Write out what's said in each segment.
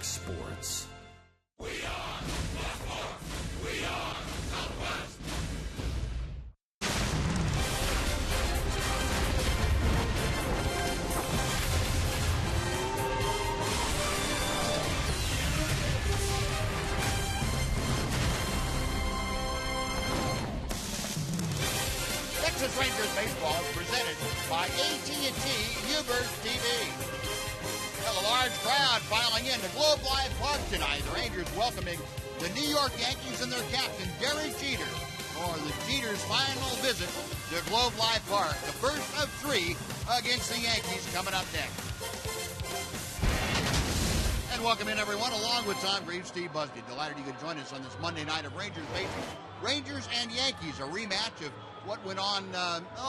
Fox Sports. We are Baltimore. We are Southwest. Texas Rangers baseball is presented by AT&T Ubers TV. Well, a large crowd filing in to Globe Life Park tonight. The Rangers welcoming the New York Yankees and their captain, Derek Jeter, for the Jeter's final visit to Globe Life Park. The first of three against the Yankees coming up next. And welcome in, everyone, along with Tom Greaves, Steve Busby. Delighted you could join us on this Monday night of Rangers baseball. Rangers and Yankees, a rematch of what went on,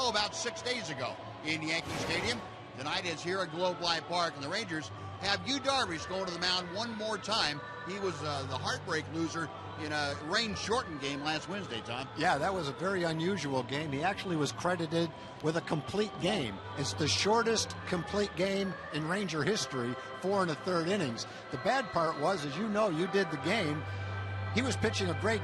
about 6 days ago in Yankee Stadium. Tonight is here at Globe Life Park, and the Rangers have Yu Darvish going to the mound one more time. He was the heartbreak loser in a rain-shortened game last Wednesday, Tom. Yeah, that was a very unusual game. He actually was credited with a complete game. It's the shortest complete game in Ranger history, 4 1/3 innings. The bad part was, as you know, you did the game, he was pitching a great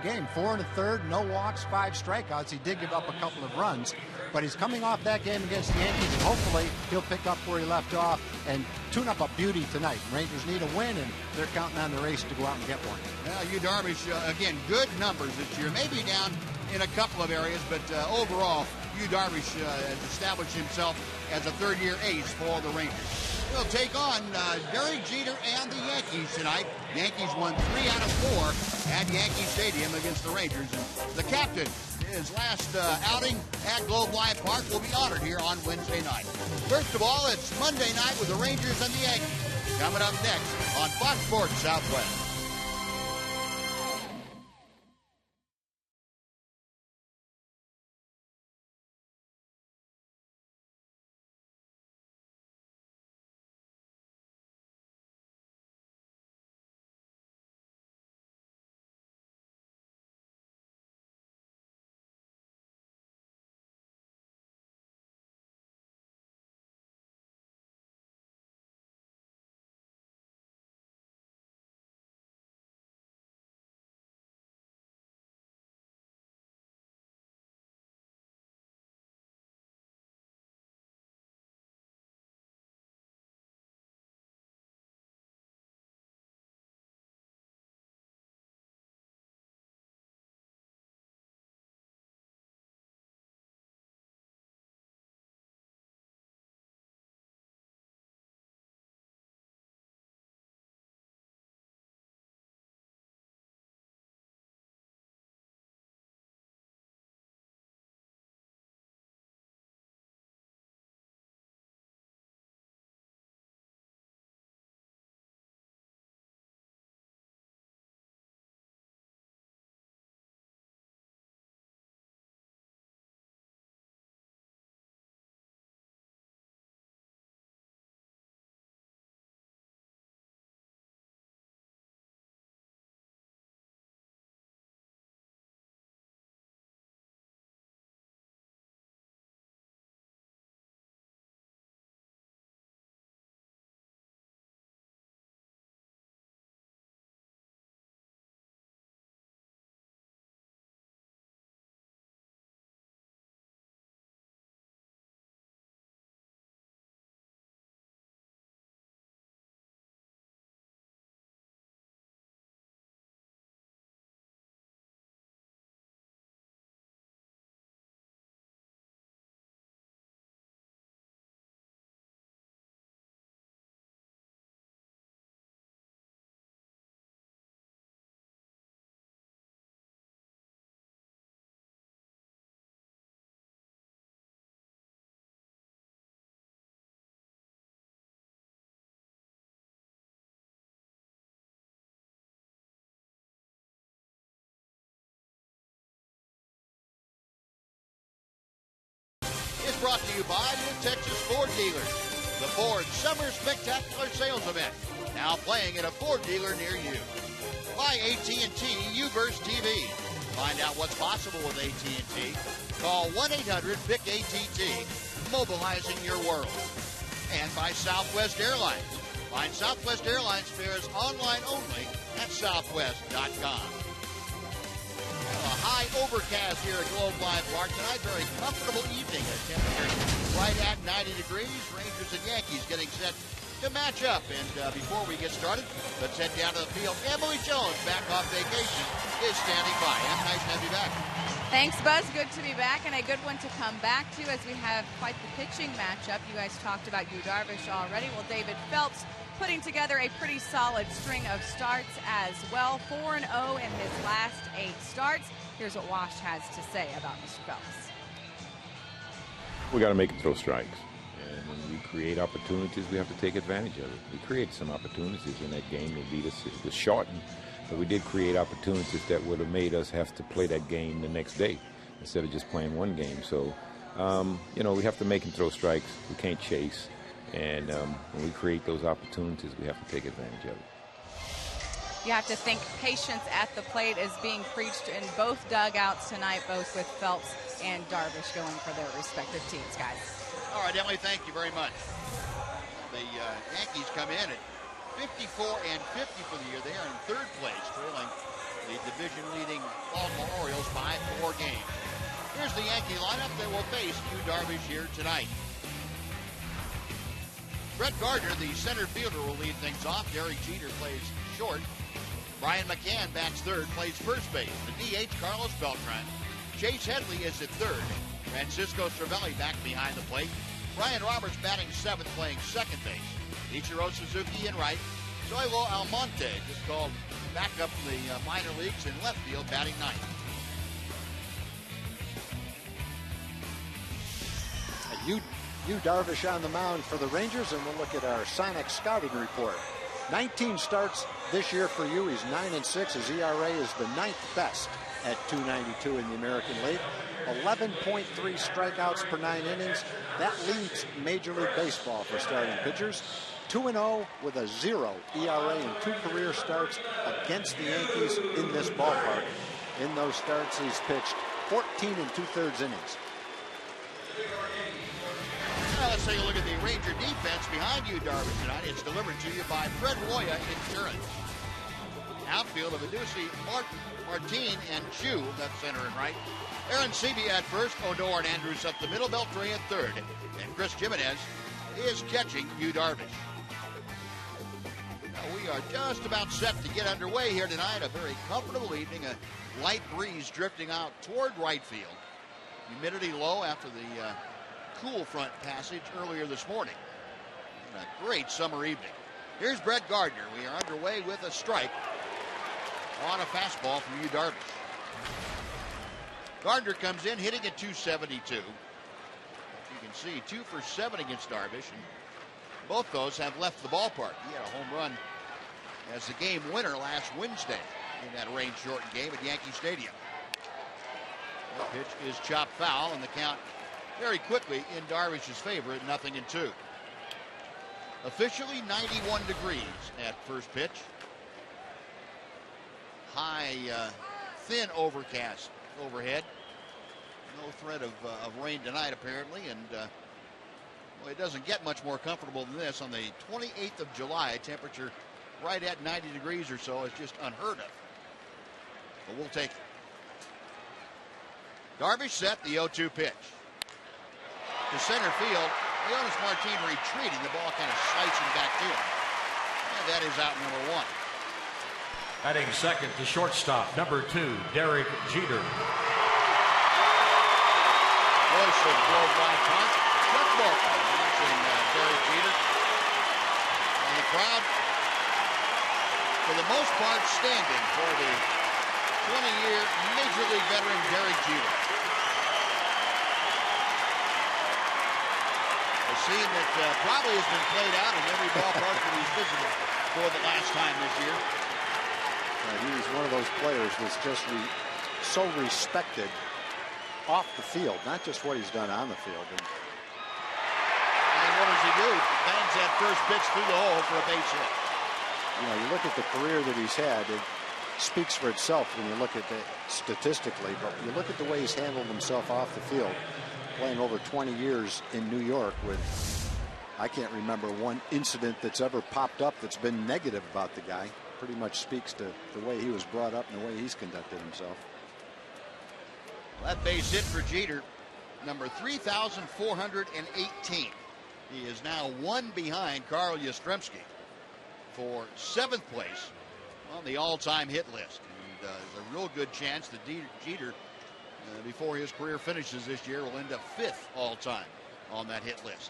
game, 4 1/3, no walks, 5 strikeouts. He did give up a couple of runs, but he's coming off that game against the Yankees, and hopefully he'll pick up where he left off and tune up a beauty tonight. Rangers need a win, and they're counting on the race to go out and get one. Well, Yu Darvish, again, good numbers this year. Maybe down in a couple of areas, but overall, Yu Darvish has established himself as a third-year ace for the Rangers. We'll take on Derek Jeter and the Yankees tonight. Yankees won 3 out of 4 at Yankee Stadium against the Rangers. And the captain, his last outing at Globe Life Park, will be honored here on Wednesday night. First of all, it's Monday night with the Rangers and the Yankees. Coming up next on Fox Sports Southwest. Is brought to you by the Texas Ford dealers. The Ford Summer Spectacular Sales Event, now playing at a Ford dealer near you. By AT&T Uverse TV. Find out what's possible with AT&T. Call 1-800-PIC-ATT, mobilizing your world. And by Southwest Airlines. Find Southwest Airlines fares online only at southwest.com. A high overcast here at Globe Live Park tonight. Very comfortable evening. A temperature right at 90 degrees. Rangers and Yankees getting set to match up. And before we get started, let's head down to the field. Emily Jones, back off vacation, is standing by. Em, nice to have you back. Thanks, Buzz. Good to be back, and a good one to come back to as we have quite the pitching matchup. You guys talked about Yu Darvish already. Well, David Phelps putting together a pretty solid string of starts as well. 4-0 in his last 8 starts. Here's what Wash has to say about Mr. Phelps. We got to make it throw strikes. And when we create opportunities, we have to take advantage of it. We created some opportunities in that game that beat us. It was shortened, but we did create opportunities that would have made us have to play that game the next day instead of just playing one game. So, we have to make and throw strikes. We can't chase. And when we create those opportunities, we have to take advantage of it. You have to think patience at the plate is being preached in both dugouts tonight, both with Phelps and Darvish going for their respective teams, guys. All right, Emily, thank you very much. The Yankees come in at 54 and 50 for the year. They are in 3rd place, trailing the division-leading Baltimore Orioles by 4 games. Here's the Yankee lineup that will face Yu Darvish here tonight. Brett Gardner, the center fielder, will lead things off. Derek Jeter plays short. Brian McCann bats 3rd, plays first base. The DH, Carlos Beltran. Chase Headley is at 3rd. Francisco Cervelli back behind the plate. Brian Roberts batting 7th, playing second base. Ichiro Suzuki in right. Zoilo Almonte, just called back up from the minor leagues in left field, batting 9th. Yu Darvish on the mound for the Rangers, and we'll look at our Sonic scouting report. 19 starts this year for Yu. He's 9-6. His ERA is the 9th best at 2.92 in the American League. 11.3 strikeouts per 9 innings. That leads Major League Baseball for starting pitchers. 2-0 with a 0 ERA in 2 career starts against the Yankees in this ballpark. In those starts, he's pitched 14 2/3 innings. Now let's take a look at the Ranger defense behind Yu Darvish tonight. It's delivered to you by Fred Roya Insurance. Outfield of Adusi, Martin, and Chu, that's center and right. Aaron Seavey at first, Odor and Andrews up the middle, Beltran at 3rd. And Chris Jimenez is catching Yu Darvish. Now we are just about set to get underway here tonight. A very comfortable evening, a light breeze drifting out toward right field. Humidity low after the cool front passage earlier this morning. And a great summer evening. Here's Brett Gardner. We are underway with a strike on a fastball from Yu Darvish. Gardner comes in hitting at 272. You can see 2 for 7 against Darvish, and both those have left the ballpark. He had a home run as the game winner last Wednesday in that rain-shortened game at Yankee Stadium. The pitch is chopped foul, and the count very quickly in Darvish's favor at 0-2. Officially 91 degrees at first pitch. High, thin overcast overhead. No threat of rain tonight, apparently, and well, it doesn't get much more comfortable than this. On the 28th of July, temperature right at 90 degrees or so is just unheard of. But we'll take it. Darvish set, the 0-2 pitch. To center field, Leonis Martin retreating, the ball kind of slicing back to him. And that is out number 1. Batting second to shortstop, number 2, Derek Jeter. Voice of Globe Live Park, Chuck Bolton watching Derek Jeter. And the crowd, for the most part, standing for the 20-year Major League veteran Derek Jeter. A scene that probably has been played out in every ballpark that he's visited for the last time this year. He was one of those players that's just so respected off the field, not just what he's done on the field. And what does he do? Bangs that first pitch through the hole for a base hit. You look at the career that he's had, it speaks for itself when you look at it statistically, but you look at the way he's handled himself off the field, playing over 20 years in New York with I can't remember one incident that's ever popped up that's been negative about the guy. Pretty much speaks to the way he was brought up and the way he's conducted himself. That base hit for Jeter, number 3,418. He is now one behind Carl Yastrzemski for 7th place on the all-time hit list. And there's a real good chance that Jeter, before his career finishes this year, will end up 5th all-time on that hit list.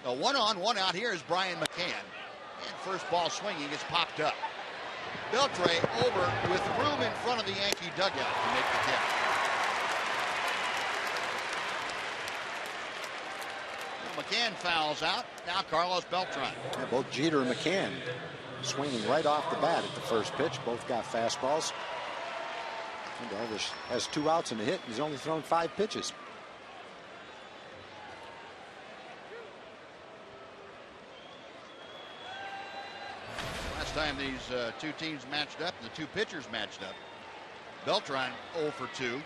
A 1-on, 1-out here is Brian McCann. And first ball swinging is popped up. Beltre over with room in front of the Yankee dugout to make the catch. McCann fouls out. Now Carlos Beltran. Yeah, both Jeter and McCann swinging right off the bat at the first pitch. Both got fastballs. And Darvish has 2 outs and a hit. He's only thrown 5 pitches. Last time these 2 teams matched up, the 2 pitchers matched up. Beltran 0 for 2,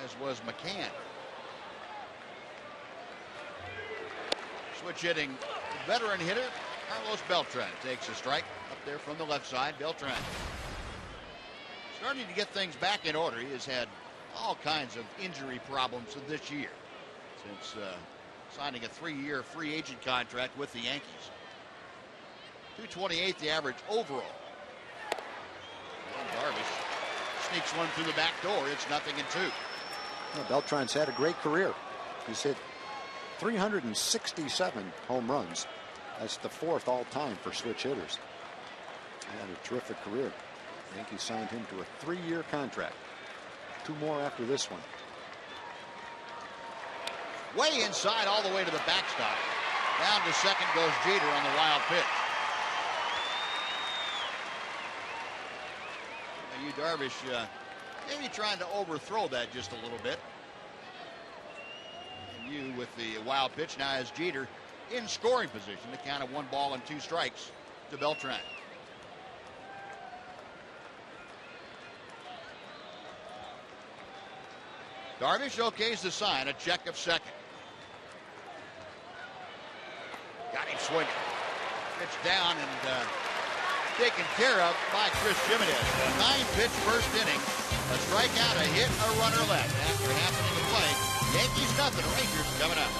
as was McCann. Switch hitting veteran hitter Carlos Beltran takes a strike up there from the left side. Beltran starting to get things back in order. He has had all kinds of injury problems this year since signing a 3-year free agent contract with the Yankees. 228 the average overall. And Darvish sneaks one through the back door. It's 0-2. Well, Beltran's had a great career. He's hit 367 home runs. That's the 4th all-time for switch hitters. He had a terrific career. The Yankees signed him to a 3-year contract. 2 more after this one. Way inside all the way to the backstop. Down to second goes Jeter on the wild pitch. Now, Darvish maybe trying to overthrow that just a little bit. And with the wild pitch now as Jeter in scoring position. The count of 1 ball and 2 strikes to Beltran. Darvish okays the sign, a check of second. Got him swinging. Pitch down and taken care of by Chris Jimenez. A 9-pitch first inning. A strikeout, a hit, a runner left. After half inning of play, Yankees nothing, Rangers coming up.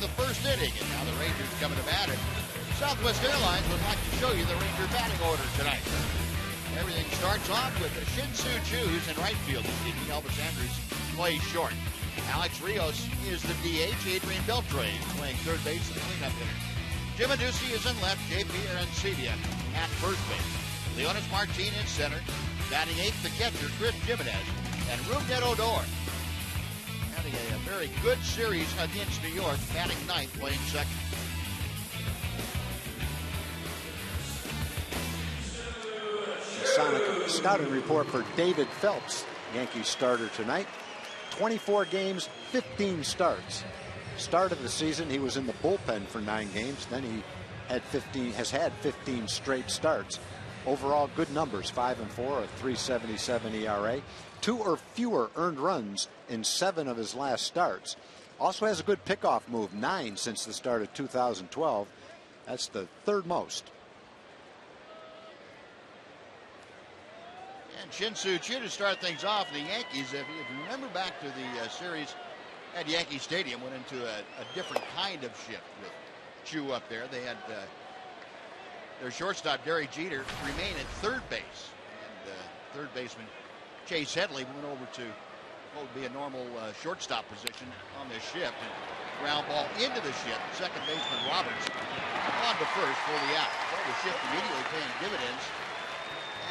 The first inning, and now the Rangers coming to bat. Southwest Airlines would like to show you the Ranger batting order tonight. Everything starts off with the Shin-Soo Choo, who's in right field. Elvis Andrews plays short. Alex Rios is the DH. Adrian Beltre playing third base and cleanup hitter. Jim Aducci is in left. J.P. Arancibia at first base. Leonis Martin in center. Batting eighth, the catcher, Chris Jimenez. And Rougned Odor, having a very good series against New York, batting ninth, playing second. scouting report for David Phelps, Yankees starter tonight. 24 games, 15 starts. Start of the season, he was in the bullpen for 9 games. Then he has had 15 straight starts. Overall, good numbers, 5-4, a 3.77 ERA. 2 or fewer earned runs in 7 of his last starts. Also has a good pickoff move, 9 since the start of 2012. That's the 3rd most. And Shin-Soo Choo to start things off. The Yankees, if you remember back to the series at Yankee Stadium, went into a different kind of shift with Choo up there. They had their shortstop, Derek Jeter, remain at third base. And third baseman Chase Headley went over to what would be a normal shortstop position on this shift. And ground ball into the shift. Second baseman Roberts on to first for the out. Well, the shift immediately paying dividends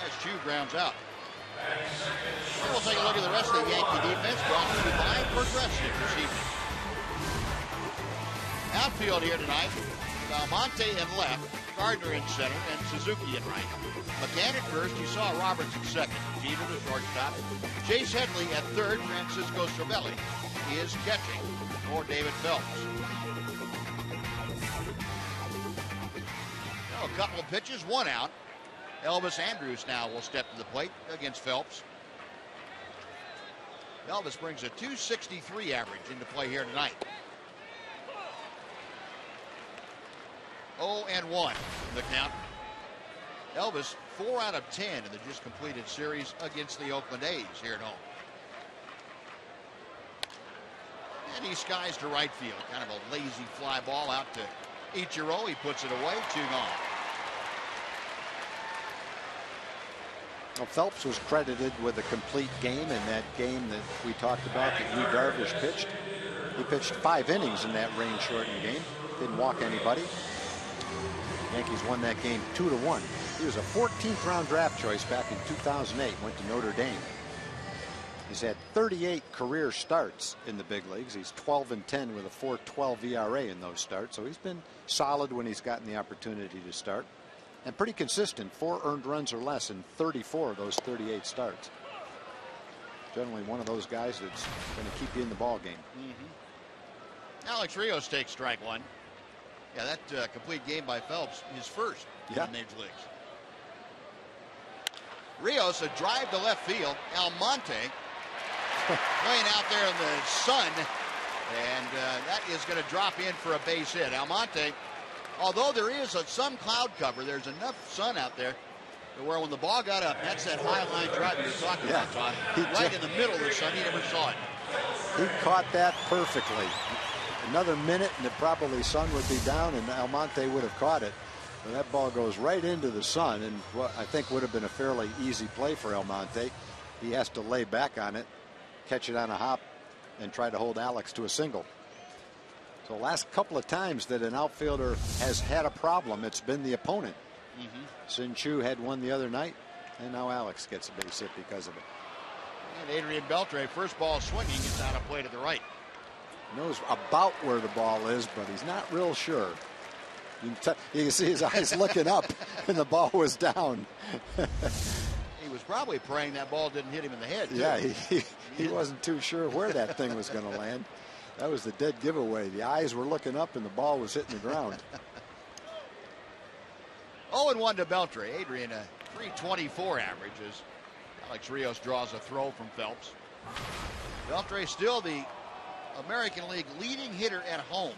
as Choo grounds out. We'll take a look at the rest of the Yankee defense, brought to you by Progressive this evening. Outfield here tonight, Almonte in left, Gardner in center, and Suzuki in right. McCann at first, you saw Roberts at second, Jeter the shortstop, Chase Headley at third, Francisco Cervelli is catching for David Phelps. Now a couple of pitches, 1 out. Elvis Andrus now will step to the plate against Phelps. Elvis brings a .263 average into play here tonight. 0-1 in the count. Elvis 4 out of 10 in the just completed series against the Oakland A's here at home. And he skies to right field. Kind of a lazy fly ball out to Ichiro. He puts it away. 2 gone. Well, Phelps was credited with a complete game in that game that we talked about that Yu Darvish pitched. He pitched 5 innings in that rain-shortened game. Didn't walk anybody. Yankees won that game 2-1. He was a 14th round draft choice back in 2008. Went to Notre Dame. He's had 38 career starts in the big leagues. He's 12-10 with a 4.12 ERA in those starts. So he's been solid when he's gotten the opportunity to start. And pretty consistent, 4 earned runs or less in 34 of those 38 starts. Generally one of those guys that's going to keep you in the ball game. Alex Rios takes strike 1. Yeah, that complete game by Phelps, his first in the major leagues. Rios, a drive to left field. Almonte playing out there in the sun, and that is going to drop in for a base hit. Almonte, although there is some cloud cover, there's enough sun out there to where when the ball got up, that's that high line drive you were talking about, Todd. Right in the middle of the sun, he never saw it. He caught that perfectly. Another minute and probably sun would be down and Almonte would have caught it. And that ball goes right into the sun, and what I think would have been a fairly easy play for Almonte. He has to lay back on it, catch it on a hop, and try to hold Alex to a single. So last couple of times that an outfielder has had a problem, it's been the opponent. Sin-Chu had one the other night, and now Alex gets a base hit because of it. And Adrian Beltre, first ball swinging, gets out of play to the right. Knows about where the ball is, but he's not real sure. You can see his eyes looking up, and the ball was down. He was probably praying that ball didn't hit him in the head, too. Yeah, he wasn't too sure where that thing was going to land. That was the dead giveaway. The eyes were looking up, and the ball was hitting the ground. 0-1 to Beltre. Adrian, a .324 average as Alex Rios draws a throw from Phelps. Beltre still the American League leading hitter at home.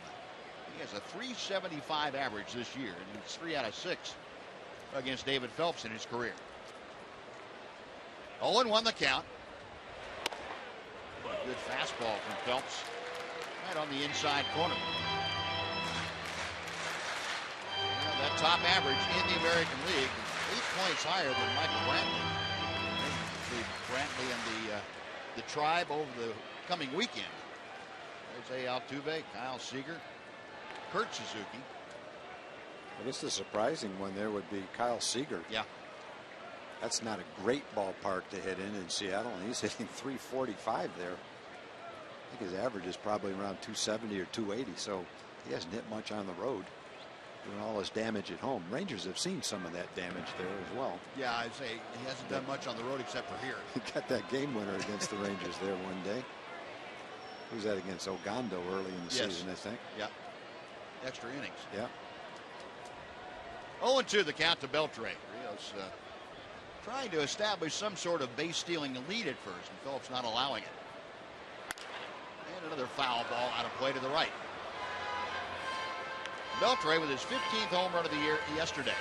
He has a .375 average this year, and it's 3 out of 6 against David Phelps in his career. 0-1 the count. A good fastball from Phelps, right on the inside corner. Well, that top average in the American League, 8 points higher than Michael Brantley. Brantley and the Tribe over the coming weekend. Jose Altuve, Kyle Seager, Kurt Suzuki. Well, this is a surprising one. There would be Kyle Seager. Yeah. That's not a great ballpark to hit in Seattle, and he's hitting .345 there. I think his average is probably around 270 or 280, so he hasn't hit much on the road. doing all his damage at home. Rangers have seen some of that damage there as well. Yeah, I'd say he hasn't done much on the road except for here. He got that game winner against the Rangers there one day. Who's that against? Ogando early in the season, I think. Yeah. Extra innings. Yeah. 0-2 the count to Beltre. Rios trying to establish some sort of base stealing lead at first, and Phillips not allowing it. And another foul ball out of play to the right. Beltre with his 15th home run of the year yesterday.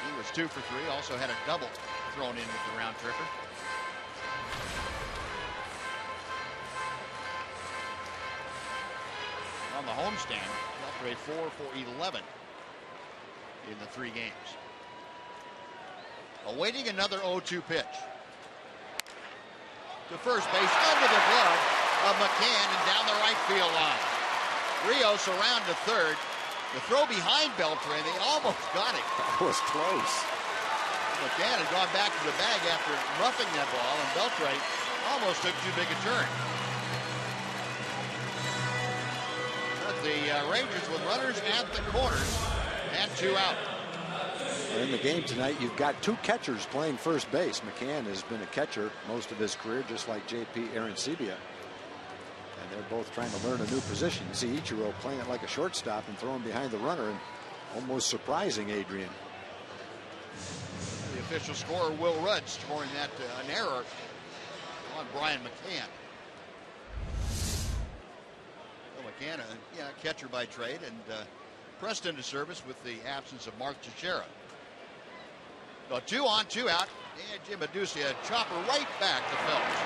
He was 2 for 3. Also had a double thrown in with the round tripper. On the homestand, Beltre 4 for 11 in the 3 games. Awaiting another 0-2 pitch. To first base, under the glove of McCann and down the right field line. Rios around to third. The throw behind Beltre, they almost got it. That was close. McCann had gone back to the bag after roughing that ball, and Beltre almost took too big a turn. But the Rangers with runners at the corners and 2 out. In the game tonight, you've got 2 catchers playing first base. McCann has been a catcher most of his career, just like J.P. Arancibia. And they're both trying to learn a new position. You see Ichiro playing it like a shortstop and throwing behind the runner, and almost surprising Adrian. The official scorer, Will Rudd, scoring that an error on Brian McCann. Well, McCann, catcher by trade, and pressed into service with the absence of Mark Teixeira. So 2 on, 2 out, and Jim Aducia chopper right back to Phelps.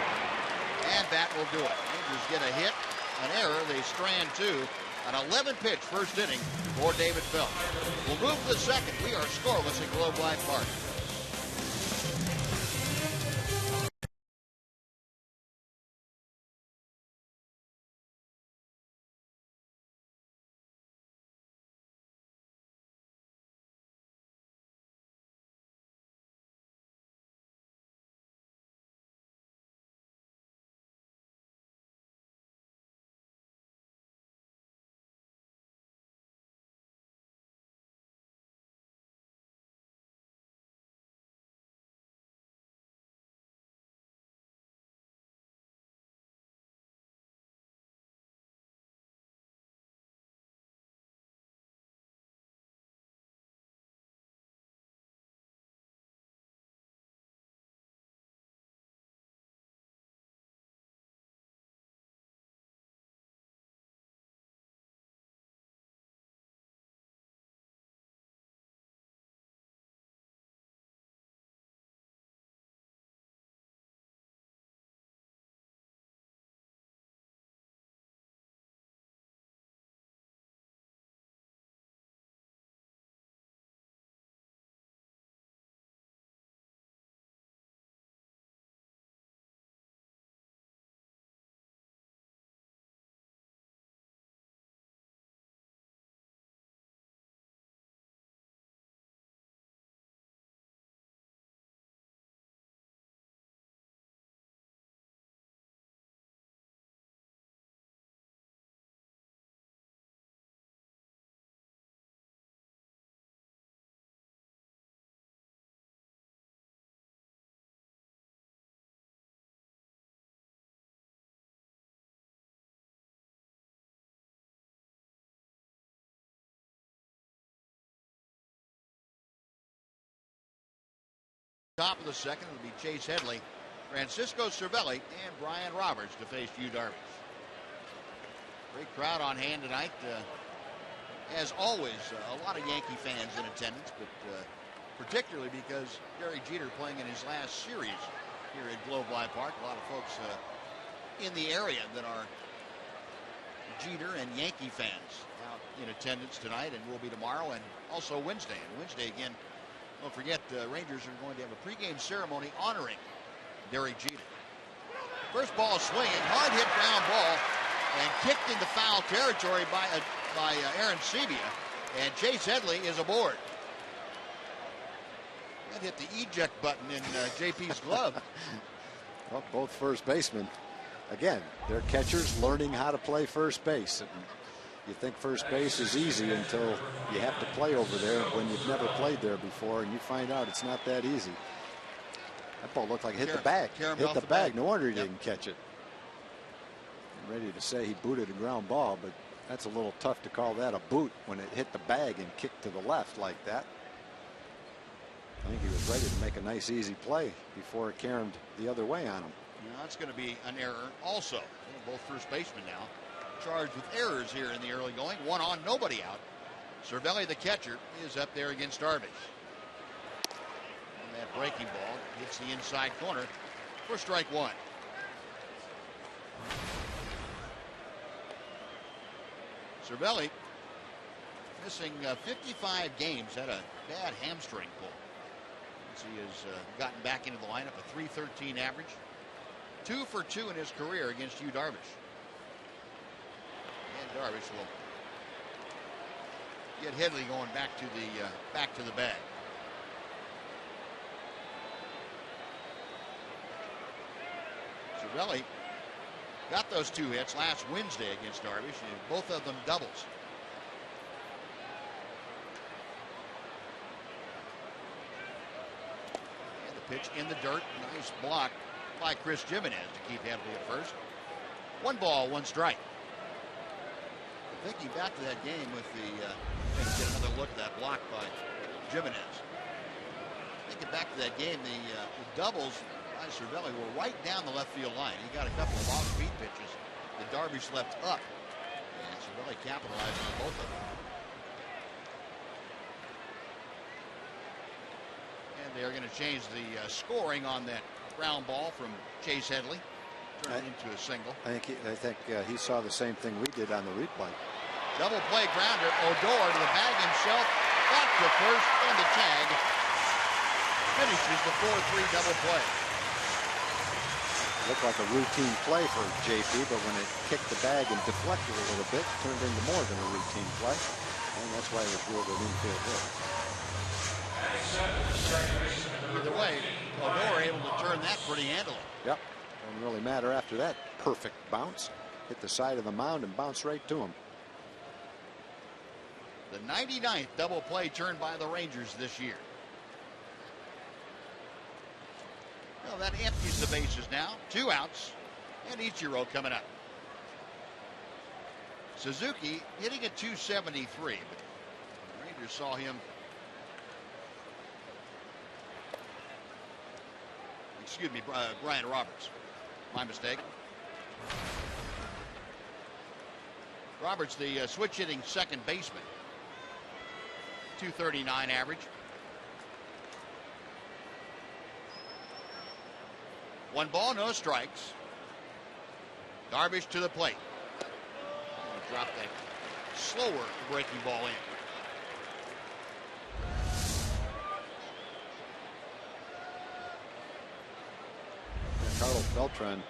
And that will do it. Rangers get a hit, an error, they strand 2. An 11-pitch first inning for David Phelps. We'll move to the second. We are scoreless at Globe Life Park. Top of the second will be Chase Headley, Francisco Cervelli, and Brian Roberts to face Yu Darvish. Great crowd on hand tonight. As always, a lot of Yankee fans in attendance, but particularly because Derek Jeter playing in his last series here at Globe Life Park. A lot of folks in the area that are Jeter and Yankee fans out in attendance tonight, and will be tomorrow and also Wednesday. And Wednesday again, don't forget, Rangers are going to have a pregame ceremony honoring Derek Jeter. First ball swinging, hard hit ground ball, and kicked into foul territory by Arancibia, and Chase Headley is aboard. That hit the eject button in JP's glove. Well, both first basemen, again, they're catchers learning how to play first base. And You think first base is easy until you have to play over there when you've never played there before, and you find out it's not that easy. That ball looked like it hit the bag. Hit the bag. No wonder he didn't catch it. I'm ready to say he booted a ground ball, but that's a little tough to call that a boot when it hit the bag and kicked to the left like that. I think he was ready to make a nice easy play before it caromed the other way on him. Now that's going to be an error also. Both first basemen now charged with errors here in the early going. One on, nobody out. Cervelli, the catcher, is up there against Darvish. And that breaking ball hits the inside corner for strike one. Cervelli missing 55 games, had a bad hamstring pull. He has gotten back into the lineup, a .313 average. 2 for 2 in his career against Yu Darvish. And Darvish will get Headley going back to the bag. Cervelli got those 2 hits last Wednesday against Darvish, and both of them doubles. Pitch in the dirt. Nice block by Chris Jimenez to keep Headley at first. 1 ball, 1 strike. Thinking back to that game with the get another look at that block by Jimenez. Thinking back to that game, the doubles by Cervelli were right down the left field line. He got a couple of off-speed pitches that Darvish left up, and Cervelli capitalized on both of them. They're going to change the scoring on that ground ball from Chase Headley. Turn it into a single. I think he saw the same thing we did on the replay. Double play grounder. Odor to the bag himself. Back to first, and the tag finishes the 4-3 double play. Looked like a routine play for JP, but when it kicked the bag and deflected a little bit, it turned into more than a routine play. And that's why it was ruled an infield hit. Either way, Odor able to turn that pretty handily. Yep. Doesn't really matter after that perfect bounce. Hit the side of the mound and bounce right to him. The 99th double play turned by the Rangers this year. Well, that empties the bases now. 2 outs. And Ichiro coming up. Suzuki hitting at .273, but the Rangers saw him. Excuse me, Brian Roberts. My mistake. Roberts, the switch hitting second baseman. .239 average. 1 ball, no strikes. Darvish to the plate. Drop that slower breaking ball in. Carlos Beltran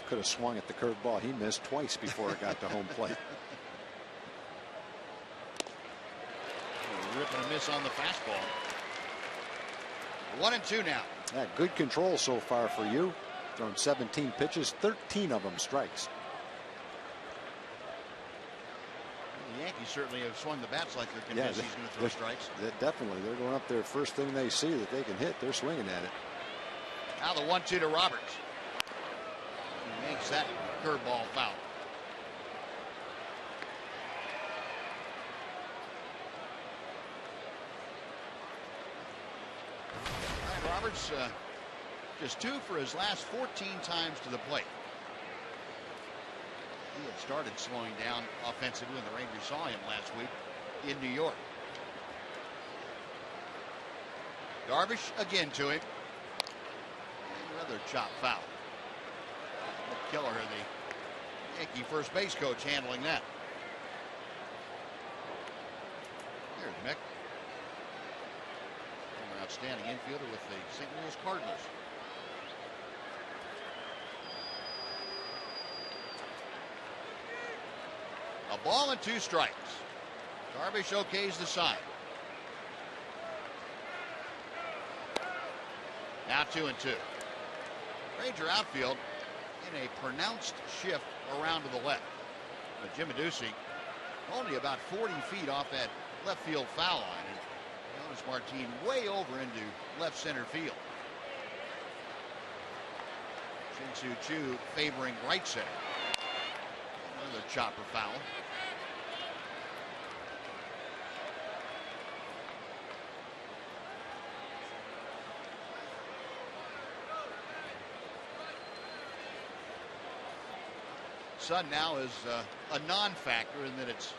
could have swung at the curveball. He missed twice before it got to home plate. Rip and a miss on the fastball. 1-2 now. Yeah, good control so far for you. Thrown 17 pitches, 13 of them strikes. The Yankees certainly have swung the bats like they're convinced he's going to throw strikes. Definitely. They're going up there. First thing they see that they can hit, they're swinging at it. Now the 1-2 to Roberts. He makes that curveball foul. Ryan Roberts just 2 for his last 14 times to the plate. He had started slowing down offensively when the Rangers saw him last week in New York. Darvish again to him. Another chop foul. Keller, the Yankee first base coach, handling that. Here's Mick. An outstanding infielder with the St. Louis Cardinals. A ball and 2 strikes. Darvish okays the sign. Now 2-2. Ranger outfield in a pronounced shift around to the left. But Jim Adducci only about 40 feet off that left field foul line. And Jonas Martin way over into left center field. Shin-Soo Choo favoring right center. Another chopper foul. Sun now is a non-factor in that it's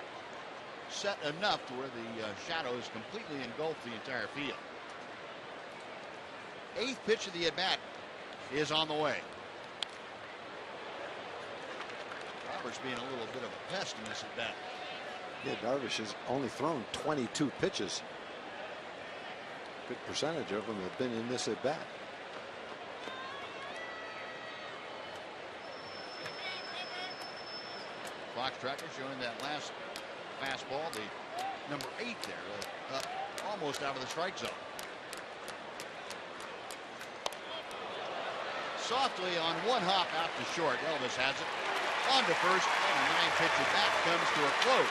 set enough to where the shadows completely engulf the entire field. 8th pitch of the at-bat is on the way. Roberts being a little bit of a pest in this at-bat. Yeah, Darvish has only thrown 22 pitches. Good percentage of them have been in this at-bat. Fox tracker showing that last fastball, the number 8 there, up almost out of the strike zone. Softly on one hop out to short. Elvis has it on to first, and a 9-pitch at bat comes to a close.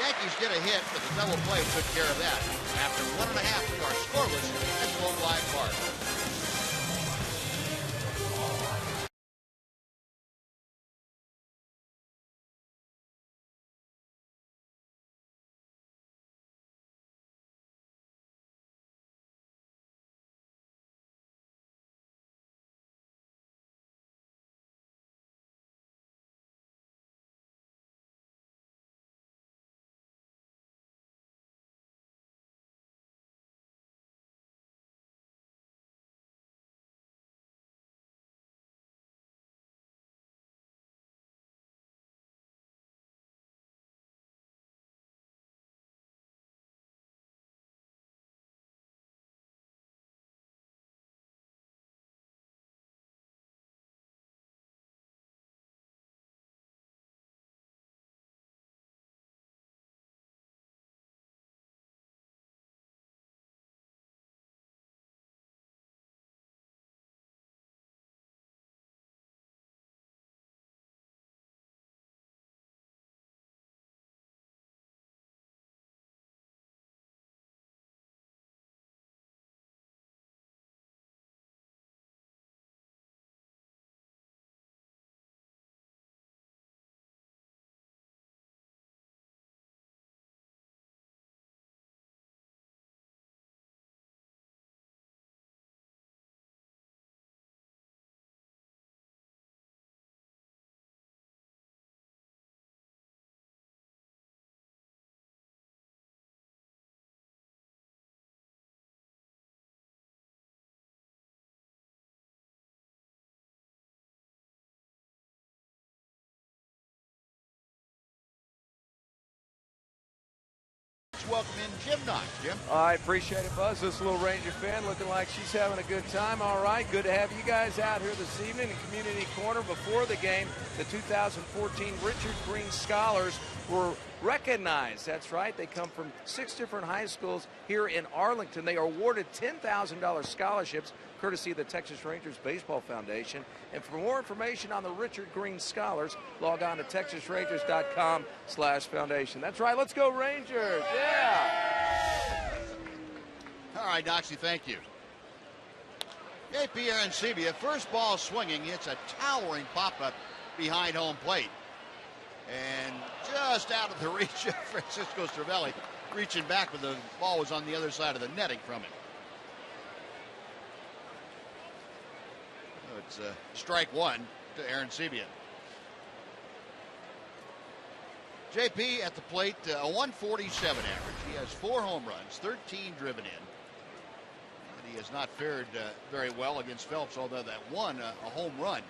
Yankees get a hit, but the double play took care of that. After 1.5, we are scoreless at Globe Life Park. Welcome in Jim Knox. Jim. I appreciate it, Buzz. This little Ranger fan looking like she's having a good time. All right, good to have you guys out here this evening in Community Corner. Before the game, the 2014 Richard Green Scholars were recognized. That's right. They come from 6 different high schools here in Arlington. They are awarded $10,000 scholarships courtesy of the Texas Rangers Baseball Foundation. And for more information on the Richard Green Scholars, log on to texasrangers.com/foundation. That's right. Let's go Rangers. Yeah. All right, Doxy, thank you. J.P. Arancibia, first ball swinging. It's a towering pop-up behind home plate. And just out of the reach of Francisco Cervelli, reaching back, but the ball was on the other side of the netting from him. So it's strike one to Arancibia. JP at the plate, a 147 average. He has 4 home runs, 13 driven in. But he has not fared very well against Phelps, although that one, a home run.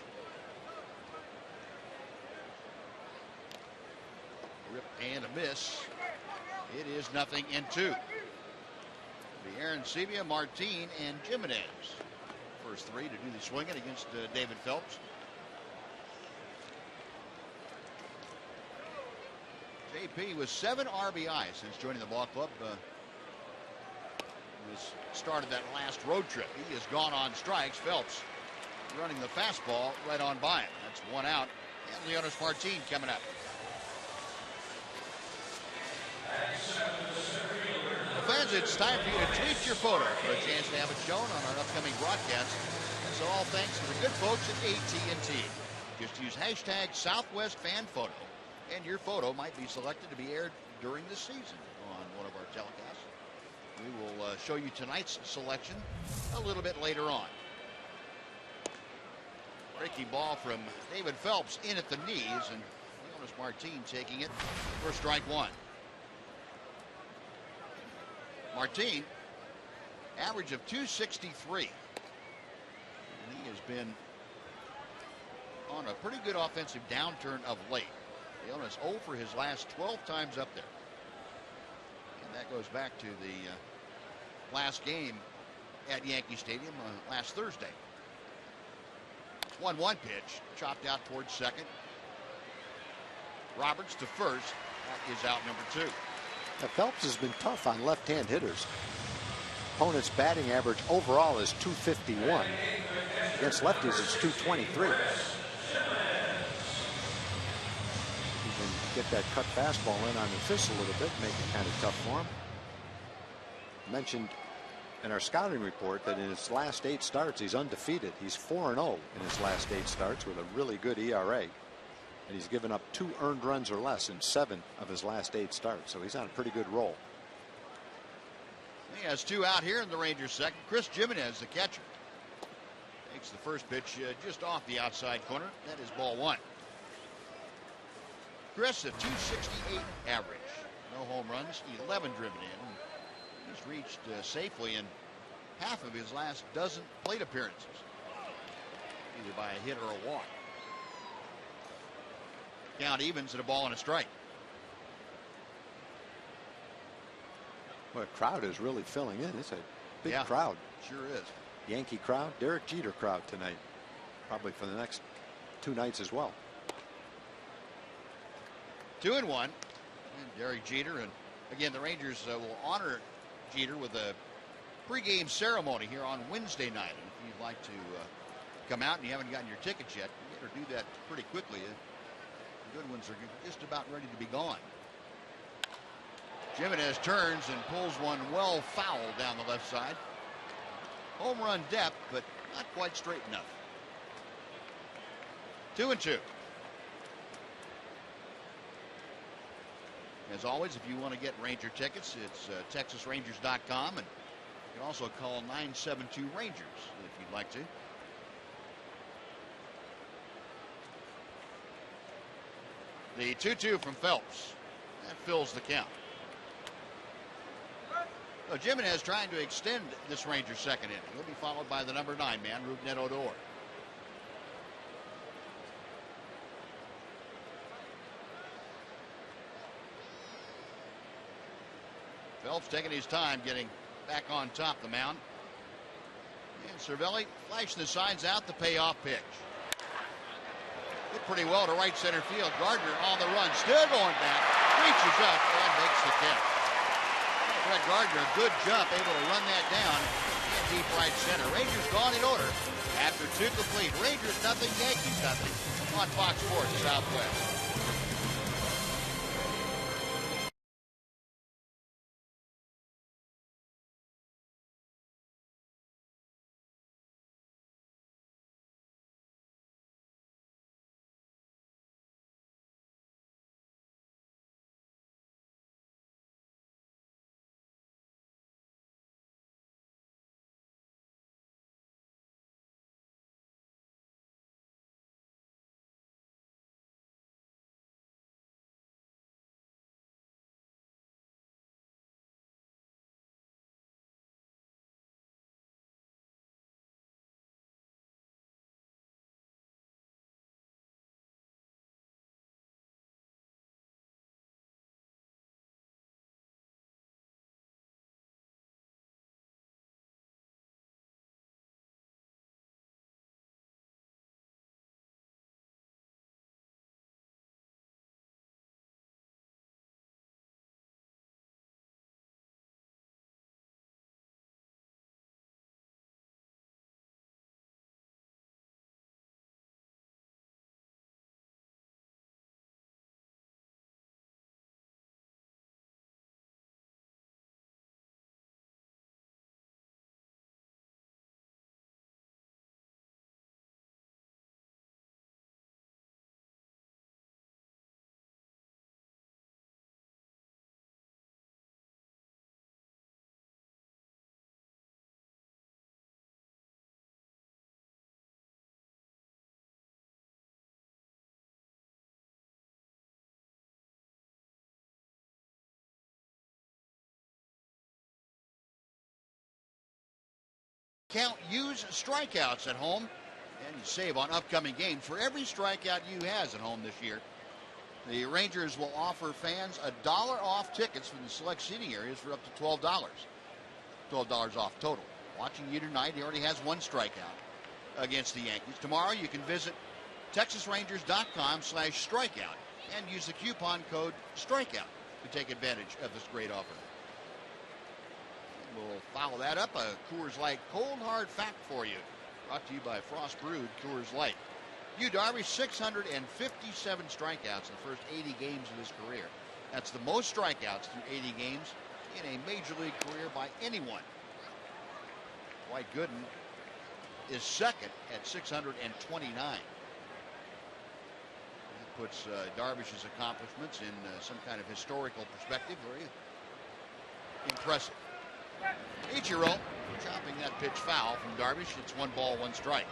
Rip and a miss. It is 0-2. The Arancibia, Martin, and Jimenez. First 3 to do the swinging against David Phelps. JP with 7 RBIs since joining the ball club. Was started that last road trip. He has gone on strikes. Phelps running the fastball right on by him. That's 1 out. And Leonis Martin coming up. Well, fans, it's time for you to tweet your photo for a chance to have it shown on our upcoming broadcast. And so all thanks to the good folks at AT&T. Just use hashtag #SouthwestFanPhoto, and your photo might be selected to be aired during the season on one of our telecasts. We will show you tonight's selection a little bit later on. Breaking ball from David Phelps in at the knees, and Jonas Martin taking it for strike one. Martin, average of 263. And he has been on a pretty good offensive downturn of late. Jonas 0 for his last 12 times up there. And that goes back to the last game at Yankee Stadium last Thursday. 1-1 pitch, chopped out towards second. Roberts to first. That is out number 2. Now, Phelps has been tough on left-hand hitters. Opponent's batting average overall is 251. Against lefties, it's 223. He can get that cut fastball in on the fist a little bit, make it kind of tough for him. Mentioned in our scouting report that in his last 8 starts, he's undefeated. He's 4-0 in his last 8 starts with a really good ERA. And he's given up 2 earned runs or less in 7 of his last 8 starts. So he's on a pretty good roll. He has 2 out here in the Rangers second. Chris Jimenez, the catcher, takes the first pitch just off the outside corner. That is ball 1. Chris, a 268 average. No home runs, 11 driven in. He's reached safely in half of his last dozen plate appearances, either by a hit or a walk. Count evens at a ball and a strike. Well, the crowd is really filling in. It's a big crowd. Sure is. Yankee crowd, Derek Jeter crowd tonight. Probably for the next 2 nights as well. 2-1. And Derek Jeter, and again, the Rangers will honor Jeter with a pregame ceremony here on Wednesday night. And if you'd like to come out and you haven't gotten your tickets yet, you better do that pretty quickly. The good ones are just about ready to be gone. Jimenez turns and pulls one well foul down the left side. Home run depth, but not quite straight enough. 2-2. As always, if you want to get Ranger tickets, it's TexasRangers.com, and you can also call 972 Rangers if you'd like to. The 2-2 from Phelps. That fills the count. So Jimenez trying to extend this Rangers second inning. He'll be followed by the number 9 man, Rougned Odor. Phelps taking his time getting back on top of the mound. And Cervelli flashing the signs out, the payoff pitch. Hit pretty well to right center field. Gardner on the run, still going back, reaches up and makes the catch. Brett Gardner, a good jump, able to run that down in deep right center. Rangers gone in order after 2 complete. Rangers nothing, Yankees nothing on Fox Sports Southwest. Count use strikeouts at home, and you save on upcoming games. For every strikeout you has at home this year, the Rangers will offer fans $1 off tickets from the select seating areas for up to $12. $12 off total. Watching you tonight, he already has one strikeout against the Yankees. Tomorrow you can visit TexasRangers.com/strikeout and use the coupon code strikeout to take advantage of this great offer. We'll follow that up, a Coors Light cold hard fact for you. Brought to you by Frost Brewed Coors Light. Yu Darvish, 657 strikeouts in the first 80 games of his career. That's the most strikeouts through 80 games in a major league career by anyone. Dwight Gooden is second at 629. That puts Darvish's accomplishments in some kind of historical perspective. Very impressive. Ichiro chopping that pitch foul from Darvish. It's 1 ball, 1 strike.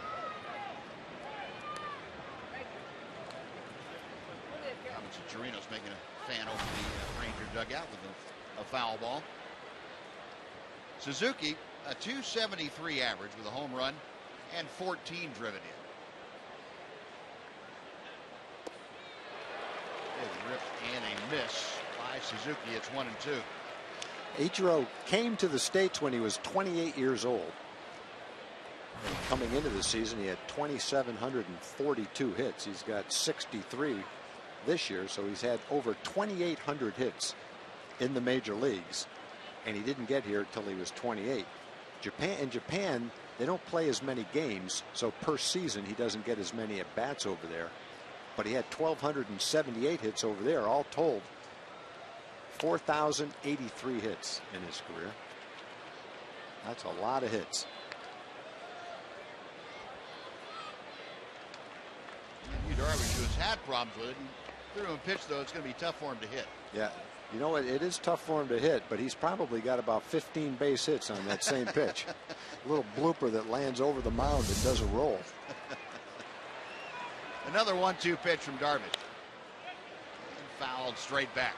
Robinson Chirinos making a fan over the Ranger dugout with a foul ball. Suzuki, a .273 average with a home run and 14 driven in. Big rip and a miss by Suzuki. It's 1-2. Ichiro came to the States when he was 28 years old. And coming into the season, he had 2,742 hits. He's got 63 this year, so he's had over 2,800 hits in the major leagues. And he didn't get here until he was 28. In Japan, they don't play as many games, so per season he doesn't get as many at bats over there. But he had 1,278 hits over there, all told. 4,083 hits in his career. That's a lot of hits. Yu Darvish, who has had problems with it, he threw him a pitch, though it's going to be tough for him to hit. Yeah, you know what? It is tough for him to hit, but he's probably got about 15 base hits on that same pitch. A little blooper that lands over the mound and doesn't roll. Another 1-2 pitch from Darvish. And fouled straight back.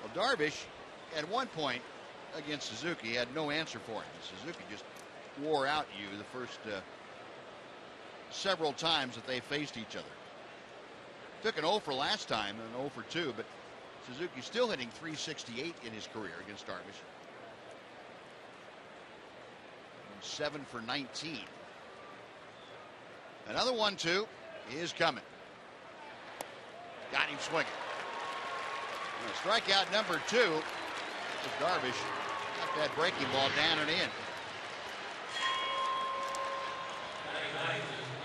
Well, Darvish, at one point against Suzuki, had no answer for him. Suzuki just wore out Yu the first several times that they faced each other. Took an 0 for last time and an 0 for 2, but Suzuki still hitting .368 in his career against Darvish. And 7 for 19. Another 1-2 is coming. Got him swinging. Strikeout number 2 is Darvish. Got that breaking ball down and in.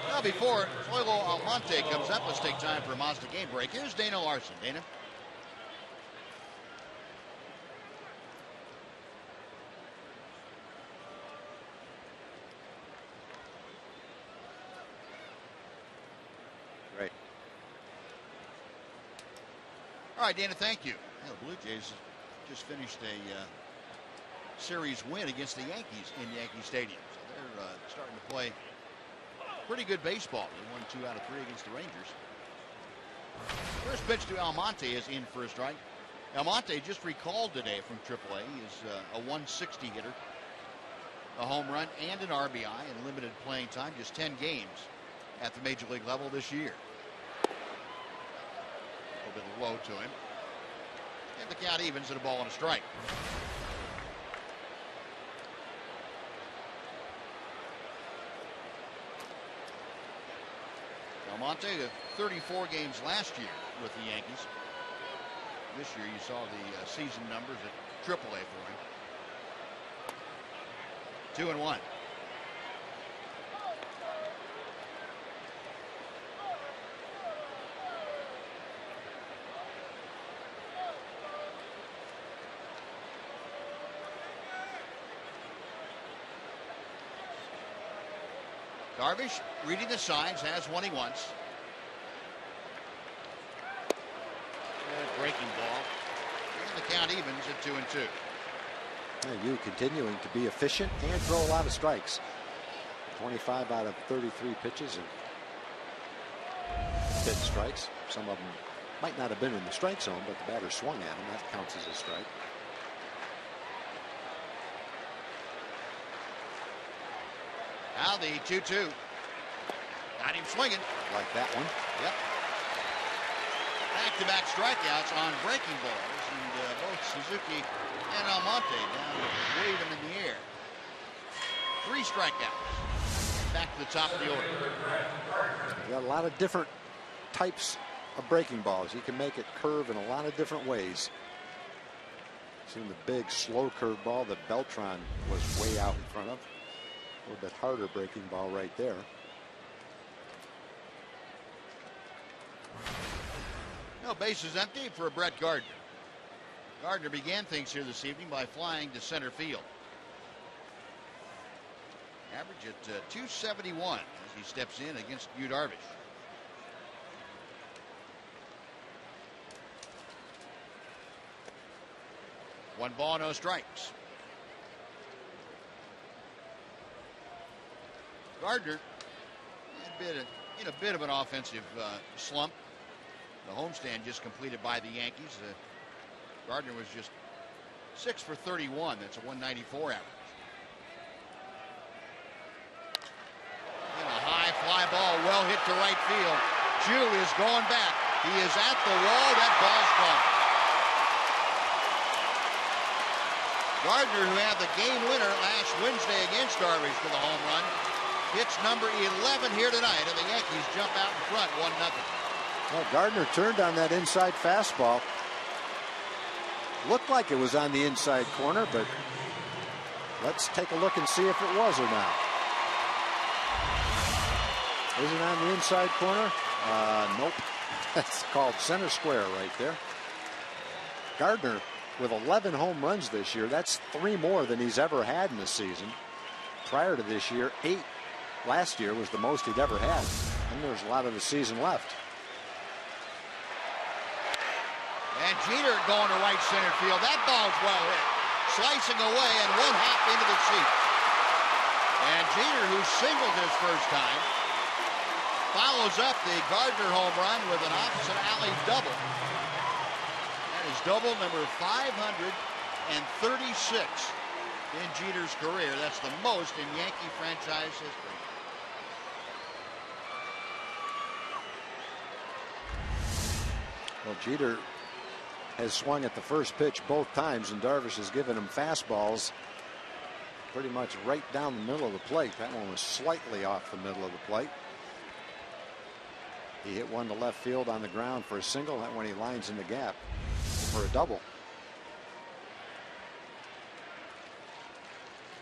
Now before Zoilo Almonte comes up, let's take time for a Mazda game break. Here's Dana Larson. Dana. Right. All right, Dana, thank you. The Blue Jays just finished a series win against the Yankees in Yankee Stadium. So they're starting to play pretty good baseball. They won 2 out of 3 against the Rangers. First pitch to Almonte is in for a strike. Almonte just recalled today from AAA. He is a 160 hitter, a home run, and an RBI in limited playing time. Just 10 games at the major league level this year. A little bit low to him. And the count evens at a ball and a strike. Almonte, 34 games last year with the Yankees. This year you saw the season numbers at AAA for him. 2-1. Darvish, reading the signs, has one he wants. Breaking ball. And the count evens at 2-2. Yu continuing to be efficient and throw a lot of strikes. 25 out of 33 pitches and hit strikes. Some of them might not have been in the strike zone, but the batter swung at him. That counts as a strike. Now the 2-2. Got him swinging. Like that one. Yep. Back-to-back strikeouts on breaking balls, and both Suzuki and Almonte down wave him in the air. 3 strikeouts. Back to the top of the order. You got a lot of different types of breaking balls. You can make it curve in a lot of different ways. Seen the big slow curve ball that Beltran was way out in front of. A little bit harder breaking ball right there. No, base is empty for Brett Gardner. Gardner began things here this evening by flying to center field. Average at 271 as he steps in against Yu Darvish. One ball, no strikes. Gardner in a bit of an offensive slump. The homestand just completed by the Yankees. Gardner was just 6 for 31. That's a 194 average. And a high fly ball, well hit to right field. Ju is going back. He is at the wall. That ball's gone. Gardner, who had the game winner last Wednesday against Darvish for the home run, hits number 11 here tonight, and the Yankees jump out in front 1-0. Well, Gardner turned on that inside fastball. Looked like it was on the inside corner, but let's take a look and see if it was or not. Is it on the inside corner? Nope. That's called center square right there. Gardner with 11 home runs this year. That's 3 more than he's ever had in the season. Prior to this year, 8 last year was the most he'd ever had. And there's a lot of the season left. And Jeter going to right center field. That ball's well hit. Slicing away and 1 hop into the seat. And Jeter, who singled his first time, follows up the Gardner home run with an opposite alley double. That is double number 536 in Jeter's career. That's the most in Yankee franchise history. Well, Jeter has swung at the first pitch both times, and Darvish has given him fastballs pretty much right down the middle of the plate. That one was slightly off the middle of the plate. He hit one to left field on the ground for a single. That one he lines in the gap for a double.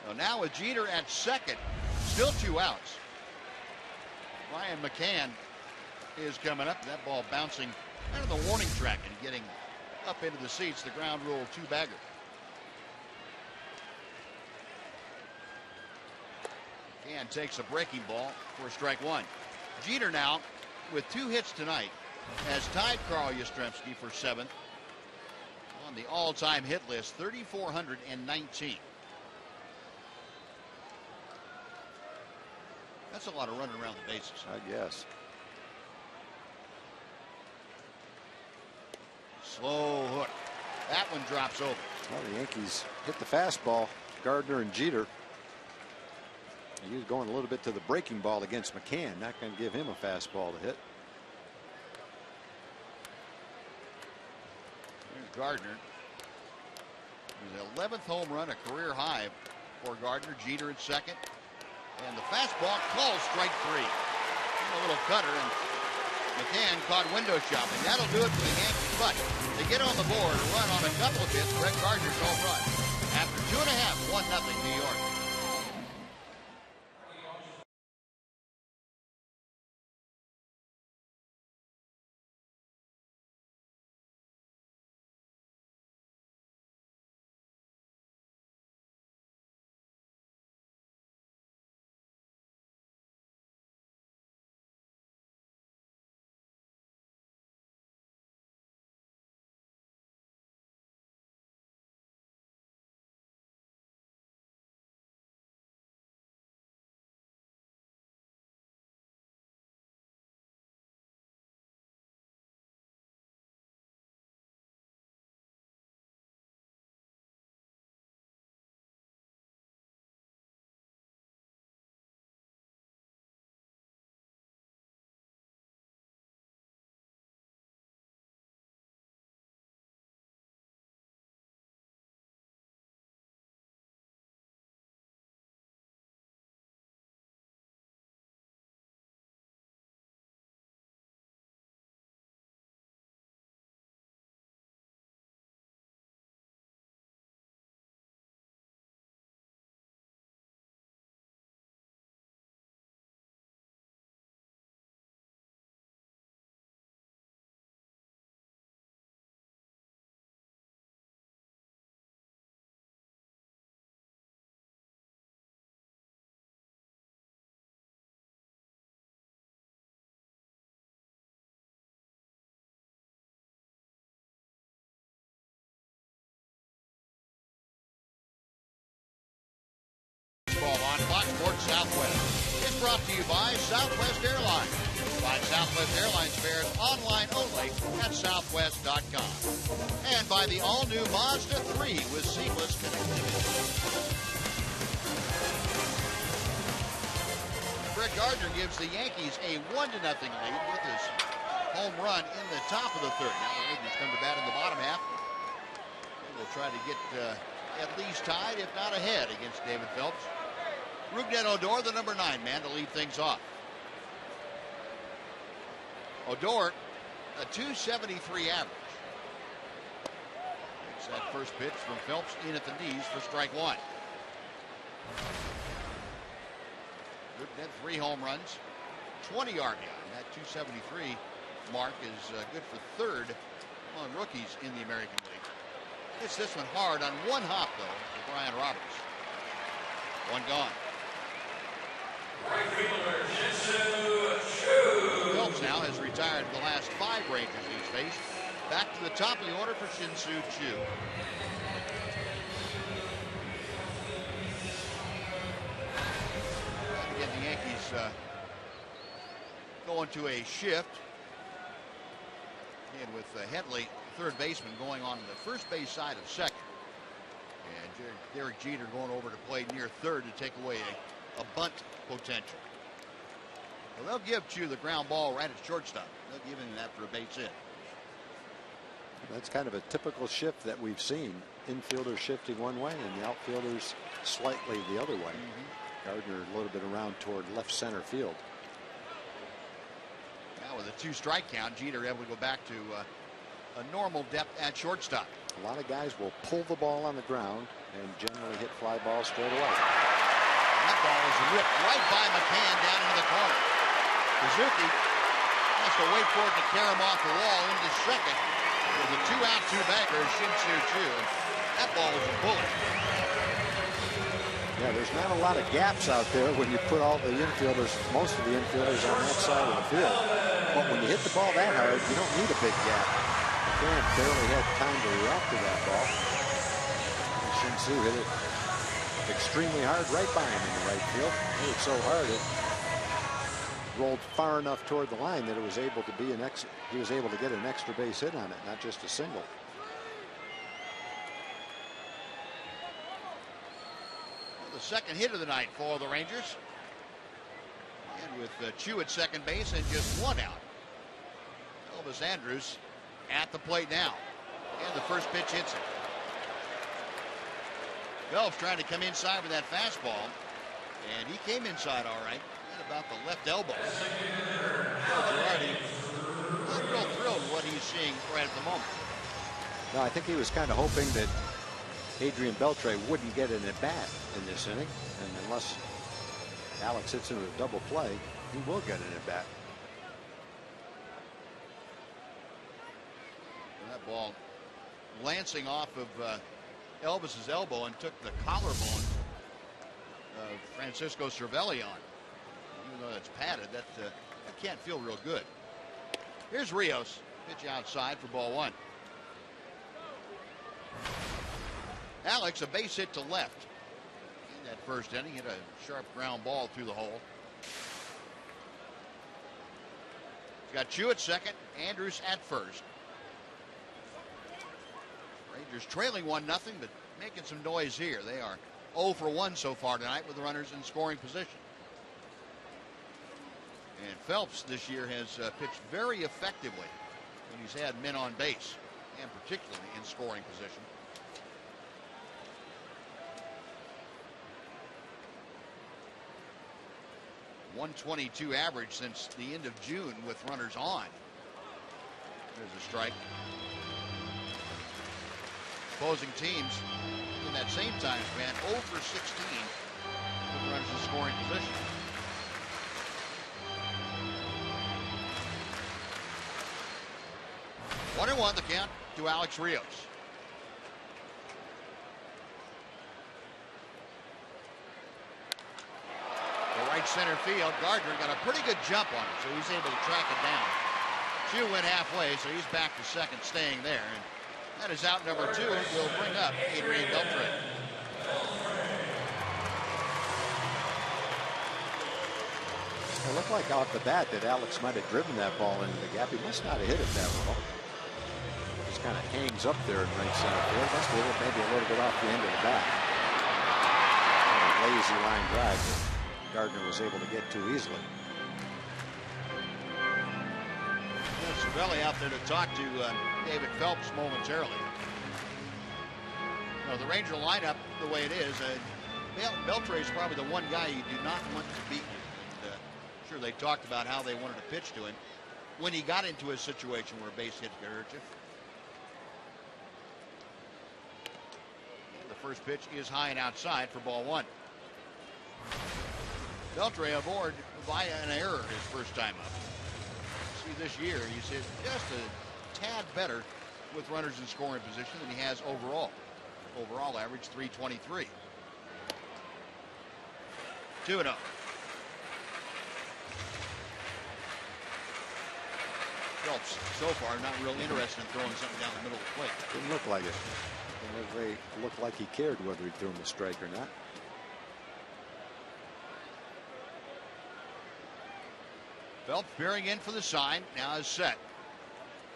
Well, now with Jeter at second, still 2 outs. Ryan McCann is coming up. That ball bouncing out of the warning track and getting up into the seats. The ground rule 2-bagger. McCann takes a breaking ball for strike 1. Jeter now, with 2 hits tonight, has tied Carl Yastrzemski for 7th on the all-time hit list, 3,419. That's a lot of running around the bases. I guess. Slow hook. That one drops over. Well, the Yankees hit the fastball. Gardner and Jeter. He was going a little bit to the breaking ball against McCann. Not going to give him a fastball to hit. Here's Gardner. His 11th home run, a career high for Gardner. Jeter at second. And the fastball calls strike 3. A little cutter, and McCann caught window shopping. That'll do it for the Yankees. But they get on the board, a run on a couple of hits. Brett Gardner's home run. After 2.5, 1-0 New York. Southwest. It's brought to you by Southwest Airlines. Find Southwest Airlines fares online only at southwest.com. And by the all-new Mazda 3 with seamless connectivity. Brett Gardner gives the Yankees a 1-0 lead with his home run in the top of the third. Now the Rangers come to bat in the bottom half. They will try to get at least tied, if not ahead, against David Phelps. Rougned Odor, the number 9 man, to lead things off. Odor, a .273 average. It's that first pitch from Phelps in at the knees for strike 1. Rougned had 3 home runs, 20 RBI. And that .273 mark is good for third among rookies in the American League. Hits this one hard on one hop, though, for Brian Roberts. One gone. Right fielder, Shin-Soo Choo. Phelps now has retired the last 5 Rangers he's faced. Back to the top of the order for Shin-Soo Choo. And again, the Yankees going to a shift. And with Headley, third baseman, going on the first base side of second. And Derek Jeter going over to play near third to take away a bunt potential. Well, they'll give Choo the ground ball right at shortstop. They'll give him that for a base hit. That's kind of a typical shift that we've seen. Infielders shifting one way and the outfielders slightly the other way. Gardner a little bit around toward left center field. Now with a 2-strike count, Jeter able to go back to a normal depth at shortstop. A lot of guys will pull the ball on the ground and generally hit fly balls straight away. That ball is ripped right by McCann down into the corner. Suzuki has to wait for it to carry him off the wall into second with a 2-out, 2-bagger, Shin-Soo Choo. That ball was a bullet. Yeah, there's not a lot of gaps out there when you put all the infielders, most of the infielders on that side of the field. But when you hit the ball that hard, you don't need a big gap. McCann barely had time to react to that ball. And Shin-Soo hit it extremely hard right by him in the right field. Hit it so hard it rolled far enough toward the line that it was able to be he was able to get an extra base hit on it, not just a single. The second hit of the night for the Rangers. And with Choo at second base and just 1 out. Elvis Andrus at the plate now. And the first pitch hits him. Phelps trying to come inside with that fastball. And he came inside all right. At about the left elbow. Girardi not real thrilled with what he's seeing right at the moment. No, I think he was kind of hoping that Adrian Beltre wouldn't get an at-bat in this inning. And unless Alex hits into a double play, he will get an at-bat. That ball lancing off of Elvis's elbow and took the collarbone of Francisco Cervelli on. Even though it's padded, that can't feel real good. Here's Rios. Pitch outside for ball 1. Alex, a base hit to left in that first inning. Hit a sharp ground ball through the hole. He's got Choo at second, Andrus at first. Rangers trailing 1-0, but making some noise here. They are 0 for 1 so far tonight with the runners in scoring position. And Phelps this year has pitched very effectively when he's had men on base, and particularly in scoring position. .122 average since the end of June with runners on. There's a strike. Opposing teams in that same time span 0 for 16 with runners in scoring position. One and 1 the count to Alex Rios. The right center field. Gardner got a pretty good jump on it, so he's able to track it down. Choo went halfway, so he's back to second, staying there. And that is out number 2. Will bring up Adrian Beltre. It looked like off the bat that Alex might have driven that ball into the gap. He must not have hit it that well. Just kind of hangs up there in right center field. Must have hit it maybe a little bit off the end of the bat. Kind of lazy line drive that Gardner was able to get to easily. Cervelli out there to talk to David Phelps momentarily. The Ranger lineup, the way it is, Beltre is probably the one guy you do not want to beat. Sure, they talked about how they wanted to pitch to him when he got into a situation where a base hit could hurt you. And the first pitch is high and outside for ball one. Beltre aboard via an error his first time up. See, this year he's hit just a tad better with runners in scoring position than he has overall. Overall average 323. 2-0. Phelps so far not real interested in throwing something down the middle of the plate. Didn't look like it. Didn't really look like he cared whether he threw him a strike or not. Phelps bearing in for the sign. Now is set.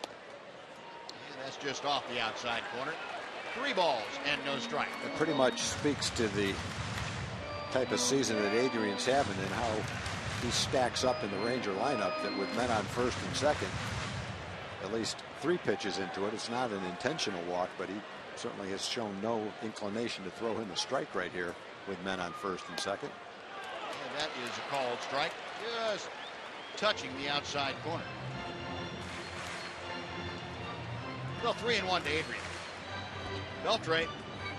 And that's just off the outside corner. 3 balls and no strike. It pretty much speaks to the type of season that Adrian's having and how he stacks up in the Ranger lineup, that with men on first and second, at least 3 pitches into it, it's not an intentional walk, but he certainly has shown no inclination to throw him a strike right here with men on first and second. And that is a called strike, just touching the outside corner. Well, 3-1 to Adrian. Beltre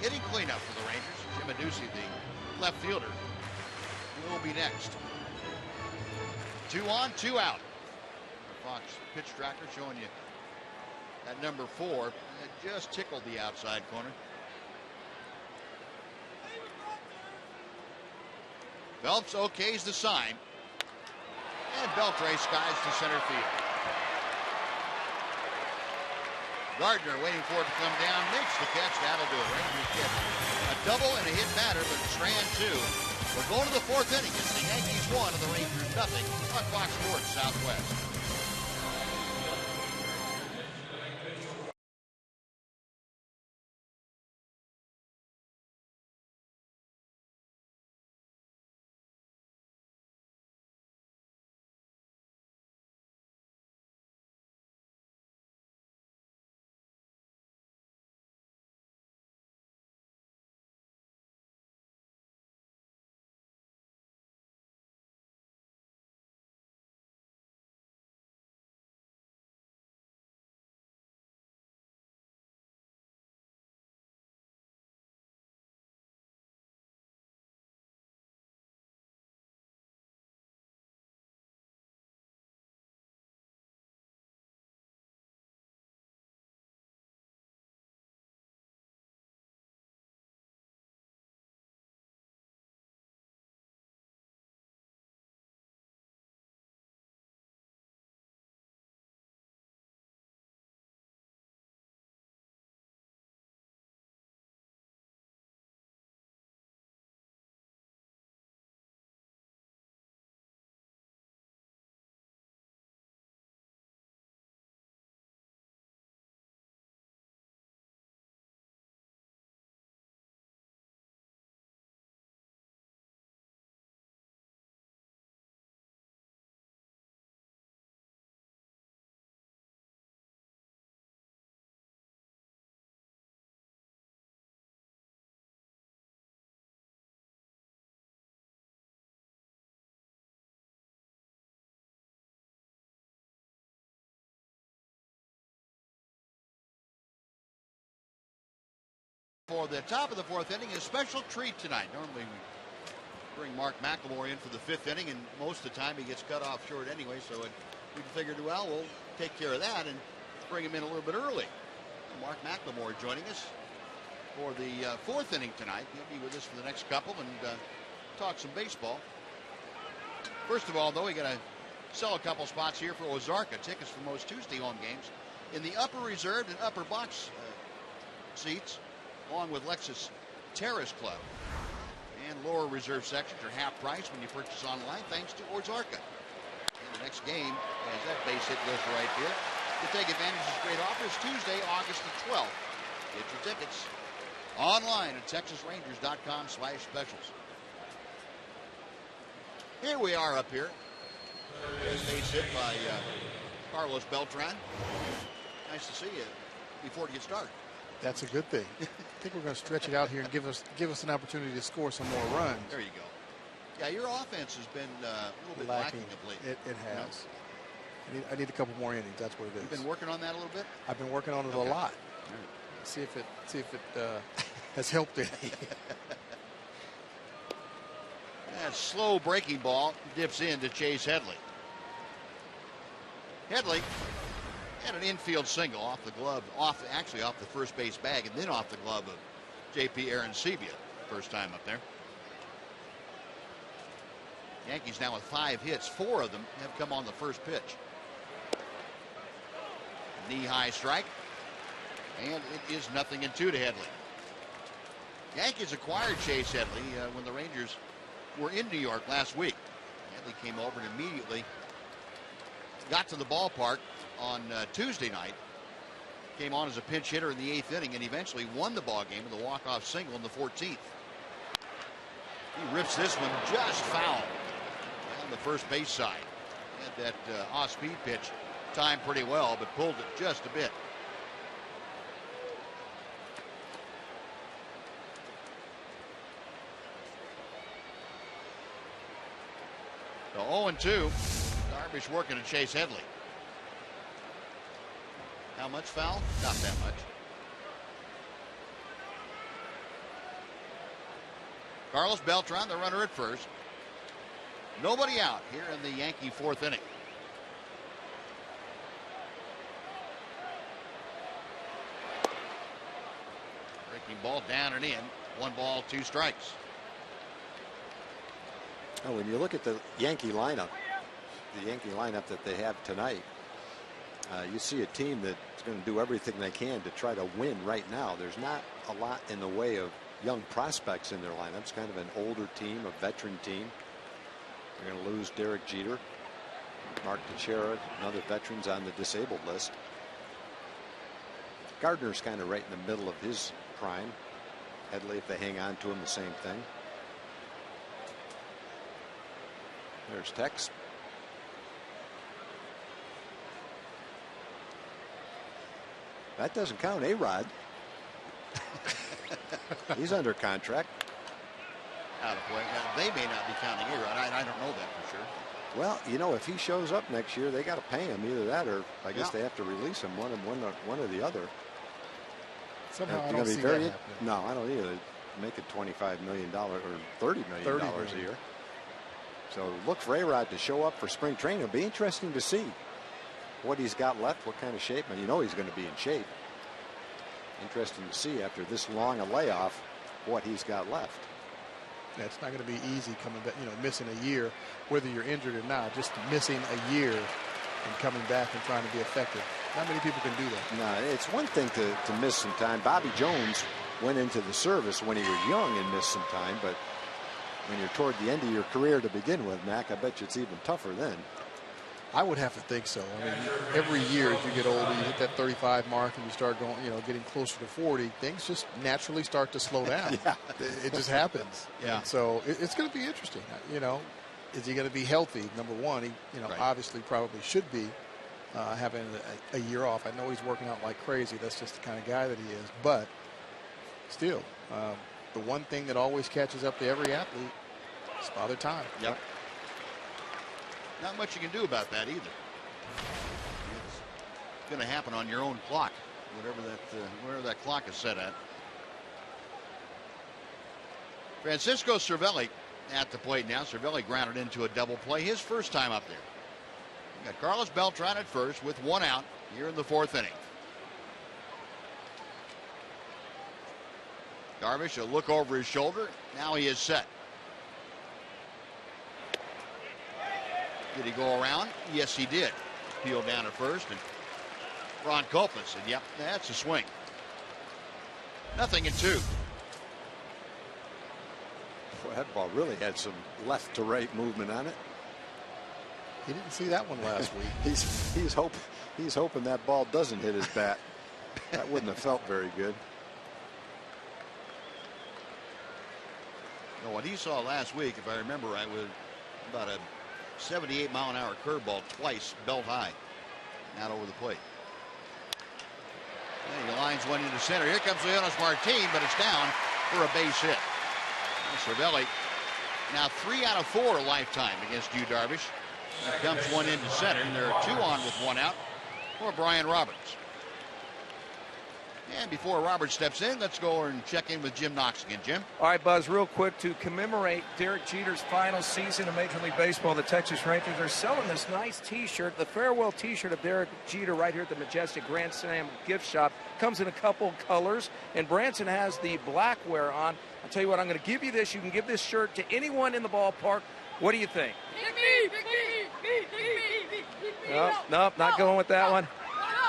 hitting cleanup for the Rangers. Jim Adduci, the left fielder, will be next. 2 on, 2 out. Fox pitch tracker showing you at number 4. It just tickled the outside corner. Phelps okays the sign. And Beltre skies to center field. Gardner waiting for it to come down, makes the catch. That'll do it. Rangers get a double and a hit batter, but Strand 2. We're going to the 4th inning. It's the Yankees 1 and the Rangers nothing on Fox Sports Southwest. For the top of the 4th inning, a special treat tonight. Normally we bring Mark McLemore in for the 5th inning, and most of the time he gets cut off short anyway, so we figured, well, we'll take care of that and bring him in a little bit early. Mark McLemore joining us for the 4th inning tonight. He'll be with us for the next couple and talk some baseball. First of all, though, we got to sell a couple spots here for Ozarka. Tickets for most Tuesday home games in the upper reserved and upper box seats, along with Lexus Terrace Club. And lower reserve sections are half price when you purchase online, thanks to Ozarka. And the next game, as that base hit goes right here, to take advantage of this great offer is Tuesday, August the 12th. Get your tickets online at TexasRangers.com/specials. Here we are up here. Base hit by Carlos Beltran. Nice to see you before you get started. That's a good thing. I think we're going to stretch it out here and give us an opportunity to score some more runs. There you go. Yeah, your offense has been a little bit lacking of late. It has. I need a couple more innings. That's what it is. You've been working on that a little bit? I've been working on it a lot. Right. See if it has helped any. That slow breaking ball dips in to Chase Headley. Headley had an infield single off the glove, actually off the first base bag, and then off the glove of J.P. Arancibia, first time up there. Yankees now with 5 hits. 4 of them have come on the first pitch. Knee-high strike, and it is 0-2 to Headley. Yankees acquired Chase Headley when the Rangers were in New York last week. Headley came over and immediately got to the ballpark on Tuesday night. Came on as a pinch hitter in the 8th inning and eventually won the ball game with a walk-off single in the 14th. He rips this one just foul on the first base side. Had that off-speed pitch timed pretty well, but pulled it just a bit. So 0-2. Darvish working to Chase Headley. How much foul? Not that much. Carlos Beltran, the runner at first. Nobody out here in the Yankee 4th inning. Breaking ball down and in. 1 ball, 2 strikes. Oh, when you look at the Yankee lineup that they have tonight, you see a team that's going to do everything they can to try to win right now. There's not a lot in the way of young prospects in their lineup. It's kind of an older team, a veteran team. They're going to lose Derek Jeter, Mark Teixeira, and other veterans on the disabled list. Gardner's kind of right in the middle of his prime. Headley, if they hang on to him, the same thing. There's Tex. That doesn't count. A-Rod. He's under contract. Out of play. They may not be counting A-Rod. I don't know that for sure. Well, you know, if he shows up next year, they got to pay him. Either that, or I guess they have to release him. One or the other. Somehow I don't see that happening. No, I don't either. Making $25 million or $30 million a year. So look for A-Rod to show up for spring training. It'll be interesting to see what he's got left, what kind of shape, and you know he's going to be in shape. Interesting to see after this long a layoff what he's got left. Yeah, it's not going to be easy coming back, you know, missing a year, whether you're injured or not, just missing a year and coming back and trying to be effective. Not many people can do that. No, it's one thing to miss some time. Bobby Jones went into the service when he was young and missed some time, but when you're toward the end of your career to begin with, Mac, I bet you it's even tougher then. I would have to think so. I mean, every year as you get older, you hit that 35 mark and you start going, you know, getting closer to 40, things just naturally start to slow down. Yeah. It just happens. Yeah. And so it's going to be interesting. You know, is he going to be healthy? Number one, he, you know, obviously probably should be having a year off. I know he's working out like crazy. That's just the kind of guy that he is. But still, the one thing that always catches up to every athlete is Father Time. Yep. Not much you can do about that either. It's going to happen on your own clock, whatever that clock is set at. Francisco Cervelli at the plate now. Cervelli grounded into a double play, his first time up there. We got Carlos Beltran at first with 1 out here in the 4th inning. Darvish a look over his shoulder. Now he is set. Did he go around? Yes, he did. Peeled down at first, and Ron Copeland said, yep, that's a swing. 0-2. Boy, that ball really had some left to right movement on it. He didn't see that one last week. He's hoping that ball doesn't hit his bat. That wouldn't have felt very good. Well, what he saw last week, if I remember right, was about a 78-mile-an-hour curveball twice, belt high, out over the plate. And he lines one into center. Here comes Leonis Martin, but it's down for a base hit. Cervelli now 3 out of 4 lifetime against Yu Darvish. Here comes one into center, and there are 2 on with 1 out for Brian Roberts. And before Robert steps in, let's go and check in with Jim Knox again. Jim? All right, Buzz, real quick, to commemorate Derek Jeter's final season of Major League Baseball, the Texas Rangers are selling this nice T-shirt, the farewell T-shirt of Derek Jeter right here at the Majestic Grand Slam gift shop. Comes in a couple colors, and Branson has the blackwear on. I'll tell you what, I'm going to give you this. You can give this shirt to anyone in the ballpark. What do you think? Nope, not going with that one.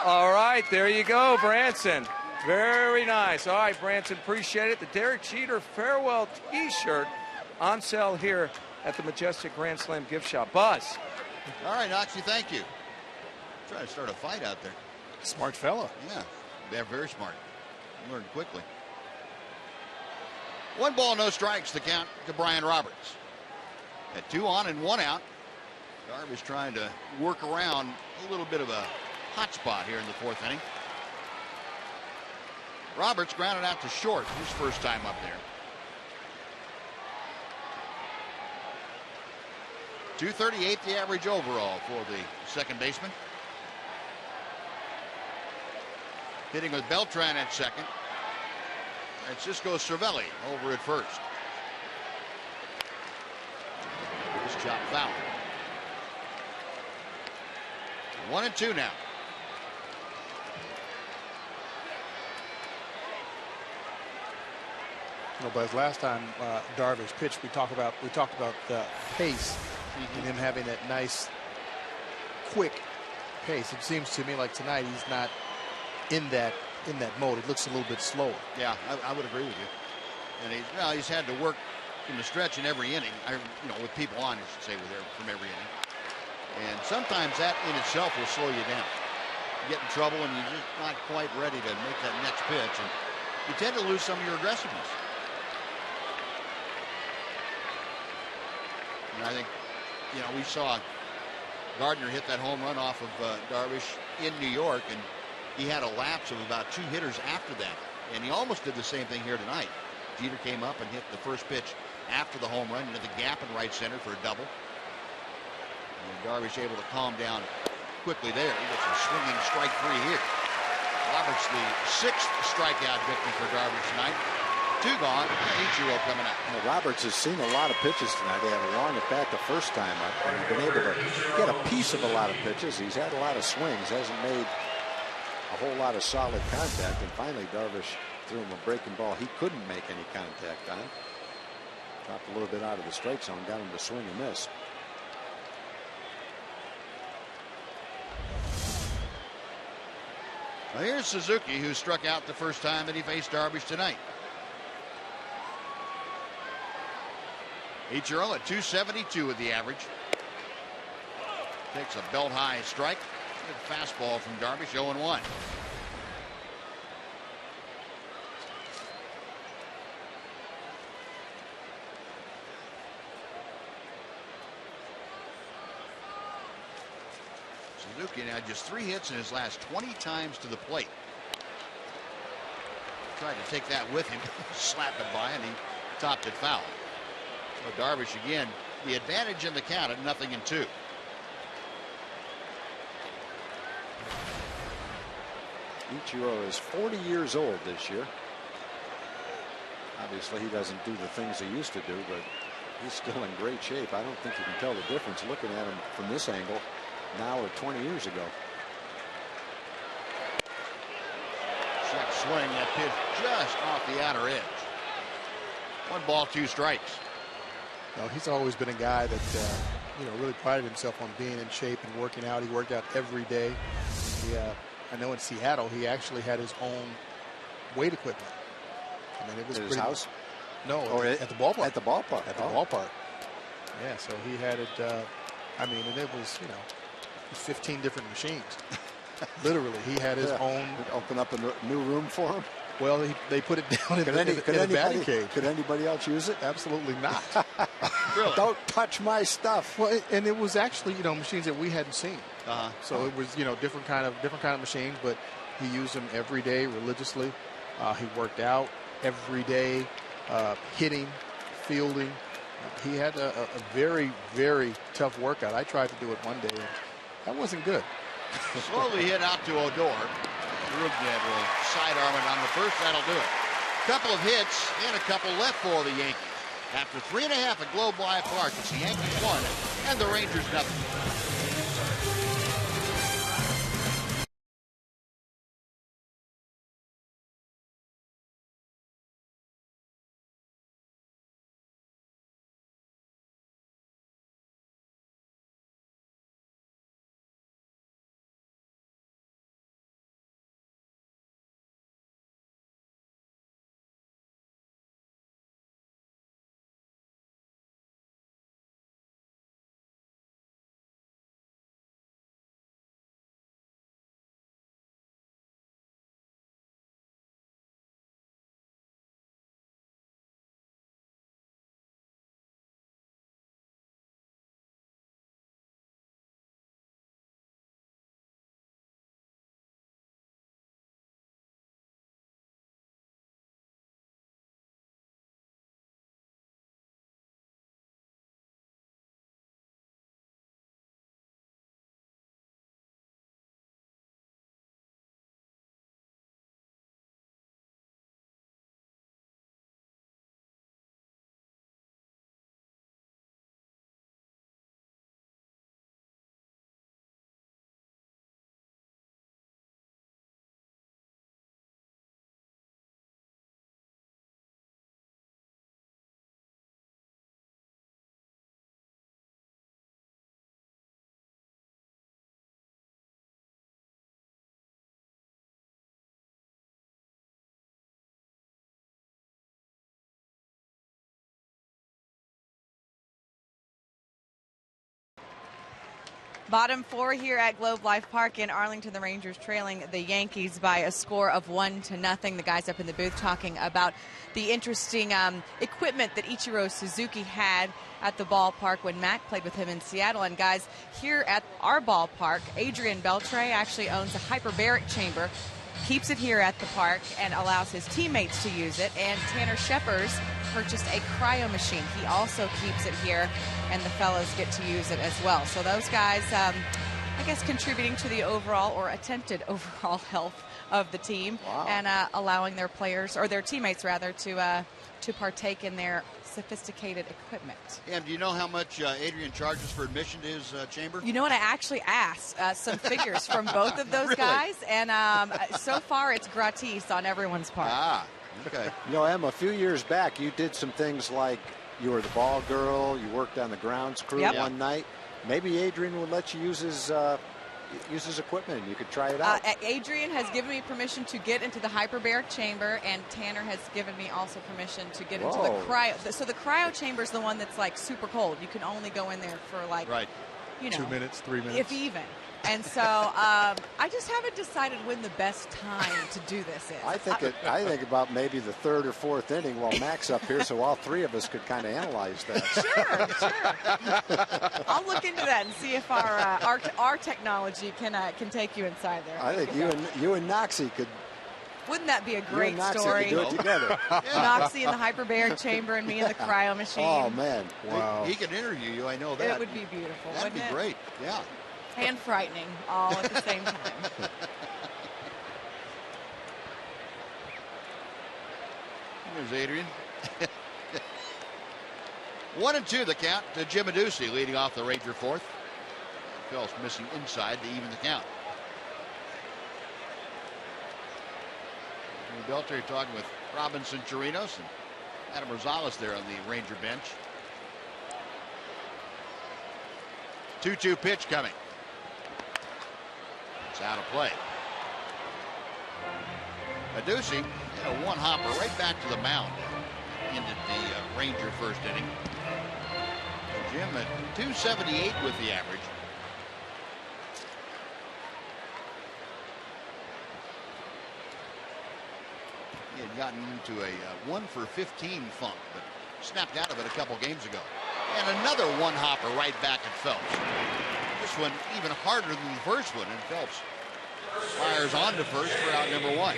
All right, there you go, Branson. Very nice. All right, Branson, appreciate it. The Derek Jeter farewell T-shirt on sale here at the Majestic Grand Slam gift shop. Buzz. All right, Knoxy, thank you. Try to start a fight out there. Smart fella. Yeah, they're very smart. Learned quickly. 1 ball, no strikes, the count to Brian Roberts. At 2 on and 1 out. Darvish trying to work around a little bit of a hot spot here in the 4th inning. Roberts grounded out to short, his first time up there. 238 the average overall for the second baseman. Hitting with Beltran at second. Francisco Cervelli over at first. This chop foul. 1 and 2 now. You know, Buzz, last time Darvish pitched, we talked about the pace and him having that nice, quick pace. It seems to me like tonight he's not in that mode. It looks a little bit slower. Yeah, I would agree with you. And he's had to work in the stretch in every inning. With people on, I should say, from every inning. And sometimes that in itself will slow you down. You get in trouble and you're just not quite ready to make that next pitch, and you tend to lose some of your aggressiveness. And I think, we saw Gardner hit that home run off of Darvish in New York, and he had a lapse of about 2 hitters after that. And he almost did the same thing here tonight. Jeter came up and hit the first pitch after the home run into the gap in right center for a double. And Darvish able to calm down quickly there. He gets a swinging strike 3 here. Roberts, the 6th strikeout victim for Darvish tonight. 2 gone. Ichiro coming up. Roberts has seen a lot of pitches tonight. They had a long at bat the first time up, and he's been able to get a piece of a lot of pitches. He's had a lot of swings, hasn't made a whole lot of solid contact, and finally Darvish threw him a breaking ball he couldn't make any contact on. Dropped a little bit out of the strike zone, got him to swing and miss. Well, here's Suzuki, who struck out the first time that he faced Darvish tonight. Ichiro at 272 with the average. Takes a belt high strike. Good fastball from Darvish, 0-1. Suzuki now just 3 hits in his last 20 times to the plate. Tried to take that with him, slap it by, and he topped it foul. So Darvish again, the advantage in the count at 0-2. Ichiro is 40 years old this year. Obviously, he doesn't do the things he used to do, but he's still in great shape. I don't think you can tell the difference looking at him from this angle now or 20 years ago. Check swing, that pitch just off the outer edge. 1 ball, 2 strikes. Well, he's always been a guy that really prided himself on being in shape and working out. He worked out every day. I know in Seattle he actually had his own weight equipment. I mean, it was at his house. No, Or at the ballpark. At the ballpark. At the ballpark. Yeah, so he had it, I mean, and it was, 15 different machines. Literally, he had his own. Open up a new room for him? Well, they put it down in the batting cage. Could anybody else use it? Absolutely not. Really? Don't touch my stuff. Well, and it was actually, machines that we hadn't seen. Uh-huh. So it was, different kind of machines, but he used them every day religiously. He worked out every day, hitting, fielding. He had a very, very tough workout. I tried to do it one day, and that wasn't good. Slowly hit out to Odor. Rublev will sidearm it on the first. That'll do it. Couple of hits and a couple left for the Yankees. After 3.5 at Globe Life Park, it's the Yankees 1 and the Rangers nothing. Bottom four here at Globe Life Park in Arlington. The Rangers trailing the Yankees by a score of 1-0. The guys up in the booth talking about the interesting equipment that Ichiro Suzuki had at the ballpark when Mac played with him in Seattle. And guys, here at our ballpark, Adrian Beltre actually owns a hyperbaric chamber, keeps it here at the park and allows his teammates to use it. And Tanner Scheppers purchased a cryo machine. He also keeps it here, and the fellows get to use it as well. So those guys, I guess, contributing to the overall or attempted overall health of the team. Wow. And allowing their players, or their teammates rather, to partake in their sophisticated equipment. And do you know how much Adrian charges for admission to his chamber? You know what? I actually asked some figures from both of those Really? guys, and so far it's gratis on everyone's part. Ah, okay. Emma, a few years back, you did some things like you were the ball girl, you worked on the grounds crew one night. Maybe Adrian would let you use his equipment and you could try it out. Adrian has given me permission to get into the hyperbaric chamber, and Tanner has given me also permission to get into the cryo. So the cryo chamber is the one that's like super cold. You can only go in there for like, 2 minutes, 3 minutes. if even. And so I just haven't decided when the best time to do this is. I think about maybe the third or fourth inning while Mac's up here, so all three of us could kind of analyze that. Sure. I'll look into that and see if our technology can take you inside there. I think you and Noxie could. Wouldn't that be a great you and Noxie story? could do it together. Noxie in the hyperbaric chamber and me in the cryo machine. Oh man! Wow. He could interview you. I know that. It would be beautiful. That'd be great. Yeah. And frightening, all at the same time. Here's Adrian. 1-2 the count to Jim Adducci leading off the Ranger fourth. Phil's missing inside to even the count. Beltre talking with Robinson Chirinos and Adam Rosales there on the Ranger bench. 2-2 pitch coming. It's out of play. Adducci, one hopper right back to the mound. ended the Ranger first inning. Jim at 278 with the average. He had gotten into a 1-for-15 funk, but snapped out of it a couple games ago. And another one-hopper right back at Phelps. This one even harder than the first one, and Phelps fires on to first for out number 1.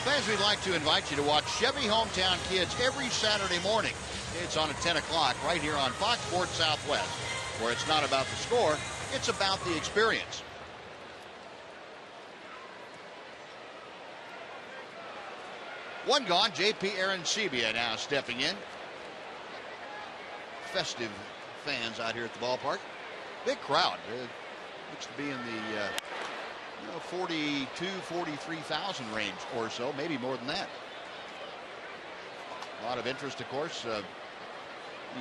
Fans, we'd like to invite you to watch Chevy Hometown Kids every Saturday morning. It's on at 10 o'clock right here on Fox Sports Southwest, where it's not about the score, it's about the experience. One gone, J.P. Arancibia now stepping in. Festive fans out here at the ballpark. Big crowd. Looks to be in the 42, 43,000 range or so, maybe more than that. A lot of interest, of course, the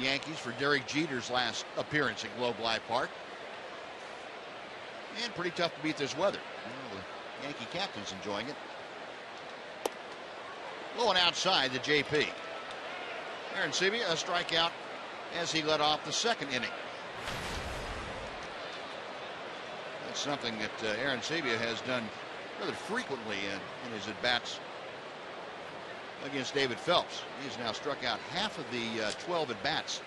Yankees for Derek Jeter's last appearance at Globe Life Park. And pretty tough to beat this weather. The Yankee captain's enjoying it. Low and outside to J.P. Arancibia, a strikeout as he led off the second inning. That's something that Arancibia has done rather frequently in his at-bats against David Phelps. He's now struck out half of the 12 at-bats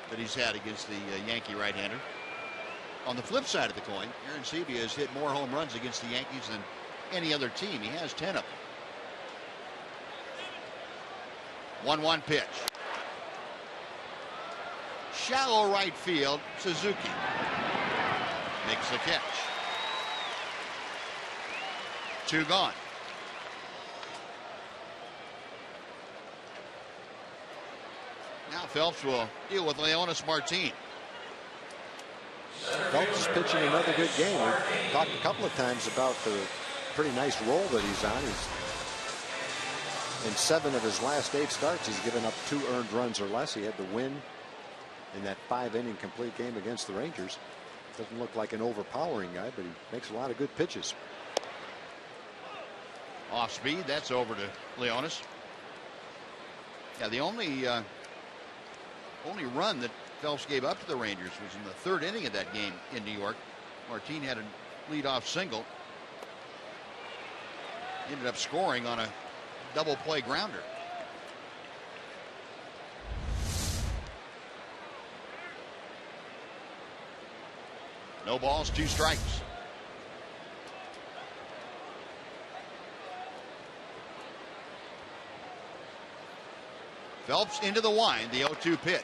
that he's had against the Yankee right-hander. On the flip side of the coin, Arancibia has hit more home runs against the Yankees than any other team. He has 10 of them. 1-1 pitch. Shallow right field. Suzuki makes the catch. 2 gone. Now Phelps will deal with Leonis Martin. Phelps is pitching another good game. We've talked a couple of times about the pretty nice roll that he's on. In 7 of his last 8 starts, he's given up 2 earned runs or less. He had the win in that 5-inning complete game against the Rangers. Doesn't look like an overpowering guy, but he makes a lot of good pitches. Off speed, that's over to Leonis. Yeah, the only run that Phelps gave up to the Rangers was in the 3rd inning of that game in New York. Martin had a leadoff single. Ended up scoring on a double play grounder. No balls, 2 strikes. Phelps into the wind, the 0-2 pitch.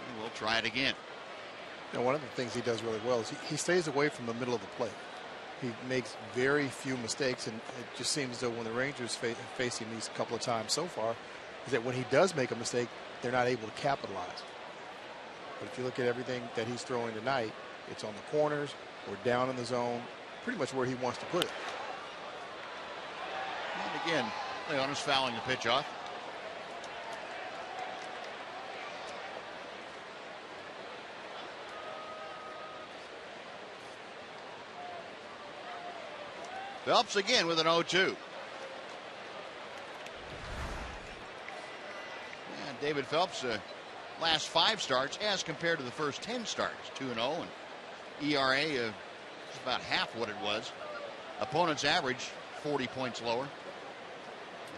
And we'll try it again. One of the things he does really well is he stays away from the middle of the plate. He makes very few mistakes, and it just seems as though when the Rangers face him these couple of times so far, is that when he does make a mistake, they're not able to capitalize. But if you look at everything that he's throwing tonight, it's on the corners or down in the zone, pretty much where he wants to put it. And again, Leonis fouling the pitch off. Phelps again with an 0-2. And David Phelps, last 5 starts as compared to the first 10 starts, 2-0, and ERA just about half what it was. Opponent's average 40 points lower. And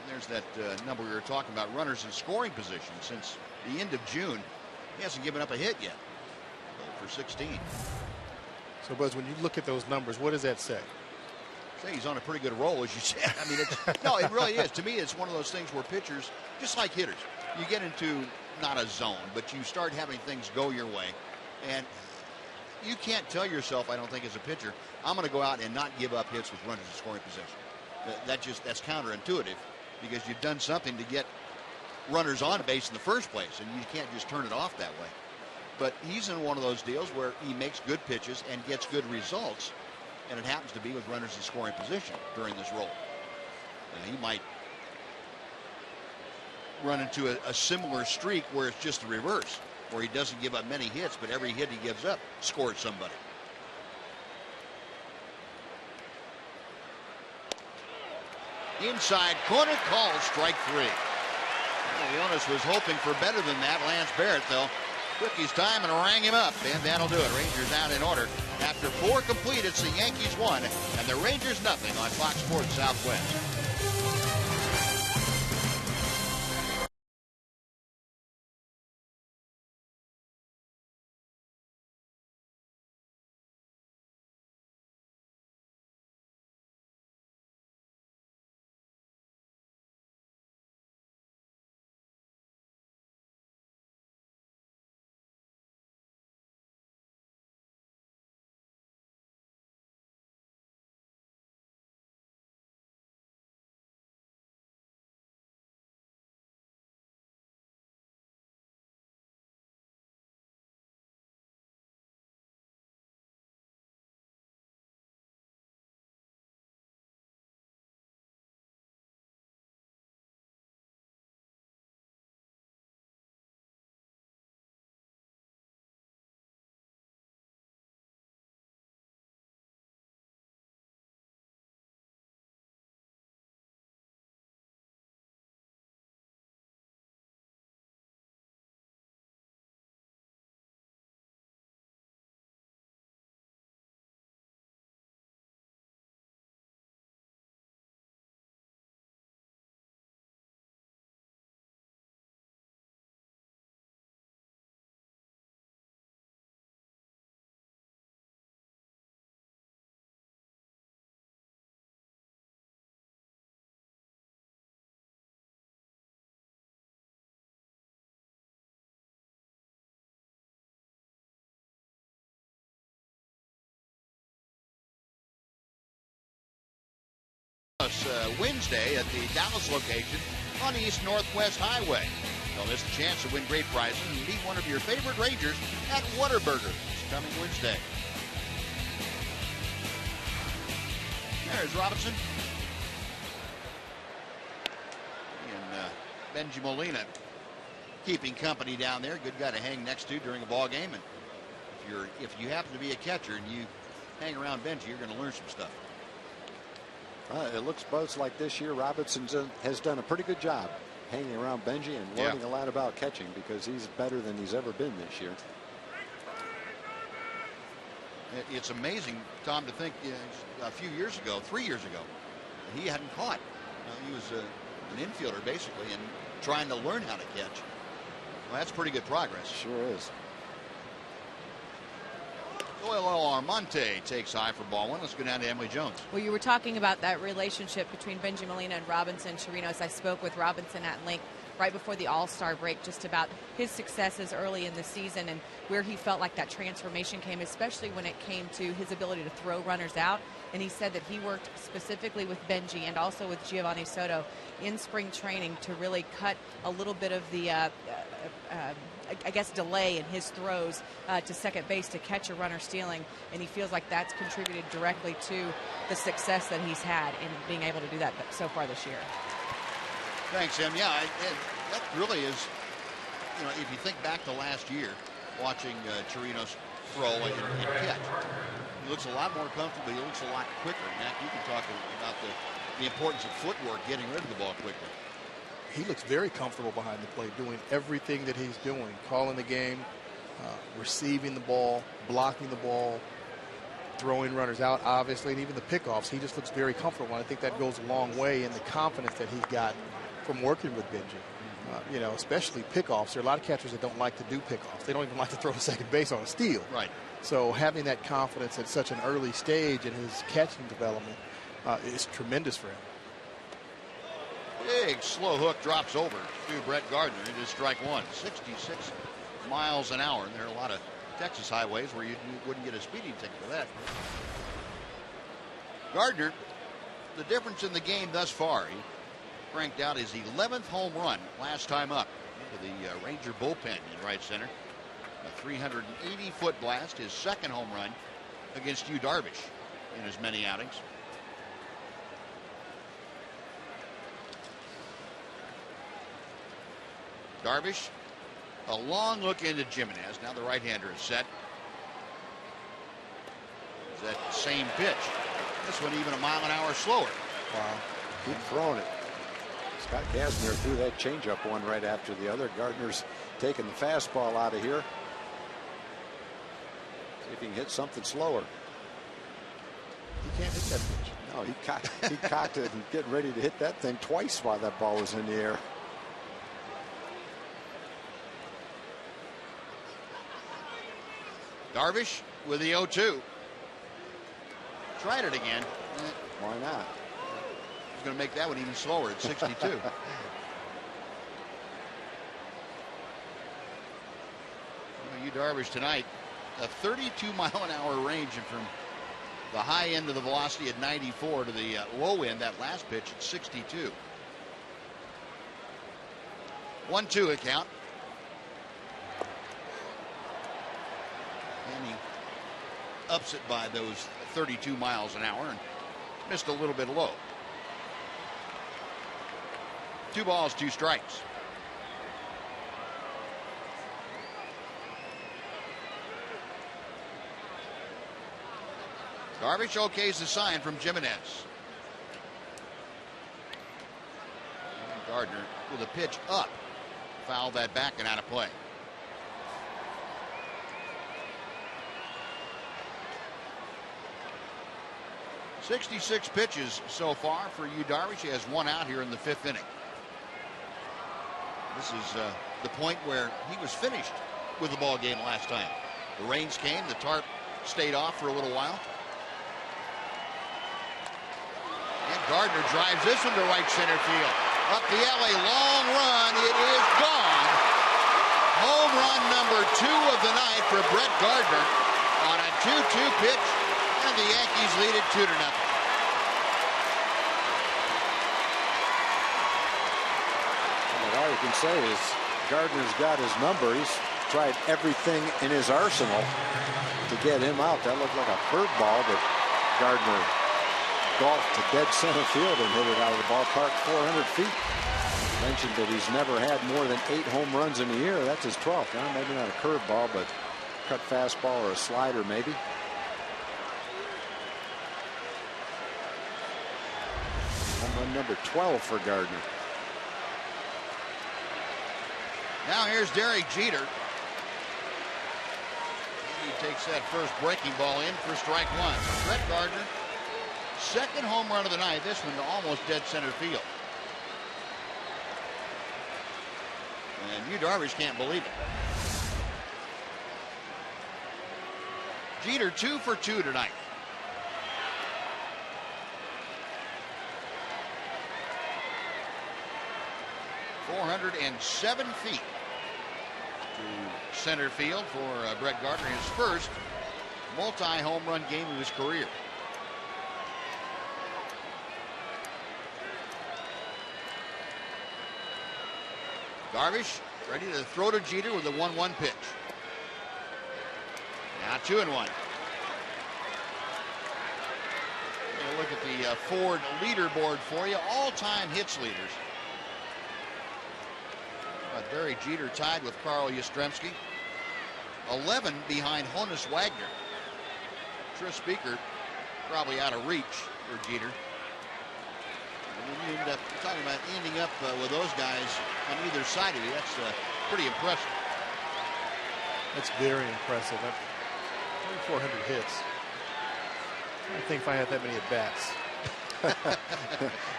there's that number we were talking about, runners in scoring position. Since the end of June, he hasn't given up a hit yet. For 16. So, Buzz, when you look at those numbers, what does that say? Say he's on a pretty good roll, as you said. I mean, no, it really is. To me, it's one of those things where pitchers, just like hitters, you get into not a zone, but you start having things go your way. And you can't tell yourself, I don't think, as a pitcher, I'm going to go out and not give up hits with runners in scoring position. That's counterintuitive, because you've done something to get runners on base in the first place, and you can't just turn it off that way. But he's in one of those deals where he makes good pitches and gets good results, and it happens to be with runners in scoring position during this role. He might run into a similar streak where it's just the reverse, where he doesn't give up many hits, but every hit he gives up scores somebody. Inside corner, call, strike 3. Leonis was hoping for better than that. Lance Barrett, though, took his time and rang him up, and that'll do it. Rangers out in order. After 4 complete, it's the Yankees 1 and the Rangers nothing on Fox Sports Southwest. Wednesday at the Dallas location on the East-Northwest Highway. Don't miss the chance to win great prizes and meet one of your favorite Rangers at Whataburger. It's coming Wednesday. There's Robinson. And Benji Molina keeping company down there. Good guy to hang next to during a ball game. And if you happen to be a catcher and you hang around Benji, you're going to learn some stuff. It looks both like this year Robinson has done a pretty good job hanging around Benji and learning a lot about catching, because he's better than he's ever been this year. It's amazing, Tom, to think a few years ago, 3 years ago, he hadn't caught. He was an infielder basically and trying to learn how to catch. Well, that's pretty good progress. Sure is. Doyle Armonte takes high for ball 1. Let's go down to Emily Jones. Well, you were talking about that relationship between Benji Molina and Robinson Chirinos. I spoke with Robinson at length right before the All-Star break just about his successes early in the season and where he felt like that transformation came, especially when it came to his ability to throw runners out. And he said that he worked specifically with Benji and also with Giovanni Soto in spring training to really cut a little bit of the I guess delay in his throws to second base to catch a runner stealing, and he feels like that's contributed directly to the success that he's had in being able to do that so far this year. Thanks, Em. Yeah, that really is, if you think back to last year, watching Chirinos throw and catch, he looks a lot more comfortable. He looks a lot quicker. Matt, you can talk about the importance of footwork, getting rid of the ball quickly. He looks very comfortable behind the plate, doing everything that he's doing, calling the game, receiving the ball, blocking the ball, throwing runners out, obviously, and even the pickoffs. He just looks very comfortable, and I think that goes a long way in the confidence that he's got from working with Benji. Especially pickoffs. There are a lot of catchers that don't like to do pickoffs. They don't even like to throw to second base on a steal. Right. So having that confidence at such an early stage in his catching development is tremendous for him. Big slow hook drops over to Brett Gardner. It is strike 1. 66 miles an hour. And there are a lot of Texas highways where you wouldn't get a speeding ticket for that. Gardner, the difference in the game thus far, he cranked out his 11th home run last time up into the Ranger bullpen in right center. A 380-foot blast, his second home run against Yu Darvish in as many outings. Darvish, a long look into Jimenez. Now the right-hander is set. Is that same pitch? This one even a mile an hour slower. Wow. Keep throwing it. Scott Kazmir threw that changeup one right after the other. Gardner's taking the fastball out of here. See if he can hit something slower. He can't hit that pitch. No, he cocked it and getting ready to hit that thing twice while that ball was in the air. Darvish with the 0-2. Tried it again. Why not? He's going to make that one even slower at 62. Darvish tonight, a 32-mile-an-hour range from the high end of the velocity at 94 to the low end, that last pitch at 62. 1-2 count. And he ups it by those 32 miles an hour and missed a little bit low. 2 balls, 2 strikes. Darvish okays the sign from Jimenez. And Gardner with a pitch up. Fouled that back and out of play. "66 pitches so far for Yu Darvish. He has 1 out here in the 5th inning. This is the point where he was finished with the ball game last time. The rains came, the tarp stayed off for a little while. And Gardner drives this one to right center field. Up the alley, long run. It is gone. Home run number 2 of the night for Brett Gardner on a 2-2 pitch, and the Yankees lead it 2-0. All you can say is Gardner's got his number. He's tried everything in his arsenal to get him out. That looked like a curveball, but Gardner golfed to dead center field and hit it out of the ballpark 400 feet. Mentioned that he's never had more than 8 home runs in a year. That's his 12th. Now, maybe not a curveball, but cut fastball or a slider maybe. Home run number 12 for Gardner. Now here's Derek Jeter. He takes that first breaking ball in for strike 1. Brett Gardner, 2nd home run of the night. This one to almost dead center field. And Yu Darvish can't believe it. Jeter 2 for 2 tonight. .407 feet to center field for Brett Gardner, his first multi-home run game of his career. Darvish ready to throw to Jeter with a 1-1 pitch. Now 2-1. Look at the Ford leaderboard for you. All-time hits leaders. Barry Jeter tied with Carl Yastrzemski. 11 behind Honus Wagner. Tris Speaker probably out of reach for Jeter. And when you end up talking about ending up with those guys on either side of you, that's pretty impressive. That's very impressive. 2,400 hits. I don't think if I had that many at bats.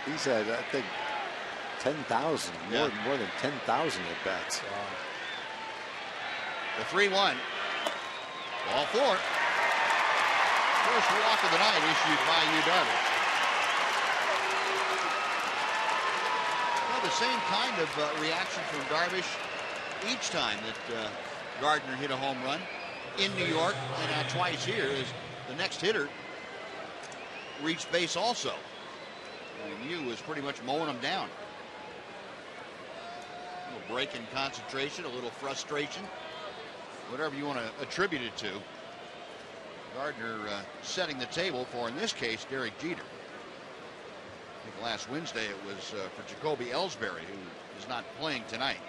He's had, I think, 10,000, more than 10,000 at bats. Wow. The 3-1. Ball 4. First walk of the night issued by Yu Darvish. Well, the same kind of reaction from Darvish each time that Gardner hit a home run in New York and twice here as the next hitter reached base also. And Yu was pretty much mowing him down. A little break in concentration, a little frustration, whatever you want to attribute it to. Gardner setting the table for, in this case, Derek Jeter. I think last Wednesday it was for Jacoby Ellsbury, who is not playing tonight.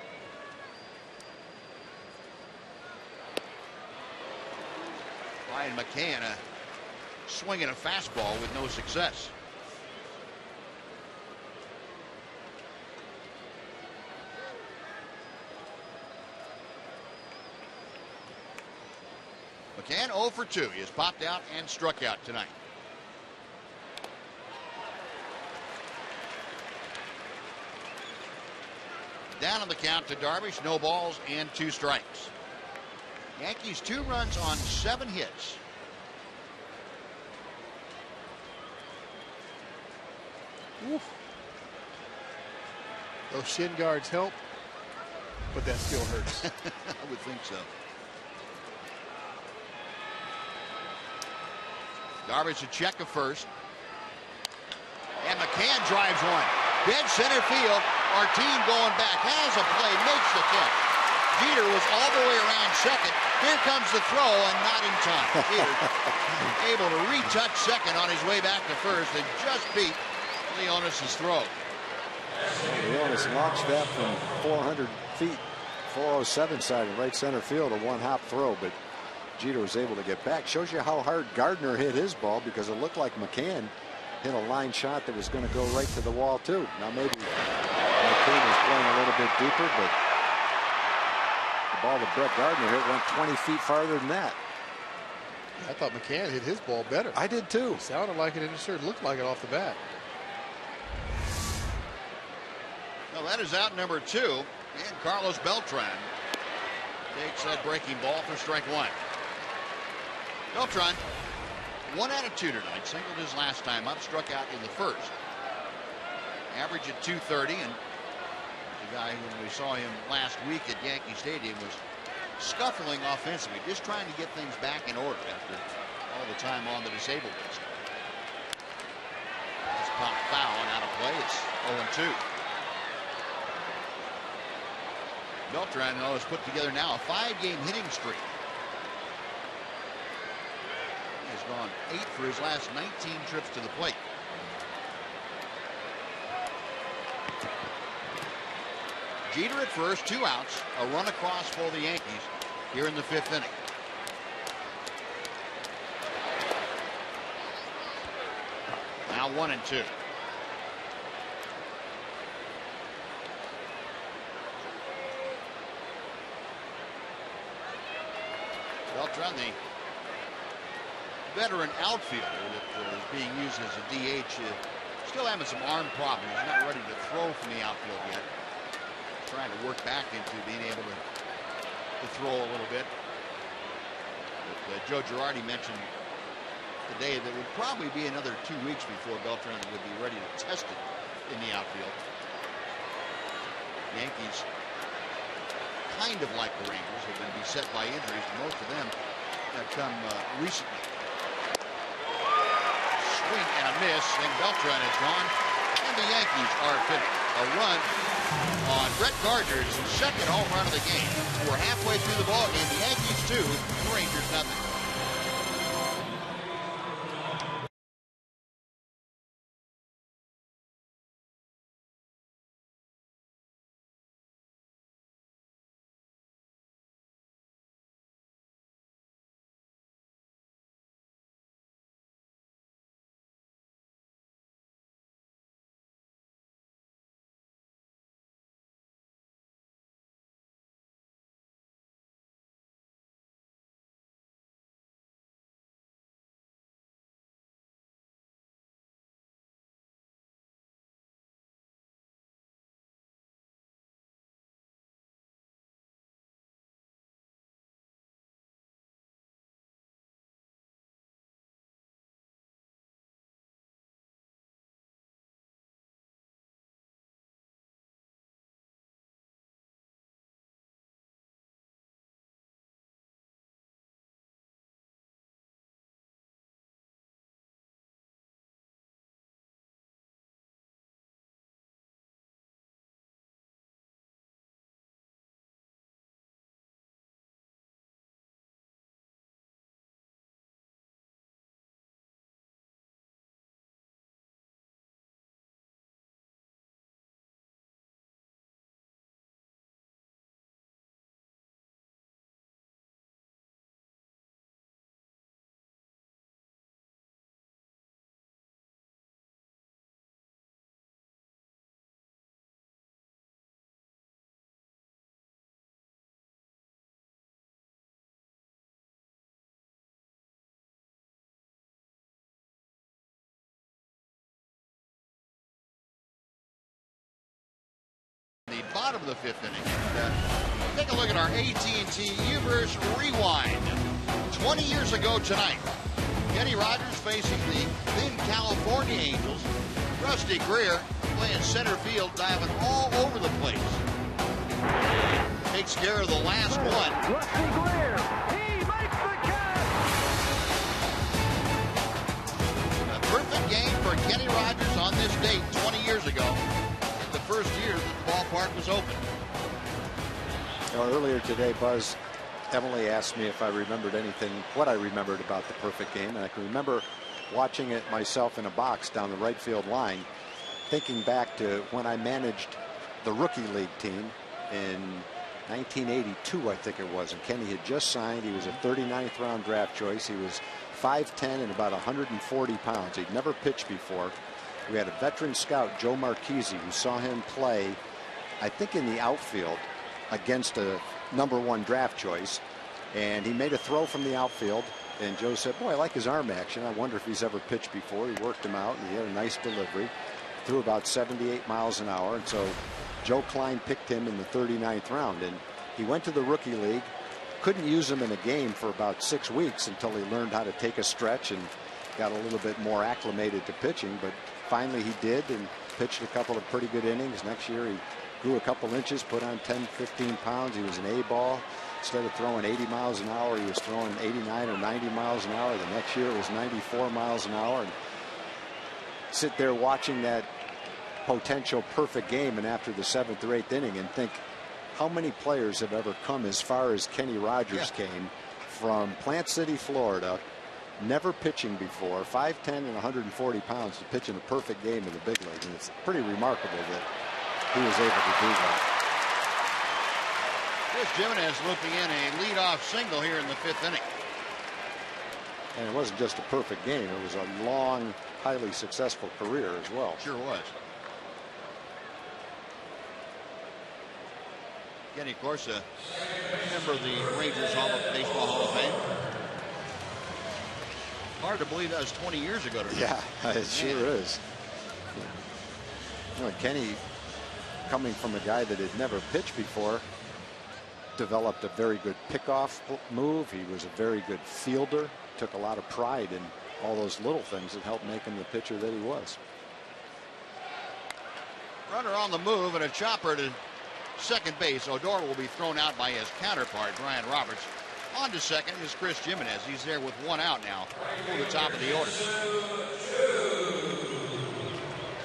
Ryan McCann swinging a fastball with no success. McCann 0 for 2. He has popped out and struck out tonight. Down on the count to Darvish, no balls and 2 strikes. Yankees 2 runs on 7 hits. Oof. Those shin guards help, but that still hurts. I would think so. Darvish a check of first. And McCann drives one. Dead center field. Our team going back. Has a play. Makes the catch. Jeter was all the way around second. Here comes the throw and not in time. Jeter able to retouch second on his way back to first and just beat Leonis' throw. Leonis launched that from 400 feet, 407 side of right center field, a one-hop throw, but Jeter was able to get back. Shows you how hard Gardner hit his ball, because it looked like McCann hit a line shot that was going to go right to the wall too. Now maybe McCann was playing a little bit deeper, but the ball that Brett Gardner hit went 20 feet farther than that. I thought McCann hit his ball better. I did too. It sounded like it, and it sure looked like it off the bat. Well, that is out number 2, and Carlos Beltran takes that breaking ball for strike 1. Beltran 1 out of 2 tonight. Singled his last time up, struck out in the first. Average at 230, and the guy when we saw him last week at Yankee Stadium was scuffling offensively, just trying to get things back in order after all the time on the disabled list. That's pop foul and out of play. It's 0-2. Beltran has put together now a 5-game hitting streak. He has gone 8 for his last 19 trips to the plate. Jeter at first, 2 outs, a run across for the Yankees here in the 5th inning. Now 1-2. Beltran, the veteran outfielder that is being used as a DH, still having some arm problems. He's not ready to throw from the outfield yet. Trying to work back into being able to throw a little bit. But Joe Girardi mentioned today that it would probably be another 2 weeks before Beltran would be ready to test it in the outfield. Yankees, kind of like the Rangers, have been beset by injuries. Most of them have come recently. Swing and a miss, and Beltran is gone, and the Yankees are finished. A run on Brett Gardner's second home run of the game. We're halfway through the ballgame. The Yankees 2, the Rangers nothing. bottom of the 5th inning. Take a look at our AT&T Uverse Rewind. 20 years ago tonight, Kenny Rogers facing the thin California Angels. Rusty Greer playing center field, diving all over the place. Takes care of the last one. Rusty Greer, he makes the catch. A perfect game for Kenny Rogers on this date 20 years ago, in the first year that the ballpark was open. Earlier today, Buzz, Emily asked me if I remembered anything, what I remembered about the perfect game, and I can remember watching it myself in a box down the right field line, thinking back to when I managed the rookie league team in 1982, I think it was, and Kenny had just signed. He was a 39th round draft choice. He was 5'10" and about 140 pounds. He'd never pitched before. We had a veteran scout, Joe Marchese, who saw him play, I think, in the outfield against a #1 draft choice, and he made a throw from the outfield, and Joe said, boy, I like his arm action. I wonder if he's ever pitched before. He worked him out, and he had a nice delivery. Threw about 78 miles an hour, and so Joe Klein picked him in the 39th round, and he went to the rookie league. Couldn't use him in a game for about 6 weeks until he learned how to take a stretch and got a little bit more acclimated to pitching, but finally he did and pitched a couple of pretty good innings. Next year he grew a couple inches, put on 10, 15 pounds. He was an A-ball. Instead of throwing 80 miles an hour, he was throwing 89 or 90 miles an hour. The next year it was 94 miles an hour. And sit there watching that potential perfect game, and after the 7th or 8th inning, and think how many players have ever come as far as Kenny Rogers came from Plant City, Florida, never pitching before, 5'10" and 140 pounds, to pitch in a perfect game in the big league. And it's pretty remarkable that he was able to do that. Chris Jimenez looking in a leadoff single here in the 5th inning. And it wasn't just a perfect game. It was a long, highly successful career as well. Sure was. Kenny, of course, a member of the Rangers Baseball Hall of Fame. Hard to believe that was 20 years ago today. Yeah, it sure is. You know, Kenny, coming from a guy that had never pitched before, developed a very good pickoff move. He was a very good fielder. Took a lot of pride in all those little things that helped make him the pitcher that he was. Runner on the move and a chopper to second base. Odor will be thrown out by his counterpart, Brian Roberts. On to second is Chris Jimenez. He's there with 1 out now for the top of the order.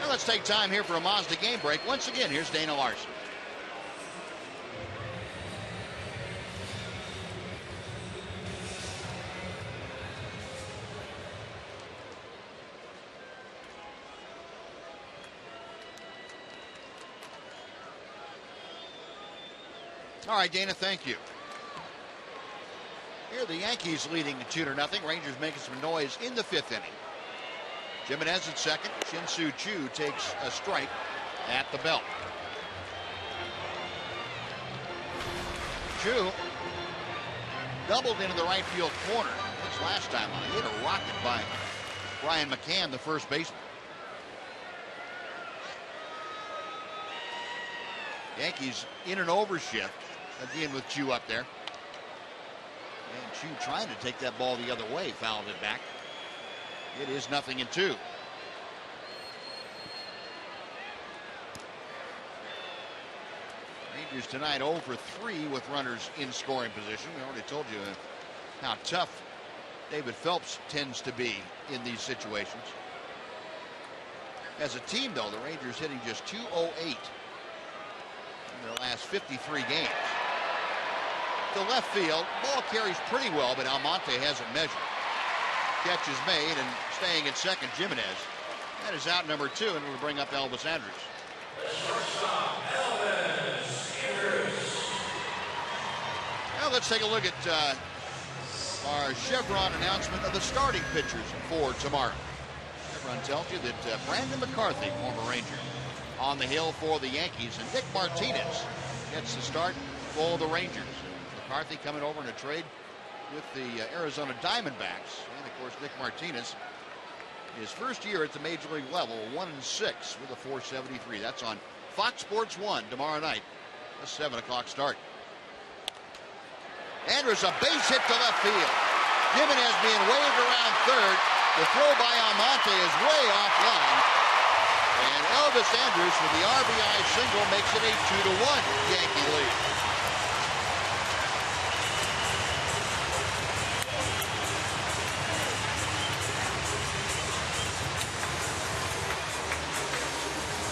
Now let's take time here for a Mazda game break. Once again, here's Dana Larson. All right, Dana, thank you. Here the Yankees leading 2-0. Rangers making some noise in the 5th inning. Jimenez at second. Shin-Soo Choo takes a strike at the belt. Choo doubled into the right field corner. His last time on. He hit a rocket by Brian McCann, the first baseman. Yankees in an overshift. Again with Choo up there. And Choo trying to take that ball the other way. Fouled it back. It is 0-2. Rangers tonight 0 for 3 with runners in scoring position. We already told you how tough David Phelps tends to be in these situations. As a team, though, the Rangers hitting just .208 in their last 53 games. To left field, ball carries pretty well, but Almonte hasn't measured. Catch is made, and staying at second, Jimenez. That is out number 2, and it'll bring up Elvis Andrus. Now let's take a look at our Chevron announcement of the starting pitchers for tomorrow. Chevron tells you that Brandon McCarthy, former Ranger, on the hill for the Yankees, and Nick Martinez gets the start for the Rangers. McCarthy coming over in a trade with the Arizona Diamondbacks, and of course Nick Martinez, his first year at the major league level, 1-6 with a .473. That's on Fox Sports 1 tomorrow night. A 7 o'clock start. Andrus, a base hit to left field. Jimenez being waved around third. The throw by Almonte is way offline. And Elvis Andrus with the RBI single makes it a 2-1 Yankee lead.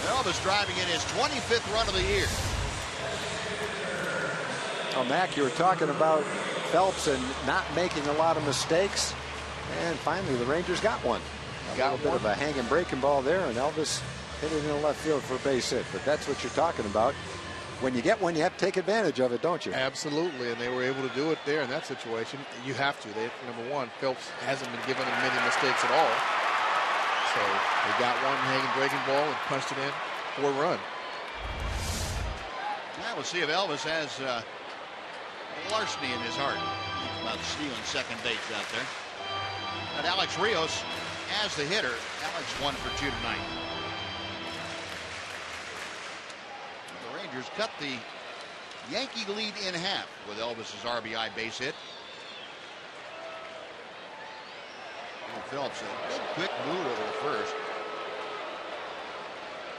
Elvis driving in his 25th run of the year. Oh, Mac, you were talking about Phelps and not making a lot of mistakes. And finally, the Rangers got one. A little bit of a hanging breaking ball there, and Elvis hit it in the left field for a base hit. But that's what you're talking about. When you get one, you have to take advantage of it, don't you? Absolutely, and they were able to do it there in that situation. You have to. Number one, Phelps hasn't been given many mistakes at all. So they got one hanging breaking ball and punched it in for a run. Now we'll see if Elvis has larceny in his heart. About stealing second base out there. And Alex Rios as the hitter. Alex 1 for 2 tonight. The Rangers cut the Yankee lead in half with Elvis's RBI base hit. And Phelps a big quick move over the first.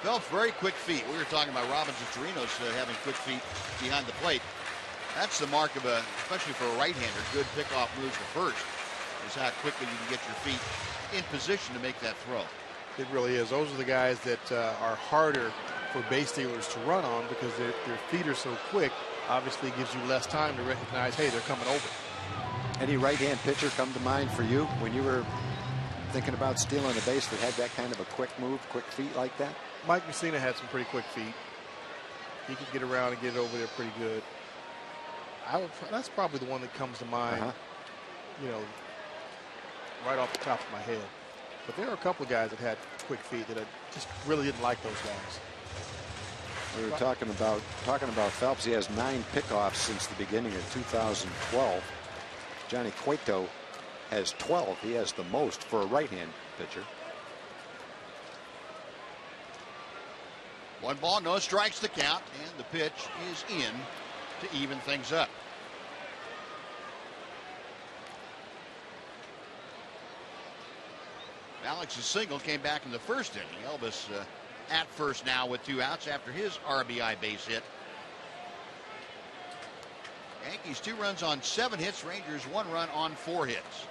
Phelps very quick feet. We were talking about Robbins and Chirinos having quick feet behind the plate. That's the mark of especially for a right-hander, good pickoff moves to first, is how quickly you can get your feet in position to make that throw. It really is. Those are the guys that are harder for base stealers to run on because their feet are so quick. Obviously, it gives you less time to recognize, hey, they're coming over. Any right-hand pitcher come to mind for you when you were thinking about stealing a base that had that kind of a quick move, quick feet like that? Mike Mussina had some pretty quick feet. He could get around and get it over there pretty good. That's probably the one that comes to mind, you know, right off the top of my head. But there are a couple of guys that had quick feet that I just really didn't like those guys. We were talking about Phelps. He has 9 pickoffs since the beginning of 2012. Johnny Cueto has 12. He has the most for a right-hand pitcher. 1 ball, no strikes to count, and the pitch is in to even things up. Alex's single came back in the first inning. Elvis at first now with 2 outs after his RBI base hit. Yankees 2 runs on 7 hits. Rangers 1 run on 4 hits.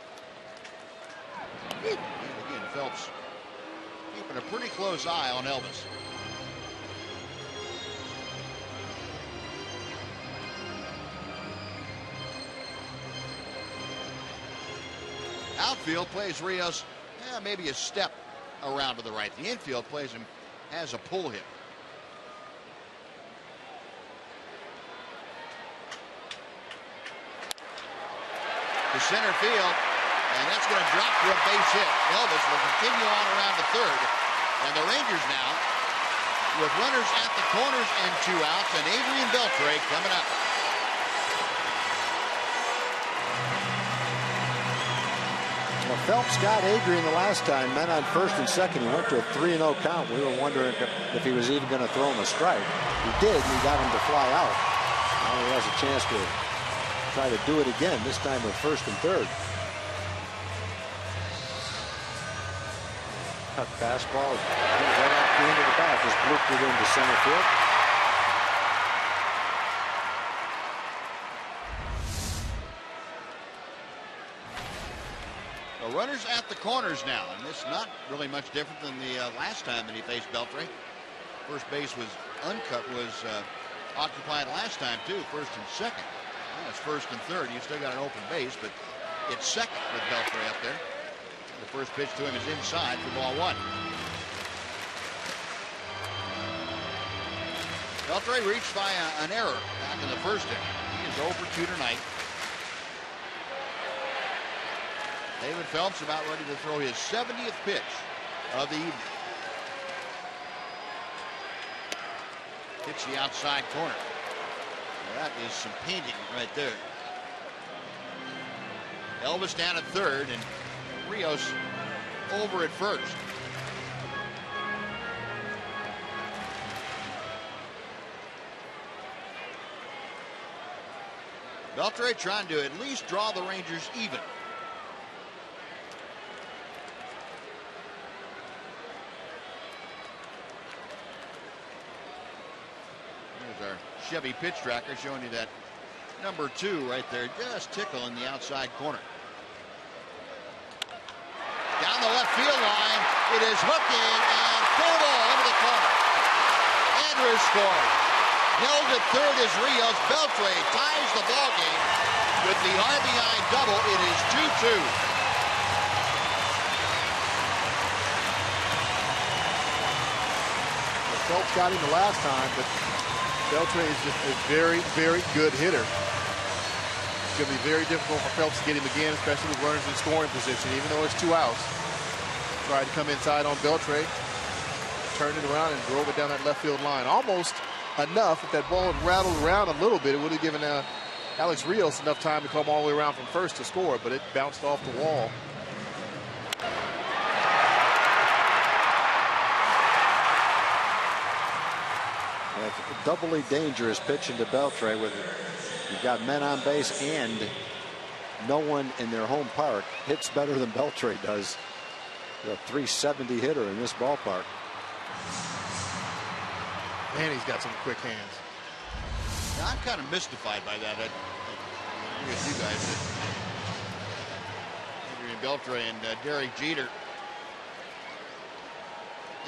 And again, Phelps keeping a pretty close eye on Elvis. Outfield plays Rios maybe a step around to the right. The infield plays him as a pull hit. To center field, and that's going to drop for a base hit. Elvis will continue on around the third, and the Rangers now with runners at the corners and 2 outs, and Adrian Beltre coming up. Well, Phelps got Adrian the last time, men on first and second. He went to a 3-0 count. We were wondering if he was even going to throw him a strike. He did, and he got him to fly out. Now he has a chance to try to do it again, this time with first and third. Cut fastball, right off the end of the bat, just blooped it into center field. Runners at the corners now, and it's not really much different than the last time that he faced Beltre. First base was uncut, was occupied last time too, first and second. Now it's first and third. You still got an open base, but it's second with Beltre up there. The first pitch to him is inside for ball 1. Beltre reached by an error back in the first inning. He is 0 for 2 tonight. David Phelps about ready to throw his 70th pitch of the evening. Hits the outside corner. Well, that is some painting right there. Elvis down at third and Rios over at first. Beltre trying to at least draw the Rangers even. Here's our Chevy pitch tracker showing you that number 2 right there, just tickling the outside corner. Down the left field line, it is hooked in and full ball into the corner. Andrews scored. Held at third is Rios. Beltre ties the ball game with the RBI double. It is 2-2. Phelps got him the last time, but Beltre is just a very, very good hitter. It's going to be very difficult for Phelps to get him again, especially with runners in scoring position, even though it's 2 outs. Tried to come inside on Beltre, turned it around and drove it down that left field line. Almost enough. If that ball had rattled around a little bit, it would have given Alex Rios enough time to come all the way around from first to score, but it bounced off the wall. That's a doubly dangerous pitch into Beltre with you've got men on base and no one in their home park hits better than Beltre does. A 370 hitter in this ballpark. Man, he's got some quick hands. Now, I'm kind of mystified by that. I agree with you guys. Adrian Beltre and Derek Jeter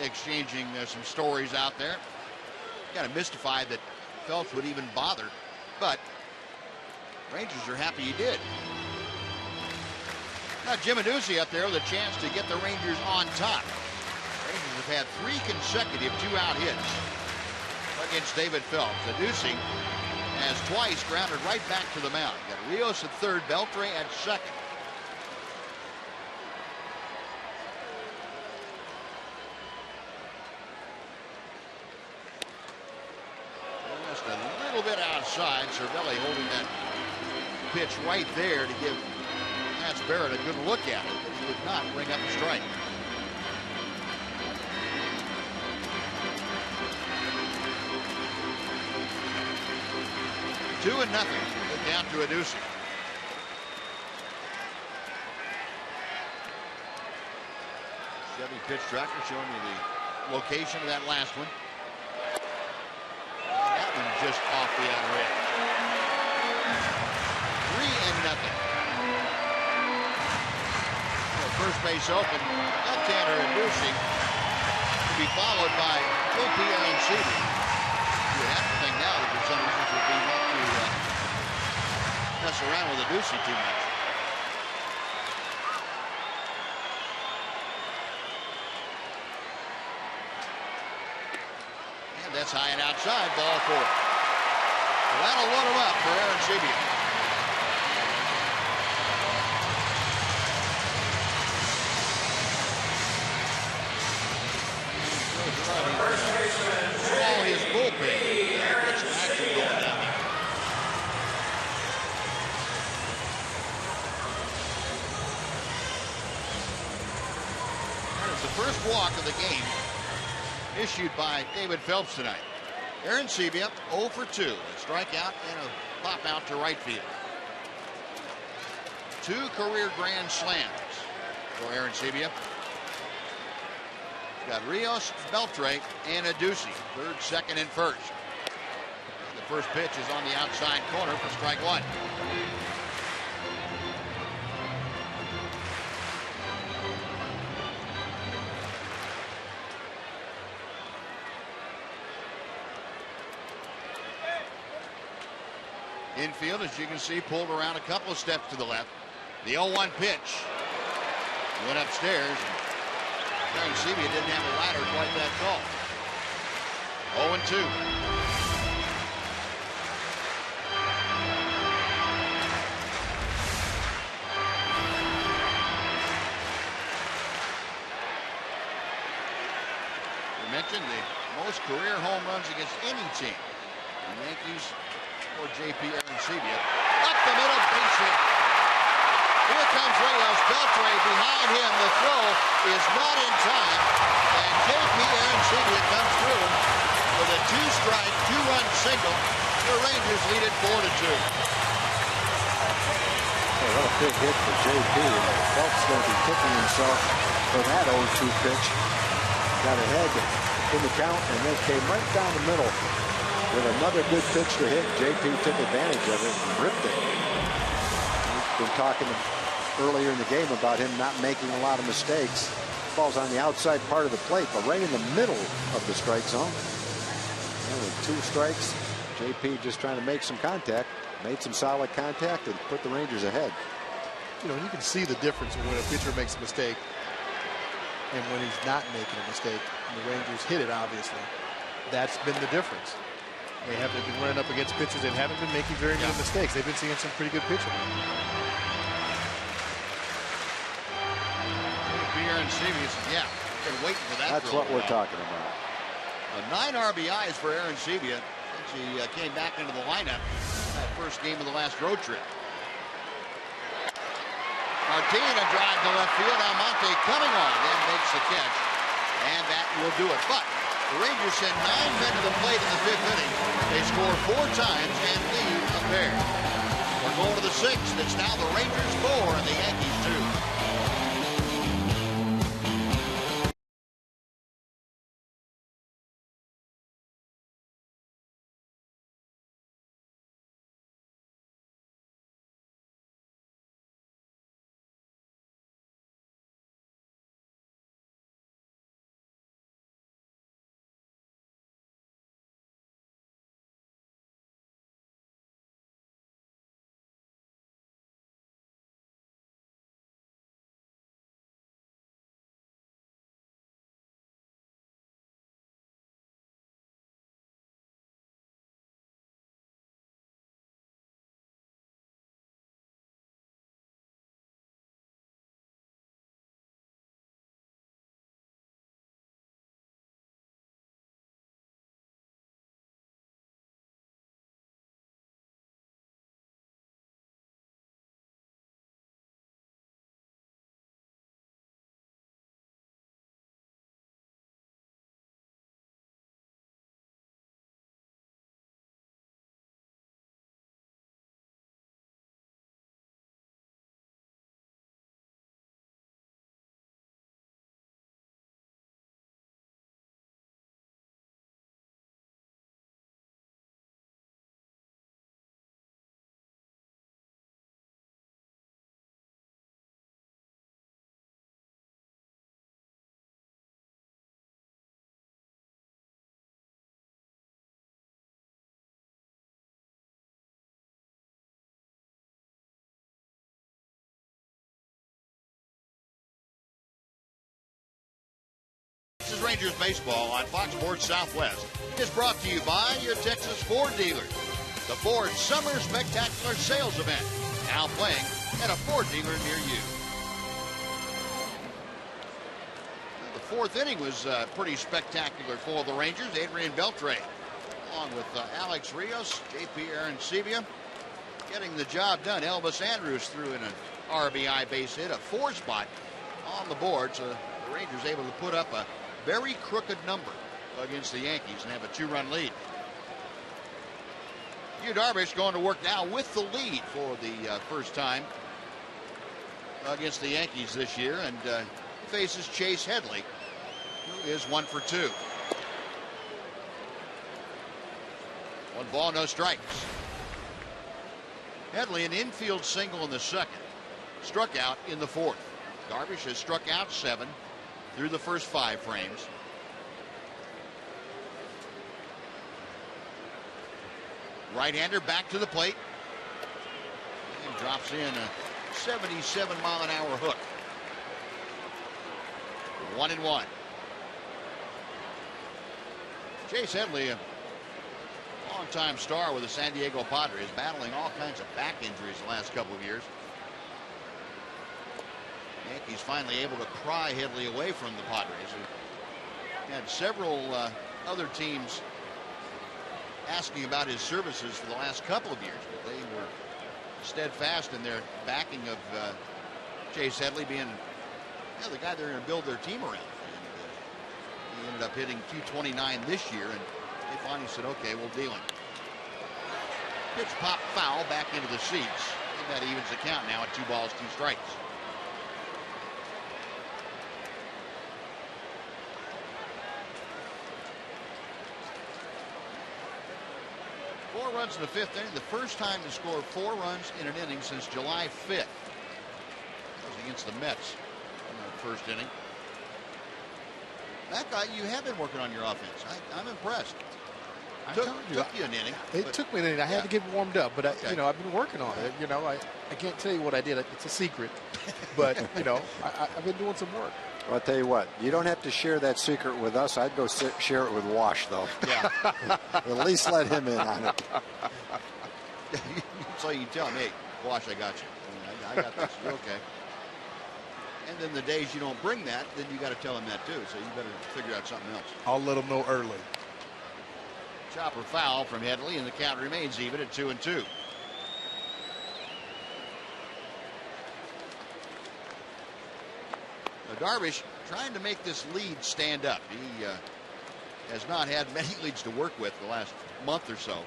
exchanging some stories out there. Kind of mystified that Phelps would even bother, but Rangers are happy he did. Now Jim Adduci up there with a chance to get the Rangers on top. Rangers have had 3 consecutive 2-out hits against David Phelps. Adduci has twice grounded right back to the mound. Got Rios at third, Beltre at second. Just a little bit outside. Cervelli holding that pitch right there to give Lance Barrett a good look at it, but he would not bring up a strike. Two and nothing. Down to Adduci. Chevy pitch tracker showing you the location of that last one. And that one just off the outer edge. 3-0. First base open, left-hander Adduci to be followed by JP Arancibia. You would have to think now that for some reasons would be not to mess around with Adduci too much. And that's high and outside, ball 4. Well, that'll load him up for Arancibia. All his bullpen. Get some action going down there. That is the first walk of the game issued by David Phelps tonight. Arancibia 0 for 2. A strikeout and a pop out to right field. 2 career grand slams for Arancibia. Got Rios, Beltre, and Adduci. Third, second, and first. The first pitch is on the outside corner for strike 1. Infield, as you can see, pulled around a couple of steps to the left. The 0-1 pitch went upstairs. Arancibia didn't have a ladder quite that tall. 0-2. We mentioned the most career home runs against any team. The Yankees or JP Arancibia. Up the middle, base hit. Here comes Rios. Beltre behind him. The throw is not in time. And JP Arancibia comes through with a 2-strike, 2-run single. The Rangers lead it 4-2. big hit for JP. Phelps going to be kicking himself for that 0-2 pitch. Got ahead in the count and then came right down the middle with another good pitch to hit. JP took advantage of it and ripped it. We've been talking earlier in the game about him not making a lot of mistakes. Falls on the outside part of the plate, but right in the middle of the strike zone. And with 2 strikes, JP just trying to make some contact, made some solid contact, and put the Rangers ahead. You know, you can see the difference when a pitcher makes a mistake and when he's not making a mistake. And the Rangers hit it, obviously. That's been the difference. They've been running up against pitchers that haven't been making very many mistakes. They've been seeing some pretty good pitching. Arancibia says, yeah, been waiting for that. That's what we're talking about. 9 RBIs for Arancibia since he came back into the lineup that first game of the last road trip. Martina drive to left field. Almonte coming on and makes the catch, and that will do it. But the Rangers send 9 men to the plate in the 5th inning. They score 4 times and leave a pair. We're going to the 6th. It's now the Rangers 4 and the Yankees 2. This is Rangers Baseball on Fox Sports Southwest. It's brought to you by your Texas Ford dealer. The Ford Summer Spectacular Sales Event. Now playing at a Ford dealer near you. The 4th inning was pretty spectacular for the Rangers. Adrian Beltre, along with Alex Rios, JP Arancibia, getting the job done. Elvis Andrus threw in an RBI base hit, a 4 spot on the board. So the Rangers able to put up a very crooked number against the Yankees and have a 2-run lead. Yu Darvish going to work now with the lead for the first time against the Yankees this year, and faces Chase Headley, who is 1 for 2. 1 ball, no strikes. Headley an infield single in the 2nd, struck out in the 4th. Darvish has struck out 7 through the first 5 frames. Right-hander back to the plate and drops in a 77-mile-an-hour hook. 1-1. Chase Headley, a longtime star with the San Diego Padres, battling all kinds of back injuries the last couple of years. Yankees finally able to pry Headley away from the Padres, who had several other teams asking about his services for the last couple of years, but they were steadfast in their backing of Chase Headley being the guy they're going to build their team around. And he ended up hitting .229 this year, and they finally said, okay, we'll deal him. Pitch pop foul back into the seats, and That evens the count now at 2 balls, 2 strikes. Four runs in the 5th inning, the first time to score 4 runs in an inning since July 5th. That was against the Mets in that first inning. That guy, you have been working on your offense. I'm impressed. Took you an inning. It took me an inning. I had to get warmed up, but I've been working on it. I can't tell you what I did. It's a secret, but I've been doing some work. Well, I'll tell you what. You don't have to share that secret with us. I'd go share it with Wash, though. Yeah. At least let him in on it. So you tell him, hey, Wash, I got you. I got this. You're okay. And then the days you don't bring that, then you got to tell him that too. So you better figure out something else. I'll let him know early. Chopper foul from Headley, and the count remains even at 2-2. Darvish trying to make this lead stand up. He has not had many leads to work with the last month or so.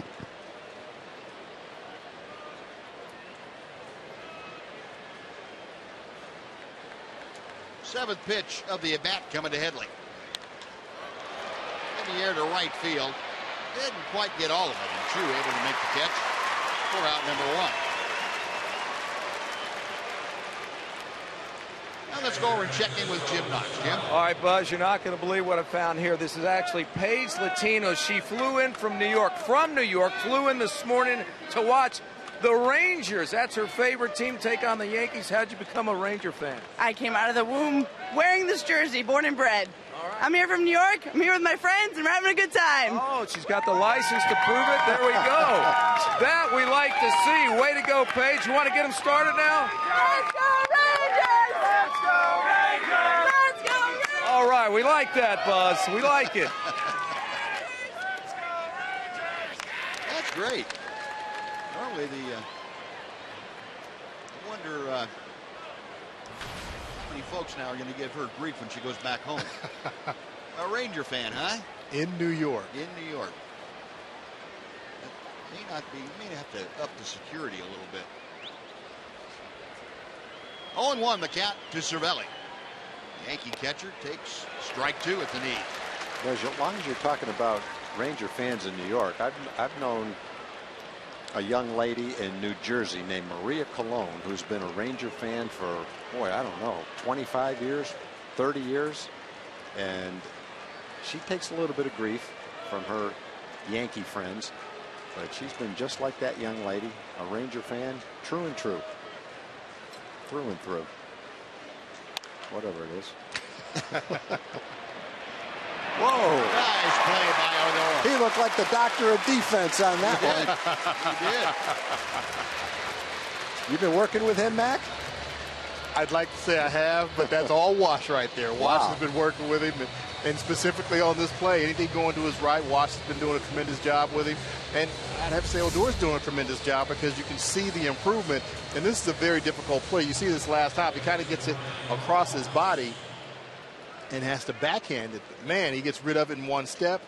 Seventh pitch of the at-bat coming to Headley. In the air to right field. Didn't quite get all of it. And True able to make the catch for out number 1. Now let's go over and check in with Jim Knox. Jim? All right, Buzz, you're not going to believe what I found here. This is actually Paige Latino. She flew in from New York, flew in this morning to watch the Rangers. That's her favorite team, take on the Yankees. How'd you become a Ranger fan? I came out of the womb wearing this jersey, born and bred. All right. I'm here from New York. I'm here with my friends, and we're having a good time. Oh, she's got the license to prove it. There we go. That we like to see. Way to go, Paige. You want to get them started now? Let's go Rangers! Let's go Rangers! Let's go Rangers! All right, we like that, Buzz. We like it. That's great. Normally I wonder how many folks now are going to give her grief when she goes back home. A Ranger fan, huh? In New York. In New York. That may not be, you may have to up the security a little bit. 0-1 the count to Cervelli. Yankee catcher takes strike 2 at the knee. Well, as long as you're talking about Ranger fans in New York, I've known a young lady in New Jersey named Maria Colon, who's been a Ranger fan for, boy, I don't know, 25 years, 30 years. And she takes a little bit of grief from her Yankee friends, but she's been just like that young lady, a Ranger fan, true and true. Through and through. Whatever it is. Whoa. Nice play by Odor. He looked like the doctor of defense on that one. He did. You've been working with him, Mac? I'd like to say I have, but that's all Wash right there. Wash has been working with him, and specifically on this play, anything going to his right, Wash has been doing a tremendous job with him. And I'd have to say Odor's doing a tremendous job because you can see the improvement. And this is a very difficult play. You see this last time, he kind of gets it across his body and has to backhand it. Man, he gets rid of it in one step.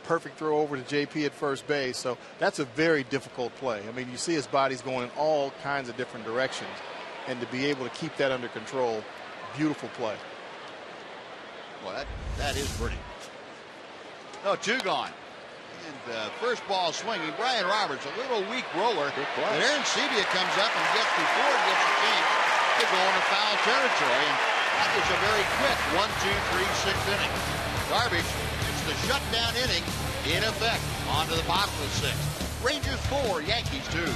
Perfect throw over to JP at first base. So that's a very difficult play. I mean, you see his body's going in all kinds of different directions. And to be able to keep that under control, beautiful play. Well, that is pretty. No, 2 gone. And first ball swinging. Brian Roberts, a little weak roller. But Aaron Sebia comes up and gets before it gets a chance to go into foul territory. And that was a very quick 1, 2, 3, 6 inning. Darvish, it's the shutdown inning in effect. On to the bottom of the 6th. Rangers 4, Yankees 2.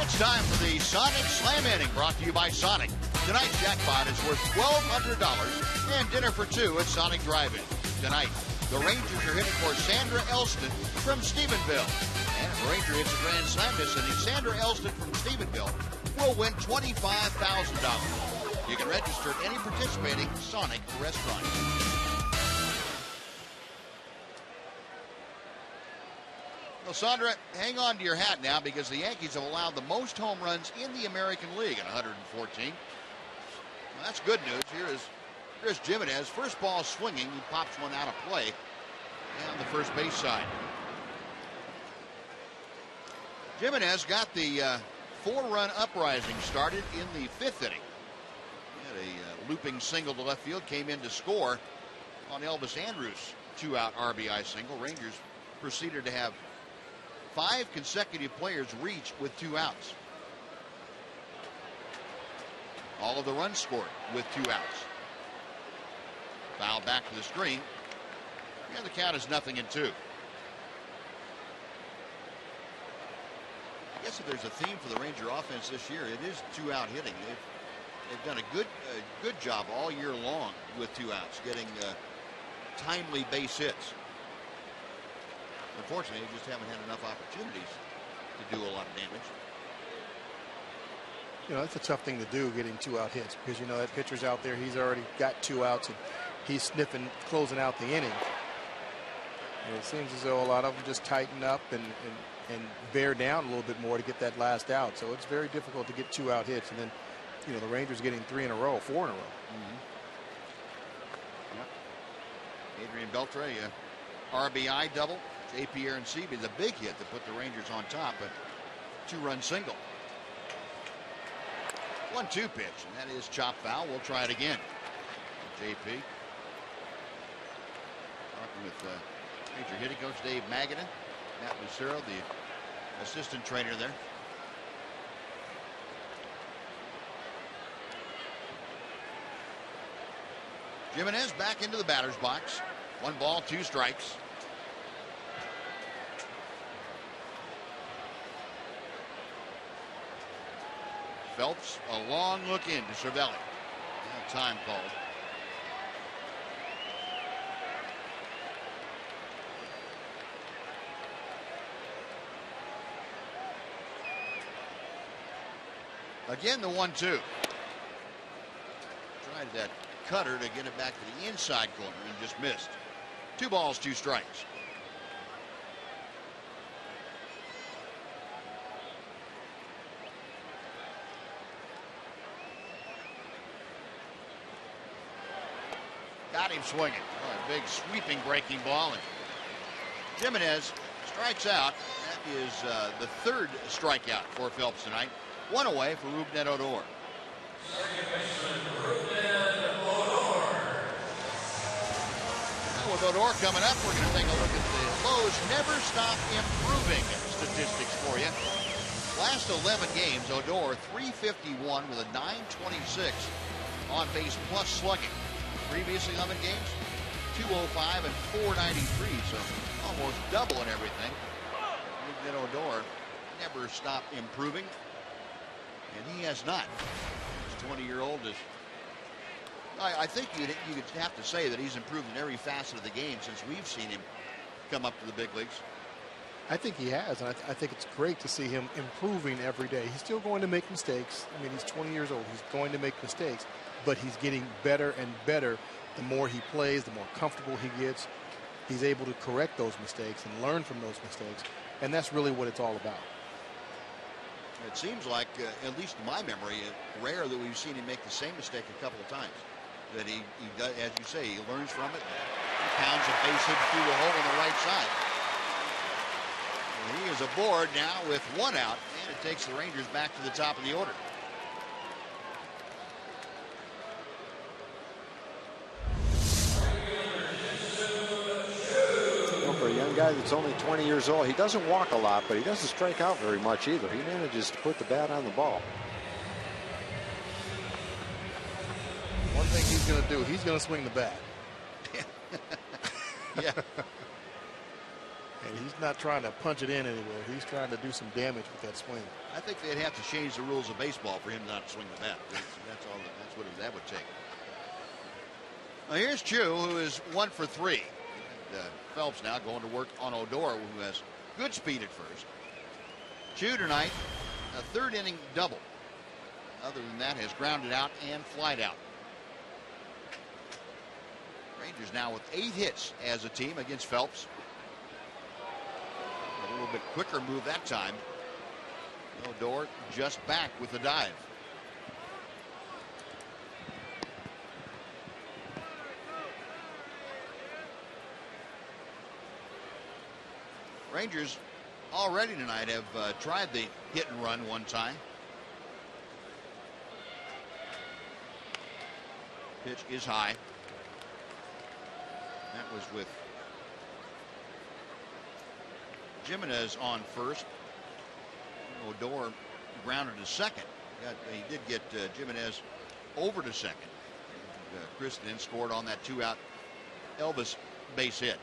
It's time for the Sonic Slam Inning, brought to you by Sonic. Tonight's jackpot is worth $1,200 and dinner for two at Sonic Drive-In. Tonight, the Rangers are hitting for Sandra Elston from Stephenville. And if a Ranger hits a grand slam this inning, Sandra Elston from Stephenville will win $25,000. You can register at any participating Sonic restaurant. Well, Sandra, hang on to your hat now because the Yankees have allowed the most home runs in the American League at 114. Well, that's good news. Here's Jimenez. First ball swinging. He pops one out of play on the first base side. Jimenez got the 4-run uprising started in the 5th inning. He had a looping single to left field. Came in to score on Elvis Andrus' 2-out RBI single. Rangers proceeded to have 5 consecutive players reach with 2 outs. All of the runs scored with 2 outs. Foul back to the screen. And the count is 0-2. I guess if there's a theme for the Ranger offense this year, it is 2-out hitting. They've done a good job all year long with 2 outs, getting timely base hits. Unfortunately, they just haven't had enough opportunities to do a lot of damage. You know, that's a tough thing to do, getting 2-out hits, because you know that pitcher's out there. He's already got 2 outs, and he's sniffing, closing out the inning. And it seems as though a lot of them just tighten up and bear down a little bit more to get that last out. So it's very difficult to get 2-out hits. And then, you know, the Rangers getting 3 in a row, 4 in a row. Mm-hmm. Yep. Adrian Beltre, RBI double. J.P. Aronsebi, the big hit that put the Rangers on top, a 2-run single. 1-2 pitch, and that is chopped foul. We'll try it again. J.P. talking with Ranger hitting coach Dave Magadan, Matt Lucero, the assistant trainer there. Jimenez back into the batter's box. 1 ball, 2 strikes. Phelps, a long look in to Cervelli. Time called. Again, the 1-2. Tried that cutter to get it back to the inside corner and just missed. 2 balls, 2 strikes. Got him swinging. Oh, a big sweeping breaking ball. And Jimenez strikes out. That is the 3rd strikeout for Phelps tonight. 1 away for Rougned Odor. With Odor coming up, we're going to take a look at the Lowe's Never Stop Improving statistics for you. Last 11 games, Odor 351 with a 926 on base plus slugging. Previous 11 games, 205 and 493, so almost double in everything. Rougned Odor never stopped improving, and he has not. This 20-year-old is. I think you'd have to say that he's improved in every facet of the game since we've seen him come up to the big leagues. I think he has, and I think it's great to see him improving every day. He's still going to make mistakes. I mean, he's 20 years old. He's going to make mistakes, but he's getting better and better. The more he plays, the more comfortable he gets. He's able to correct those mistakes and learn from those mistakes, and that's really what it's all about. It seems like, at least in my memory, rare that we've seen him make the same mistake a couple of times. That he does, as you say, he learns from it. He pounds a base hit through the hole on the right side. And he is aboard now with 1 out, and it takes the Rangers back to the top of the order. Well, for a young guy that's only 20 years old, he doesn't walk a lot, but he doesn't strike out very much either. He manages to put the bat on the ball. One thing he's going to do, he's going to swing the bat. Yeah. And he's not trying to punch it in anywhere. He's trying to do some damage with that swing. I think they'd have to change the rules of baseball for him not to swing the bat. That's all. That's what that would take. Now here's Chu, who is 1 for 3. And, Phelps now going to work on Odor, who has good speed at first. Chu tonight, a third inning double. Other than that, has grounded out and flied out. Rangers now with 8 hits as a team against Phelps. A little bit quicker move that time. Odor just back with the dive. Rangers already tonight have tried the hit and run one time. Pitch is high. That was with Jimenez on first. Odor grounded to second. He did get Jimenez over to second. Chris then scored on that 2-out Elvis base hit.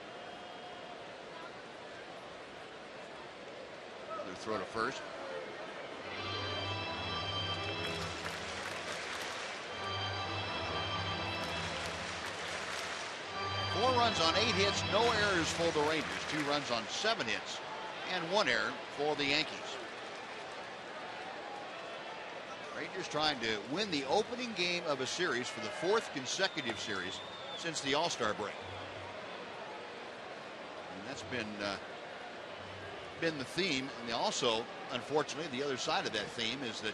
Another throw to first. Four runs on 8 hits, no errors for the Rangers. 2 runs on 7 hits, and 1 error for the Yankees. Rangers trying to win the opening game of a series for the 4th consecutive series since the All-Star break. And that's been the theme. And also, unfortunately, the other side of that theme is that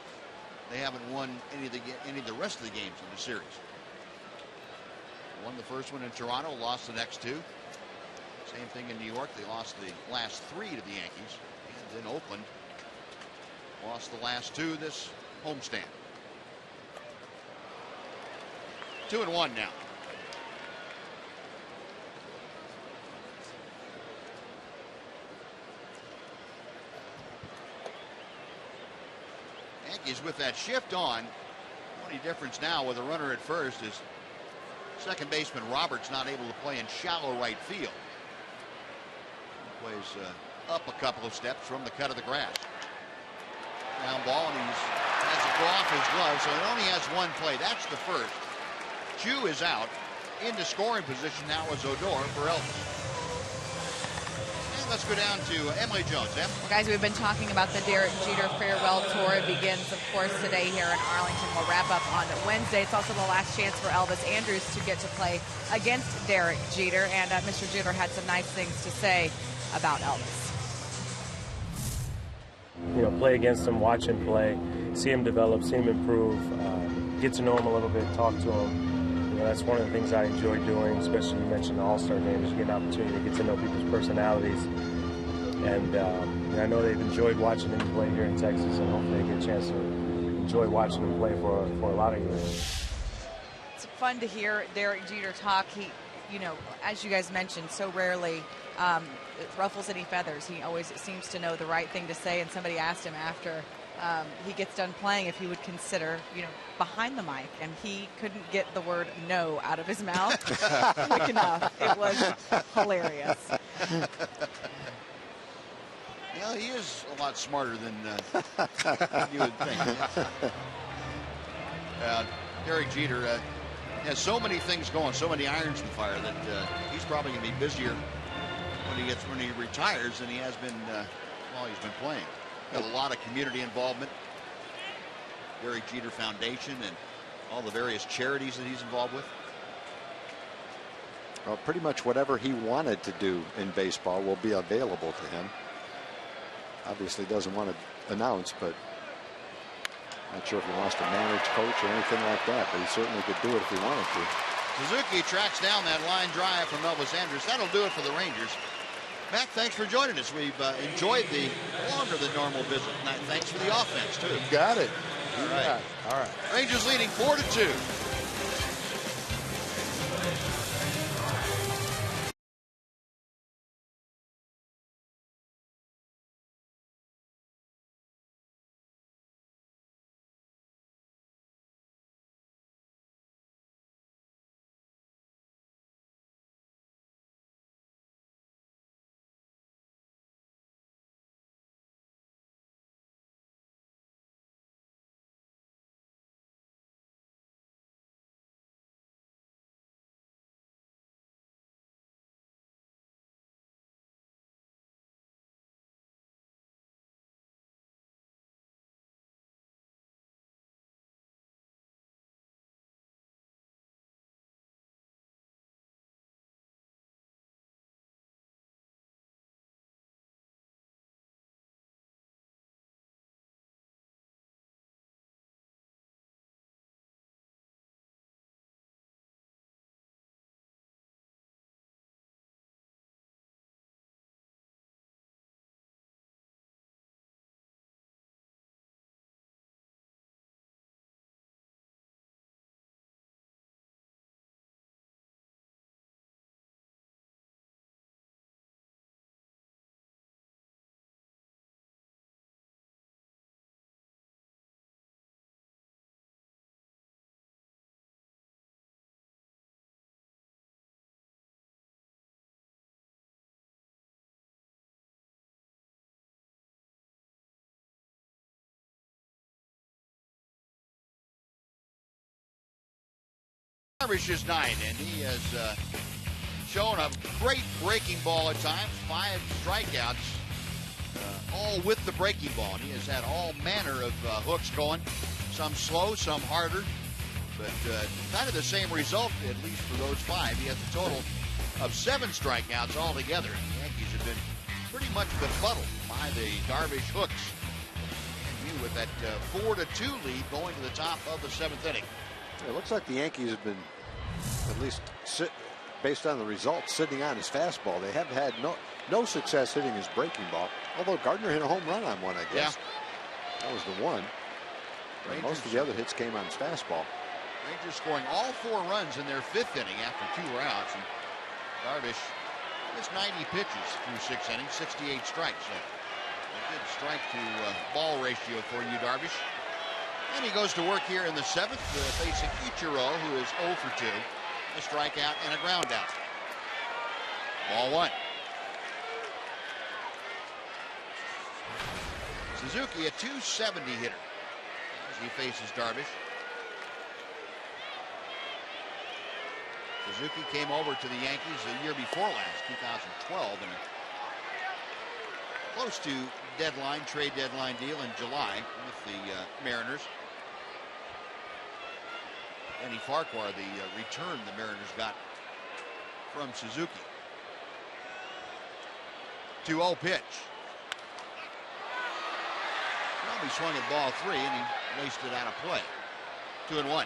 they haven't won any of the rest of the games in the series. Won the first one in Toronto, lost the next 2. Same thing in New York. They lost the last 3 to the Yankees. And then Oakland lost the last 2 this homestand. 2-1 now. Yankees with that shift on. The only difference now with a runner at first is second baseman Roberts not able to play in shallow right field. He plays up a couple of steps from the cut of the grass. Down ball, and he has it go off his glove, so he only has 1 play. That's the first. Chu is out. Into scoring position now is Odor for Elvis. And let's go down to Emily Jones. Em? Well, guys, we've been talking about the Derek Jeter farewell tour. It begins, of course, today here in Arlington. We'll wrap up on Wednesday. It's also the last chance for Elvis Andrus to get to play against Derek Jeter. And Mr. Jeter had some nice things to say about Elvis. You know, play against him, watch him play, see him develop, see him improve, get to know him a little bit, talk to him. You know, that's one of the things I enjoy doing, especially you mentioned the All-Star game, is you get an opportunity to get to know people's personalities. And I know they've enjoyed watching him play here in Texas, and hopefully they get a chance to enjoy watching him play for a lot of years. It's fun to hear Derek Jeter talk. He, you know, as you guys mentioned, so rarely it ruffles any feathers. He always seems to know the right thing to say, and somebody asked him after he gets done playing if he would consider, you know, behind the mic, and he couldn't get the word no out of his mouth quick enough. It was hilarious. Yeah, he is a lot smarter than you would think. Derek Jeter has so many things going, so many irons in the fire that he's probably going to be busier when he retires than he has been while he's been playing. Got a lot of community involvement. Derek Jeter Foundation and all the various charities that he's involved with. Well, pretty much whatever he wanted to do in baseball will be available to him. Obviously doesn't want to announce, but not sure if he wants to manage, coach, or anything like that, but he certainly could do it if he wanted to. Suzuki tracks down that line drive from Elvis Andrus. That'll do it for the Rangers. Matt, thanks for joining us. We've enjoyed the longer than normal visit. Thanks for the offense, too. Got it. All right. All right. Rangers leading 4-2. Darvish's night, and he has shown a great breaking ball at times. 5 strikeouts, all with the breaking ball. And he has had all manner of hooks going, some slow, some harder, but kind of the same result, at least for those 5. He has a total of 7 strikeouts altogether. And the Yankees have been pretty much befuddled by the Darvish hooks. And with that 4-2 lead going to the top of the 7th inning. It looks like the Yankees have been, at least based on the results, sitting on his fastball. They have had no success hitting his breaking ball, although Gardner hit a home run on one, I guess. Yeah. That was the one. Most of the other hits came on his fastball. Rangers scoring all 4 runs in their 5th inning after 2 rounds. And Darvish has 90 pitches through 6 innings, 68 strikes. So a good strike to ball ratio for you, Darvish. And he goes to work here in the 7th, facing Ichiro, who is 0 for 2. A strikeout and a ground out. Ball 1. Suzuki, a .270 hitter as he faces Darvish. Suzuki came over to the Yankees the year before last, 2012, in a close to trade deadline deal in July with the Mariners. Danny Farquhar, the return the Mariners got from Suzuki. 2-0 pitch. Well, he swung at ball 3 and he wasted out of play. 2-1.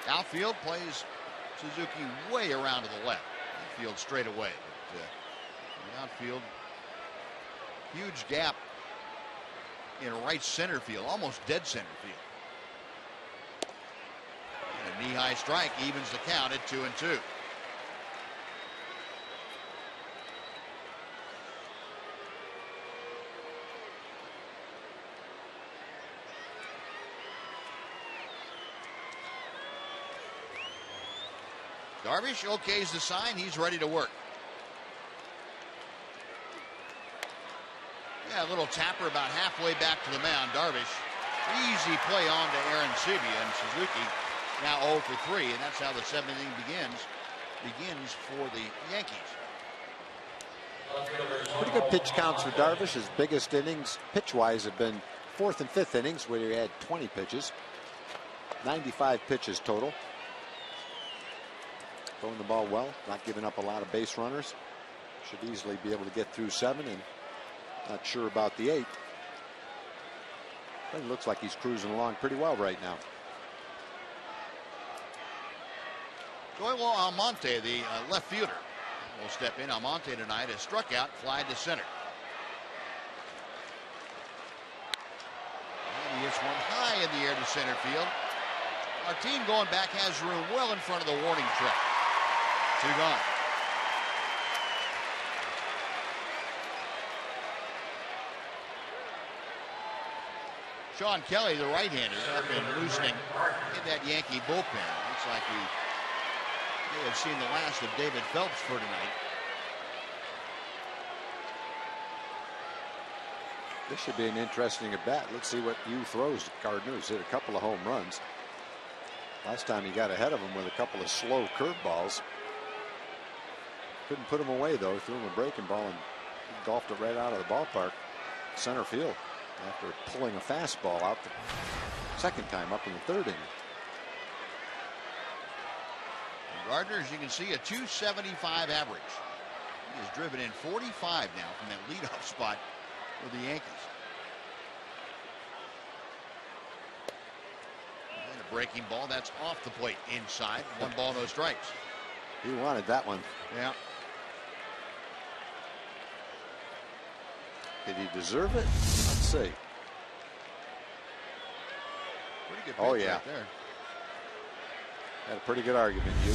Outfield plays Suzuki way around to the left. Infield straight away. But, the outfield, huge gap in right center field, almost dead center field. And a knee-high strike evens the count at 2-2. Darvish okays the sign. He's ready to work. Yeah, a little tapper about halfway back to the mound. Darvish, easy play on to Aaron Sebia, and Suzuki now 0 for 3, and that's how the 7th inning begins for the Yankees. Pretty good pitch counts for Darvish. His biggest innings pitch-wise have been 4th and 5th innings, where he had 20 pitches. 95 pitches total. Throwing the ball well, not giving up a lot of base runners. Should easily be able to get through 7, and not sure about the 8. But it looks like he's cruising along pretty well right now. Joel Almonte, the left fielder, will step in. Almonte tonight has struck out, fly to center. And he hits one high in the air to center field. Martin going back has room well in front of the warning track. 2 gone. Sean Kelly, the right-hander, has been loosening in that Yankee bullpen. Looks like we may have seen the last of David Phelps for tonight. This should be an interesting at bat. Let's see what Yu throws to Gardner. He's hit a couple of home runs. Last time he got ahead of him with a couple of slow curveballs. Couldn't put him away, though. Threw him a breaking ball and golfed it right out of the ballpark. Center field after pulling a fastball out the second time up in the 3rd inning. And Gardner, as you can see, a .275 average. He has driven in 45 now from that leadoff spot for the Yankees. And a breaking ball that's off the plate inside. 1 ball, no strikes. He wanted that one. Yeah. Did he deserve it? Let's see. Pretty good pitch right there. Had a pretty good argument, Yu.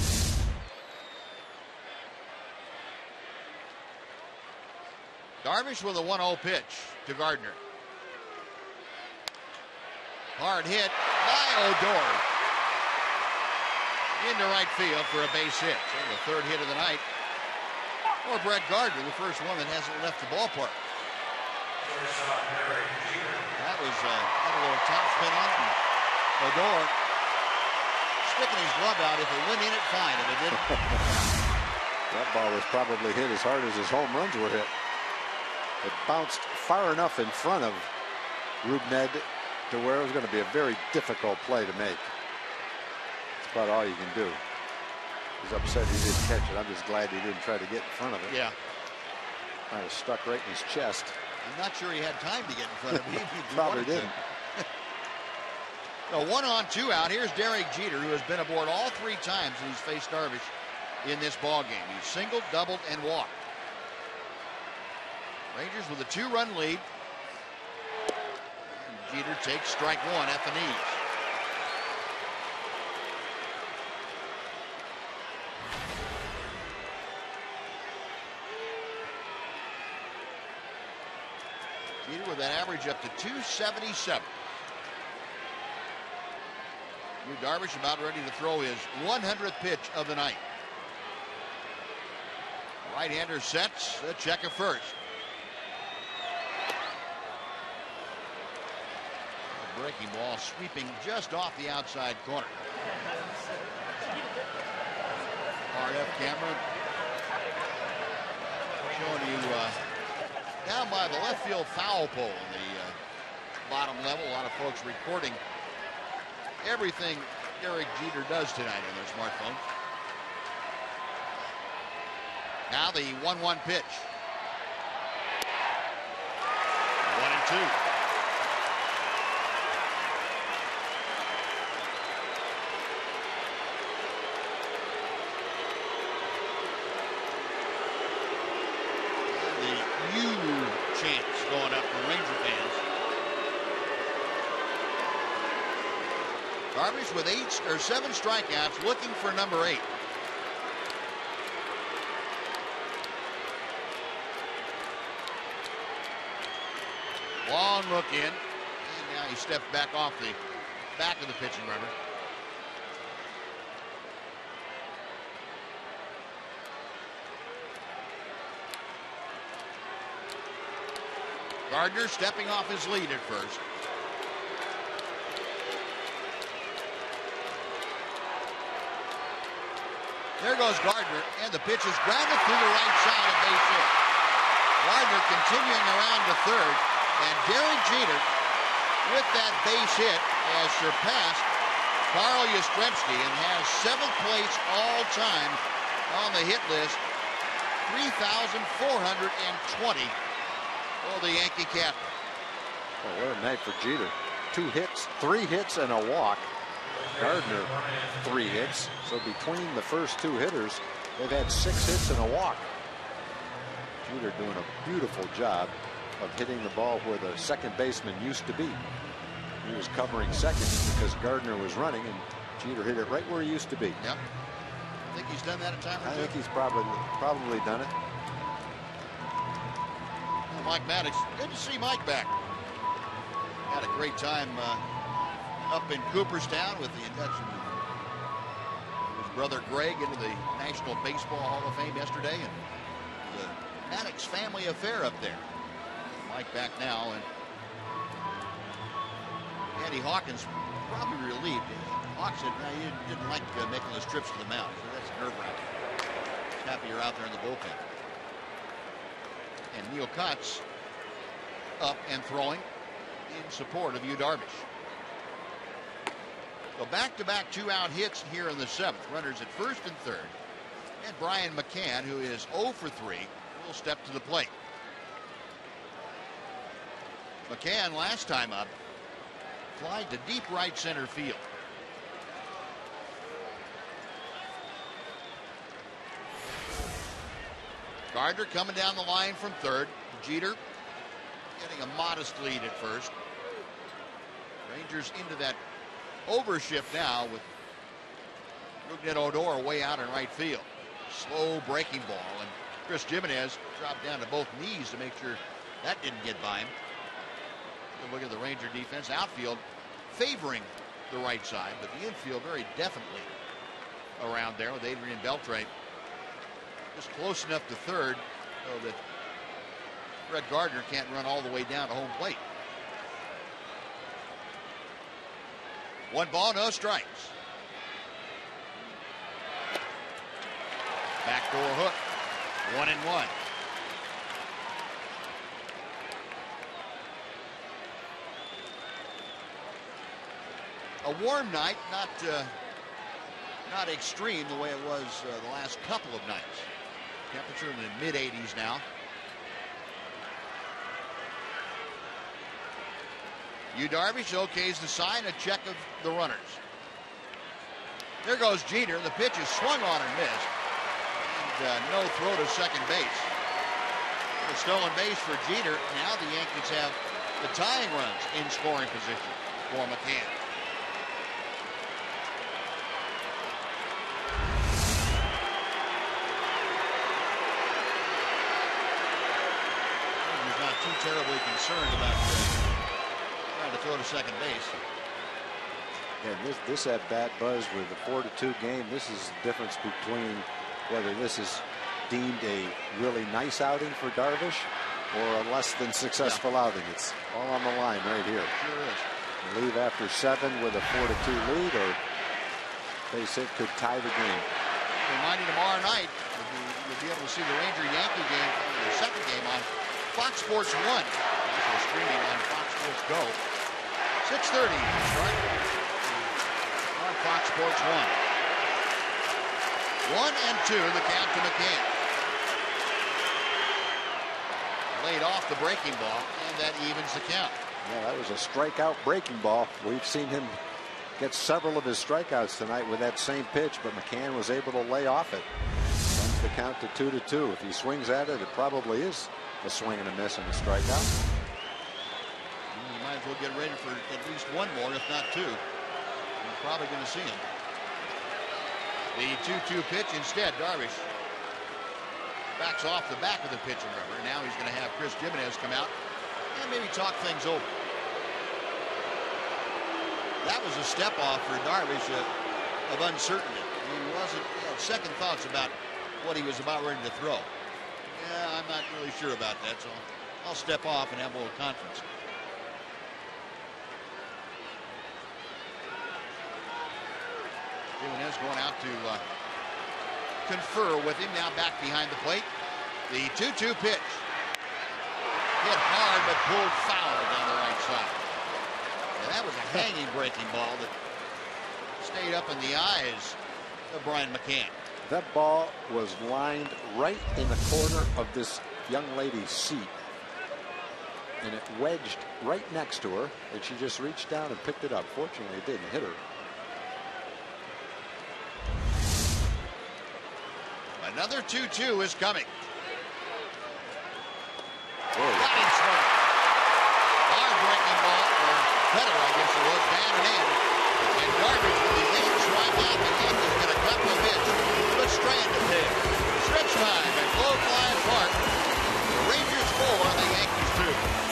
Darvish with a 1-0 pitch to Gardner. Hard hit by Odor into right field for a base hit. So the 3rd hit of the night for Brett Gardner, the first one that hasn't left the ballpark. That was had a little top spin on it. Odor sticking his glove out. If it went in, it fine. If it didn't. That ball was probably hit as hard as his home runs were hit. It bounced far enough in front of Rubned to where it was going to be a very difficult play to make. That's about all you can do. He's upset he didn't catch it. I'm just glad he didn't try to get in front of it. Yeah. Kind of stuck right in his chest. I'm not sure he had time to get in front of him. He Probably didn't. So 1-on-2 out. Here's Derek Jeter, who has been aboard all 3 times and he's faced Darvish in this ball game. He's singled, doubled, and walked. Rangers with a 2-run lead. And Jeter takes strike 1 at the knees. Jeter with that average up to 277. Darvish about ready to throw his 100th pitch of the night. Right-hander sets a check at first. A breaking ball sweeping just off the outside corner. RF camera showing you down by the left field foul pole in the bottom level. A lot of folks recording everything Derek Jeter does tonight on their smartphones. Now the 1-1 pitch. 1-2. The U chants going up from Ranger fans. Darvish with 7 strikeouts, looking for number 8. Long look in, and now he steps back off the back of the pitching rubber. Gardner stepping off his lead at first. There goes Gardner, and the pitch is grounded through the right side of base hit. Gardner continuing around to third, and Derek Jeter, with that base hit, has surpassed Carl Yastrzemski and has 7th place all time on the hit list, 3,420 for the Yankee captain. Well, what a night for Jeter. 2 hits, 3 hits, and a walk. Gardner 3 hits. So between the first 2 hitters, they've had 6 hits and a walk. Jeter doing a beautiful job of hitting the ball where the second baseman used to be. He was covering second because Gardner was running, and Jeter hit it right where he used to be. Yep. I think he's done that a time or two. I think he's probably done it. Well, Mike Maddox, good to see Mike back. Had a great time up in Cooperstown with the induction of his brother Greg into the National Baseball Hall of Fame yesterday, and the Maddox family affair up there. Mike back now, and Andy Hawkins probably relieved. Hawk said he didn't like making those trips to the mound, so that's nerve-wracking. He's happy you're out there in the bullpen. And Neil Kotz up and throwing in support of Yu Darvish. So back-to-back 2-out hits here in the 7th. Runners at first and third. And Brian McCann, who is 0 for 3, will step to the plate. McCann, last time up, flied to deep right center field. Gardner coming down the line from third. Jeter getting a modest lead at first. Rangers into that overshift now with Rougned Odor way out in right field. Slow breaking ball, and Chris Jimenez dropped down to both knees to make sure that didn't get by him. Look at the Ranger defense. Outfield favoring the right side, but the infield very definitely around there with Adrian Beltre just close enough to third so that Brett Gardner can't run all the way down to home plate. 1 ball, no strikes. Backdoor hook. 1-1. A warm night, not extreme the way it was the last couple of nights. Temperature in the mid-80s now. Yu Darvish okays the sign, a check of the runners. There goes Jeter. The pitch is swung on and missed. And no throw to second base. A stolen base for Jeter. Now the Yankees have the tying runs in scoring position for McCann. He's not too terribly concerned about trying to throw to second base. And this at bat, Buzz, with the 4-2 game, this is the difference between whether this is deemed a really nice outing for Darvish or a less than successful outing. It's all on the line right here. Sure is. Leave after 7 with a 4-2 lead, or base hit could tie the game. Remind you, tomorrow night you'll be able to see the Ranger-Yankee game, the second game, on Fox Sports 1. Also streaming on Fox Sports Go. 6:30 start on Fox Sports 1. 1-2, the count to McCann. Laid off the breaking ball, and that evens the count. Yeah, that was a strikeout breaking ball. We've seen him get several of his strikeouts tonight with that same pitch, but McCann was able to lay off it. Runs the count to 2-2. If he swings at it, it probably is a swing and a miss and a strikeout. You might as well get ready for at least one more, if not two. You're probably going to see him. The 2-2 pitch instead. Darvish backs off the back of the pitching rubber. Now he's going to have Chris Jimenez come out and maybe talk things over. That was a step off for Darvish of uncertainty. He had second thoughts about what he was about ready to throw. Yeah, I'm not really sure about that, so I'll step off and have a little conference. Jimenez going out to confer with him. Now back behind the plate. The 2-2 pitch. Hit hard but pulled foul down the right side. And that was a hanging breaking ball that stayed up in the eyes of Brian McCann. That ball was lined right in the corner of this young lady's seat. And it wedged right next to her, and she just reached down and picked it up. Fortunately, it didn't hit her. Another 2-2 is coming. Whoa. Hard breaking ball, or better, I guess it was, batted in. And Darvish with the lead strikeout. The Yankees get a couple of hits, but stranded there. Stretch time at Oakland Park. The Rangers 4, the Yankees 2.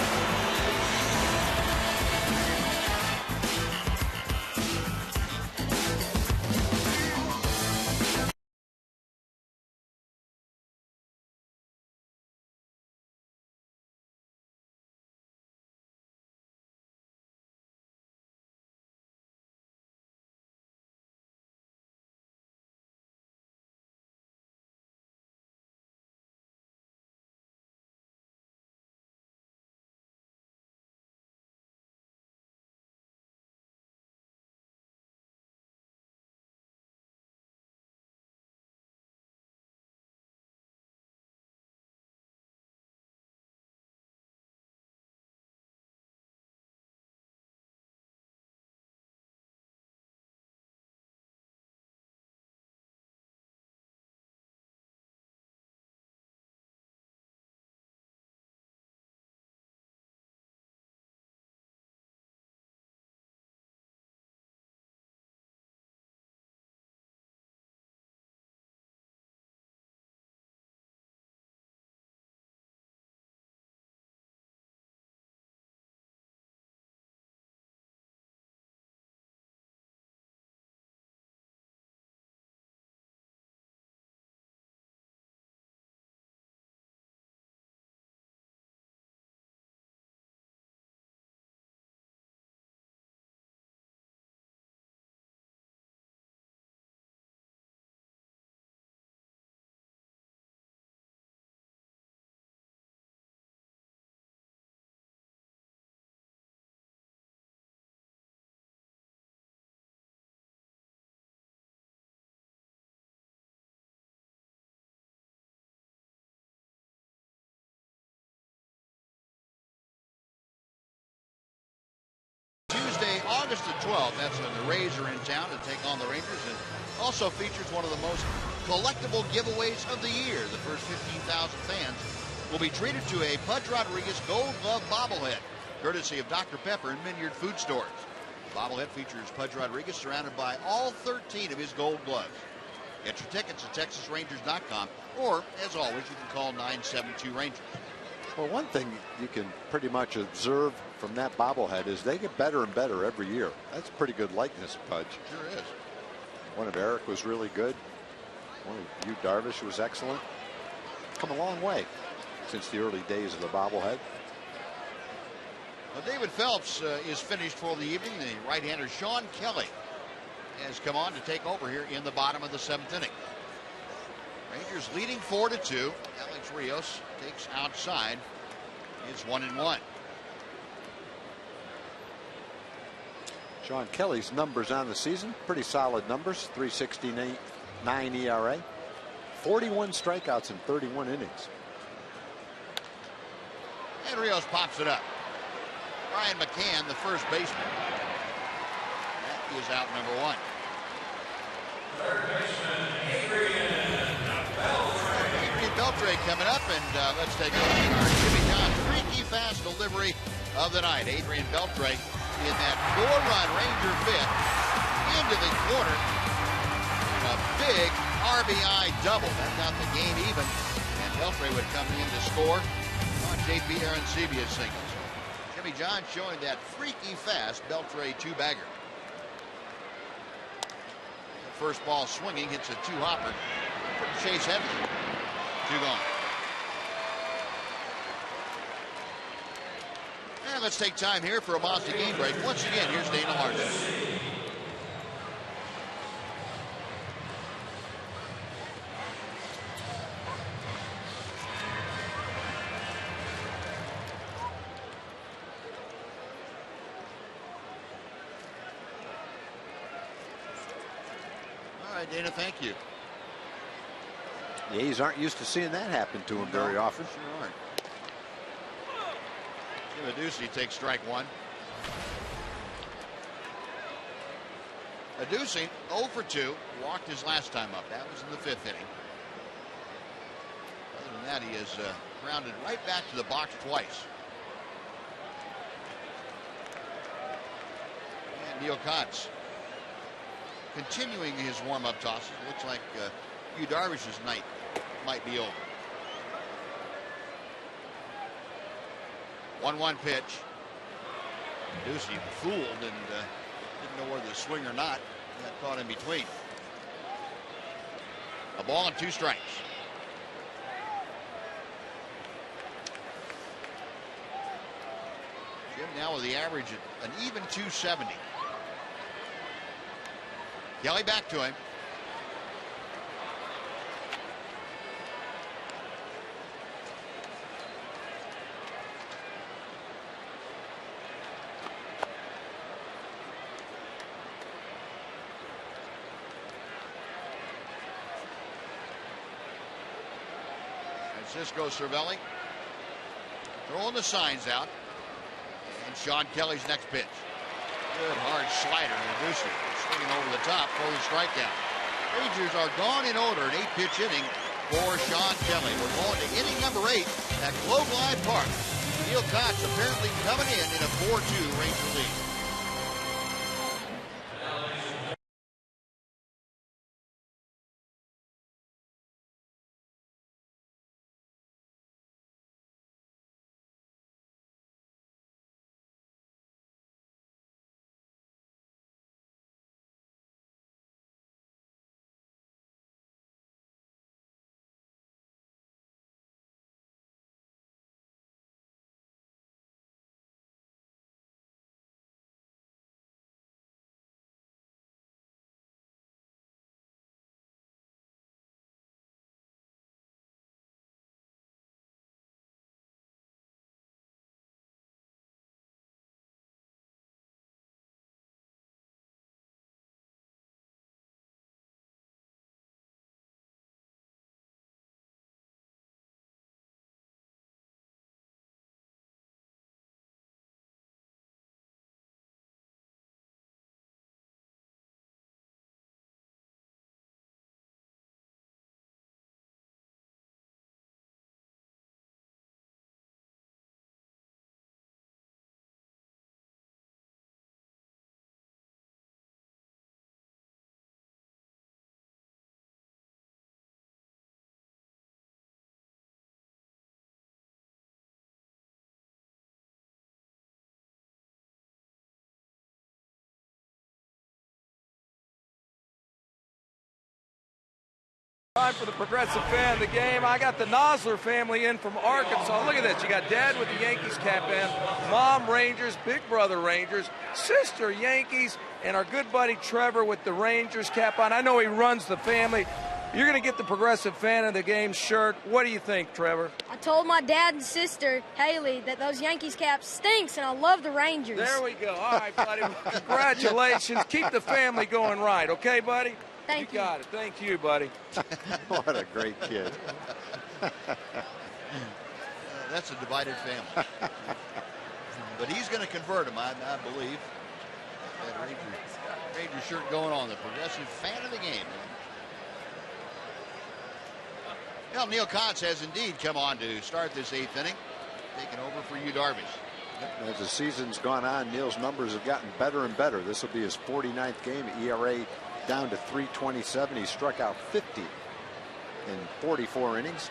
August the 12th, that's when the Rays are in town to take on the Rangers, and also features one of the most collectible giveaways of the year. The first 15,000 fans will be treated to a Pudge Rodriguez Gold Glove bobblehead, courtesy of Dr. Pepper and Minyard Food Stores. The bobblehead features Pudge Rodriguez surrounded by all 13 of his gold gloves. Get your tickets at TexasRangers.com, or, as always, you can call 972-RANGERS. Well, one thing you can pretty much observe from that bobblehead is they get better and better every year. That's a pretty good likeness, Pudge. Sure is. One of Eric was really good. One of Yu Darvish was excellent. Come a long way since the early days of the bobblehead. Well, David Phelps is finished for the evening. The right-hander Sean Kelly has come on to take over here in the bottom of the 7th inning. Rangers leading 4-2. Alex Rios takes outside. It's 1-1. Sean Kelly's numbers on the season, pretty solid numbers. 3.69 ERA, 41 strikeouts in 31 innings. And Rios pops it up. Brian McCann, the first baseman. That is out number 1. Third baseman, Adrian Beltre coming up, and let's take a look at our Jimmy John freaky fast delivery of the night. Adrian Beltre in that 4-run Ranger fifth into the corner. A big RBI double. That got the game even, and Beltre would come in to score on JP Arancibia's singles. Jimmy John showing that freaky fast Beltre two-bagger. First ball swinging, hits a two-hopper from Chase Henderson. 2 gone. And let's take time here for a Mazda game break. Once again, here's Dana Larson. All right, Dana, thank you. The A's aren't used to seeing that happen to him very often. Sure aren't. Jim Adducey takes strike 1. Adducey 0 for 2. Walked his last time up. That was in the 5th inning. Other than that, he has grounded right back to the box twice. And Neil Kotz continuing his warm-up tosses. Looks like Yu Darvish's night might be over. 1-1 pitch. Ducey fooled and didn't know whether to swing or not. Got caught in between. A ball and 2 strikes. Jim now with the average at an even 270. Kelly back to him. Francisco Cervelli throwing the signs out. And Sean Kelly's next pitch. Good hard slider. And Ducey swinging over the top for the strikeout. Rangers are gone in order, an 8-pitch inning for Sean Kelly. We're going to inning number 8 at Globe Live Park. Neil Kotz apparently coming in a 4-2 Ranger lead. Time for the Progressive Fan of the Game. I got the Nosler family in from Arkansas. Look at this. You got Dad with the Yankees cap in, Mom Rangers, Big Brother Rangers, Sister Yankees, and our good buddy Trevor with the Rangers cap on. I know he runs the family. You're going to get the Progressive Fan of the Game shirt. What do you think, Trevor? I told my dad and sister, Haley, that those Yankees caps stinks, and I love the Rangers. There we go. All right, buddy. Congratulations. Keep the family going right. Okay, buddy? Thank you. You got it. Thank you, buddy. What a great kid. That's a divided family. But he's going to convert him, I believe. That Ranger shirt going on. The Progressive Fan of the Game. Well, Neil Kotz has indeed come on to start this 8th inning, taking over for Yu Darvish. As the season's gone on, Neil's numbers have gotten better and better. This will be his 49th game. ERA down to 3.27. He struck out 50 in 44 innings.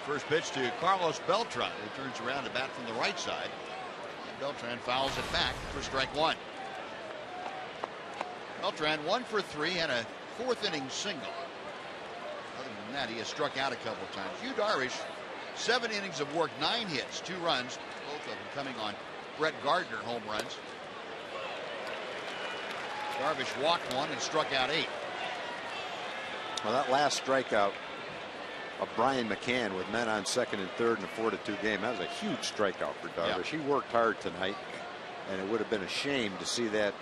First pitch to Carlos Beltran, who turns around to bat from the right side. And Beltran fouls it back for strike 1. Beltran 1 for 3 and a 4th inning single. Other than that, he has struck out a couple of times. Yu Darvish, 7 innings of work, 9 hits, 2 runs, both of them coming on Brett Gardner home runs. Darvish walked 1 and struck out 8. Well, that last strikeout of Brian McCann with men on 2nd and 3rd in a 4-2 game, that was a huge strikeout for Darvish. He worked hard tonight, and it would have been a shame to see that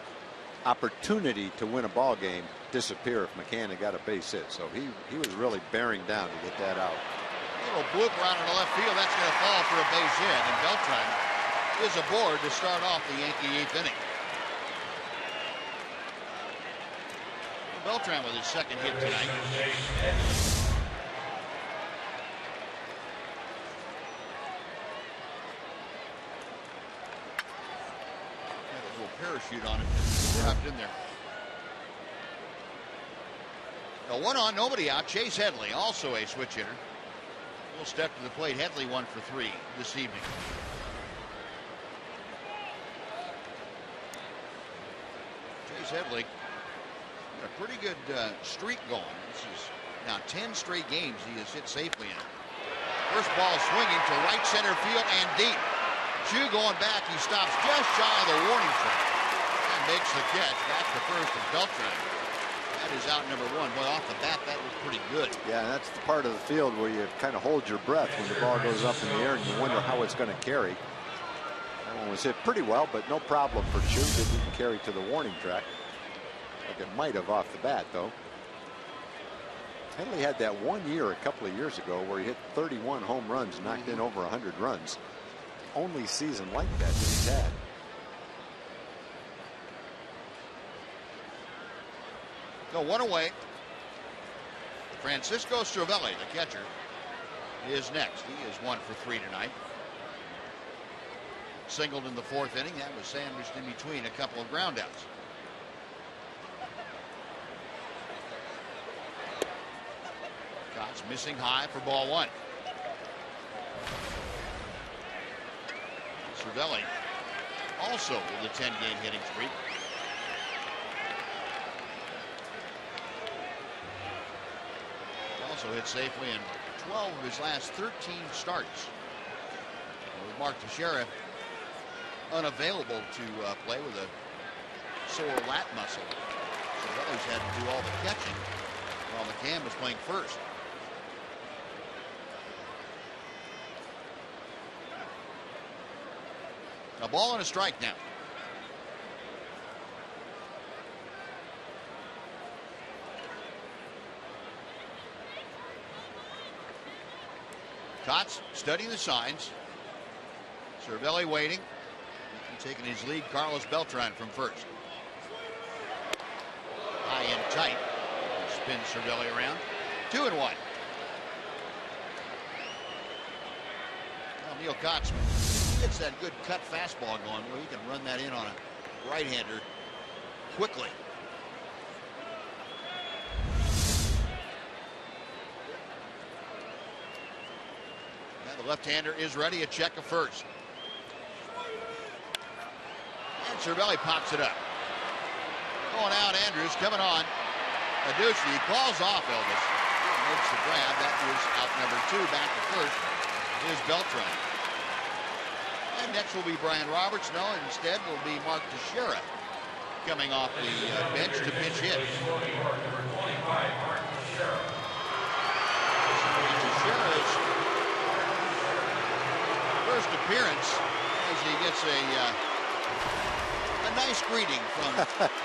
opportunity to win a ball game disappear if McCann had got a base hit. So he was really bearing down to get that out. A little bloop around in the left field. That's going to fall for a base hit, and Beltran is aboard to start off the Yankee 8th inning. Beltran with his 2nd hit tonight. Had a little parachute on it, wrapped in there. Now 1 on, nobody out. Chase Headley, also a switch hitter. Will step to the plate. Headley 1 for 3 this evening. Chase Headley got a pretty good streak going. This is now 10 straight games he has hit safely in. First ball swinging to right center field and deep. Chu going back. He stops just shy of the warning track and makes the catch. Back to first and Beltran. That is out number 1. Boy, off the bat, that was pretty good. Yeah, and that's the part of the field where you kind of hold your breath when the ball goes up in the air and you wonder how it's going to carry. That one was hit pretty well, but no problem for Chu. Didn't carry to the warning track. Like it might have off the bat, though. Headley had that 1 year a couple of years ago where he hit 31 home runs, knocked in over 100 runs. Only season like that he's had. So 1 away. Francisco Cervelli, the catcher, is next. He is 1 for 3 tonight. Singled in the 4th inning. That was sandwiched in between a couple of groundouts. Cox missing high for ball 1. Cervelli also with a 10-game hitting streak. Also hit safely in 12 of his last 13 starts. With Mark Teixeira unavailable to play with a sore lat muscle. Cervelli's had to do all the catching while McCann was playing first. A ball and a strike now. Kotz studying the signs. Cervelli waiting. Taking his lead, Carlos Beltran from first. High and tight. Spins Cervelli around. 2-1. Well, Neil Kotz gets that good cut fastball going where he can run that in on a right-hander quickly. Now the left-hander is ready. A check of first. And Cervelli pops it up. Going out, Andrews coming on. Aducci, he calls off Elvis. He makes the grab. That is out number 2. Back to first is Beltran. And next will be Brian Roberts. No, instead will be Mark Teixeira coming off the bench to pitch hit. Teixeira's first appearance as he gets a nice greeting from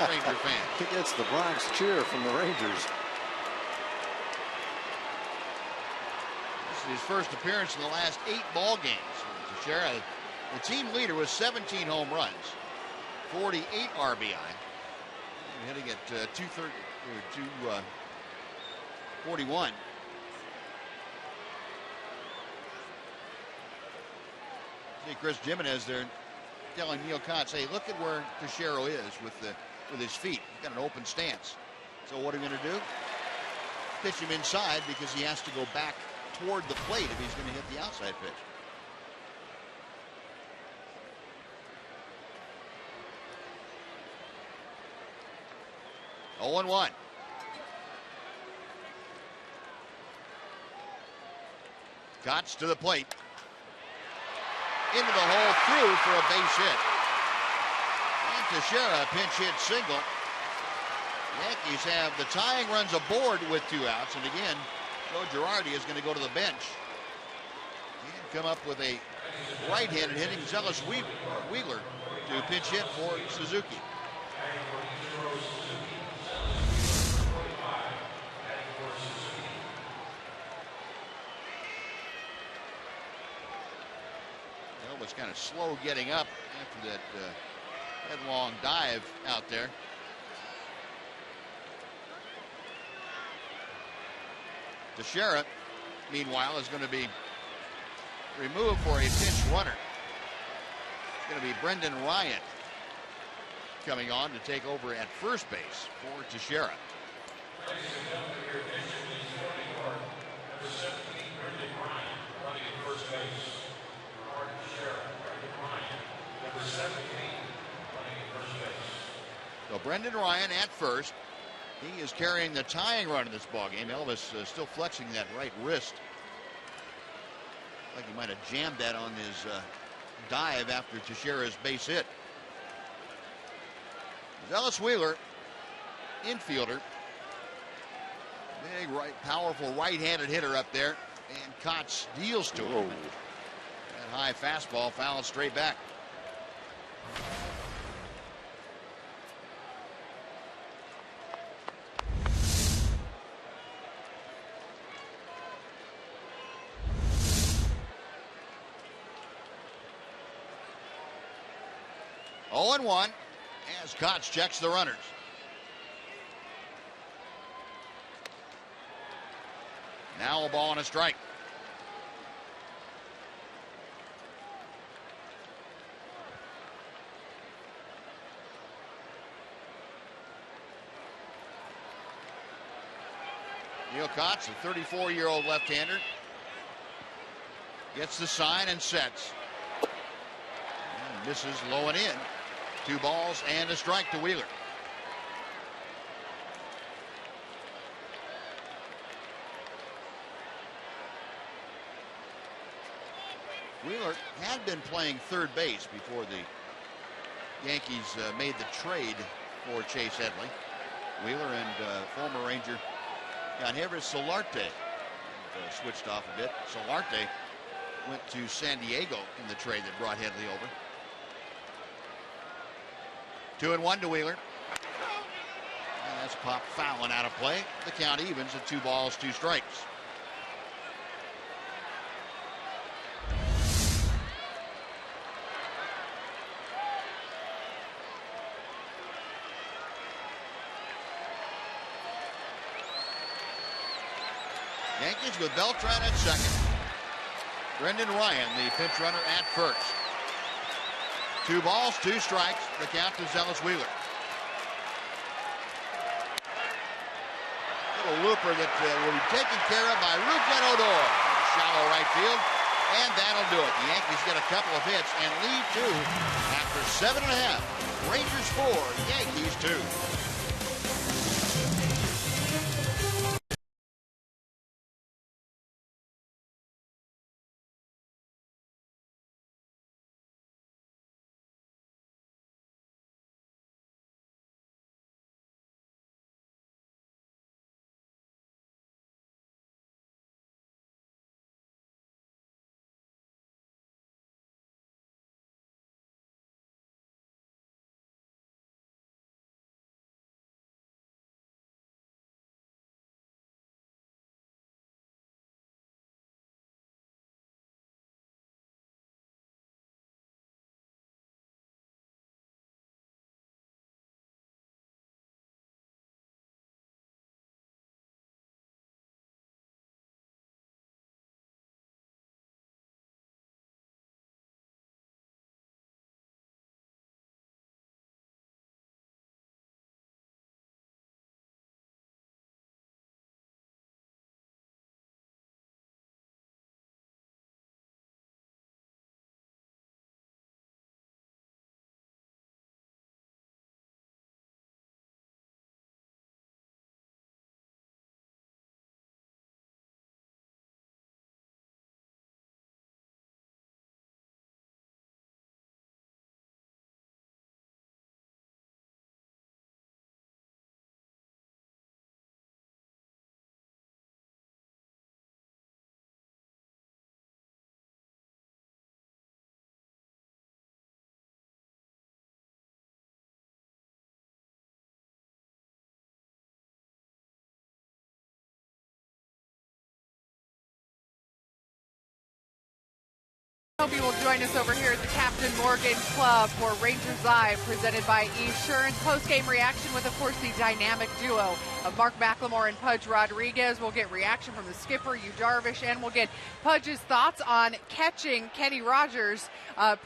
Ranger fans. He gets the Bronx cheer from the Rangers. This is his first appearance in the last 8 ball games. Teixeira, the team leader, with 17 home runs, 48 RBI. Hitting at 241. See Chris Jimenez there telling Neil Kotz, hey, look at where Teixeira is with his feet. He's got an open stance. So what are we going to do? Pitch him inside because he has to go back toward the plate if he's going to hit the outside pitch. Oh, 0-1. Kotz to the plate. Into the hole, through for a base hit. And Teixeira, pinch hit single. Yankees have the tying runs aboard with 2 outs. And again, Joe Girardi is going to go to the bench. And come up with a right-handed hitting Zealous Wheeler to pinch hit for Suzuki. Was kind of slow getting up after that headlong dive out there. Teixeira, meanwhile, is going to be removed for a pinch runner. It's going to be Brendan Ryan coming on to take over at first base for Teixeira. So Brendan Ryan at first. He is carrying the tying run in this ballgame. Elvis still flexing that right wrist. Like he might have jammed that on his dive after Teixeira's base hit. Zealous Wheeler, infielder. Big right, powerful right-handed hitter up there. And Kotz deals to him. That high fastball fouled straight back. Oh, 0-1 as Kotz checks the runners. Now a ball and a strike. Neil Kotz, a 34-year-old left-hander, gets the sign and sets. And misses low and in. 2 balls and a strike to Wheeler. Wheeler had been playing third base before the Yankees made the trade for Chase Headley. Wheeler and former Ranger Yangervis Solarte switched off a bit. Solarte went to San Diego in the trade that brought Headley over. 2-1 to Wheeler. And that's popped fouling out of play. The count evens at 2 balls, 2 strikes. Yankees with Beltran at second. Brendan Ryan, the pinch runner, at first. 2 balls, 2 strikes. The count to Zealous Wheeler. Little looper that will be taken care of by Ruben Odor. Shallow right field, and that'll do it. The Yankees get a couple of hits and lead 2 after 7.5. Rangers 4, Yankees 2. Hope you will join us over here at the Captain Morgan Club for Rangers Live, presented by Esurance. Post-game reaction with, of course, the dynamic duo of Mark McLemore and Pudge Rodriguez. We'll get reaction from the skipper, Yu Darvish, and we'll get Pudge's thoughts on catching Kenny Rogers'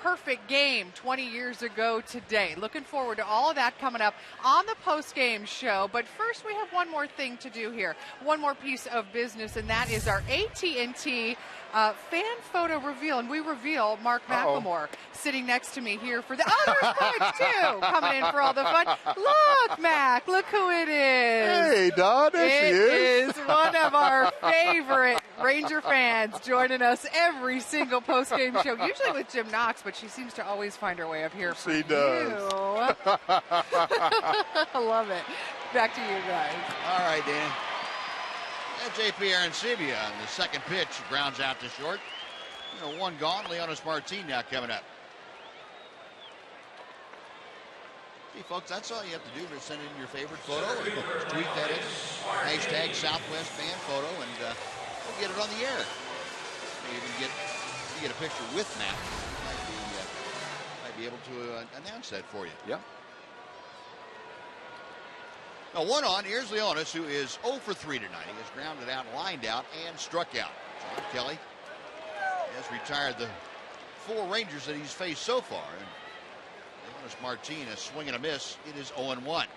perfect game 20 years ago today. Looking forward to all of that coming up on the post-game show. But first, we have one more thing to do here, one more piece of business, and that is our AT&T fan photo reveal. And we reveal Mark McLemore sitting next to me here for the... Oh, there's Pudge, too, coming in for all the fun. Look, Mac, look who it is. Hey, Don, there she is. It is one of our favorite Ranger fans joining us every single post-game show, usually with Jim Knox, but she seems to always find her way up here for she does. you. I love it. Back to you guys. All right, Dan. That's JP Arancibia on the second pitch. Grounds out to short. One gone. Leonys Martin now coming up. See, folks, that's all you have to do to send in your favorite photo. Or tweet that in. Hashtag Southwest Fan Photo, and we'll get it on the air. You get a picture with Matt. Might be able to announce that for you. Yeah. Now, one on. Here's Leonys, who is 0 for 3 tonight. He has grounded out, lined out, and struck out. John Kelly has retired the 4 Rangers that he's faced so far. And Leonys Martin, a swing and a miss. It is 0-1.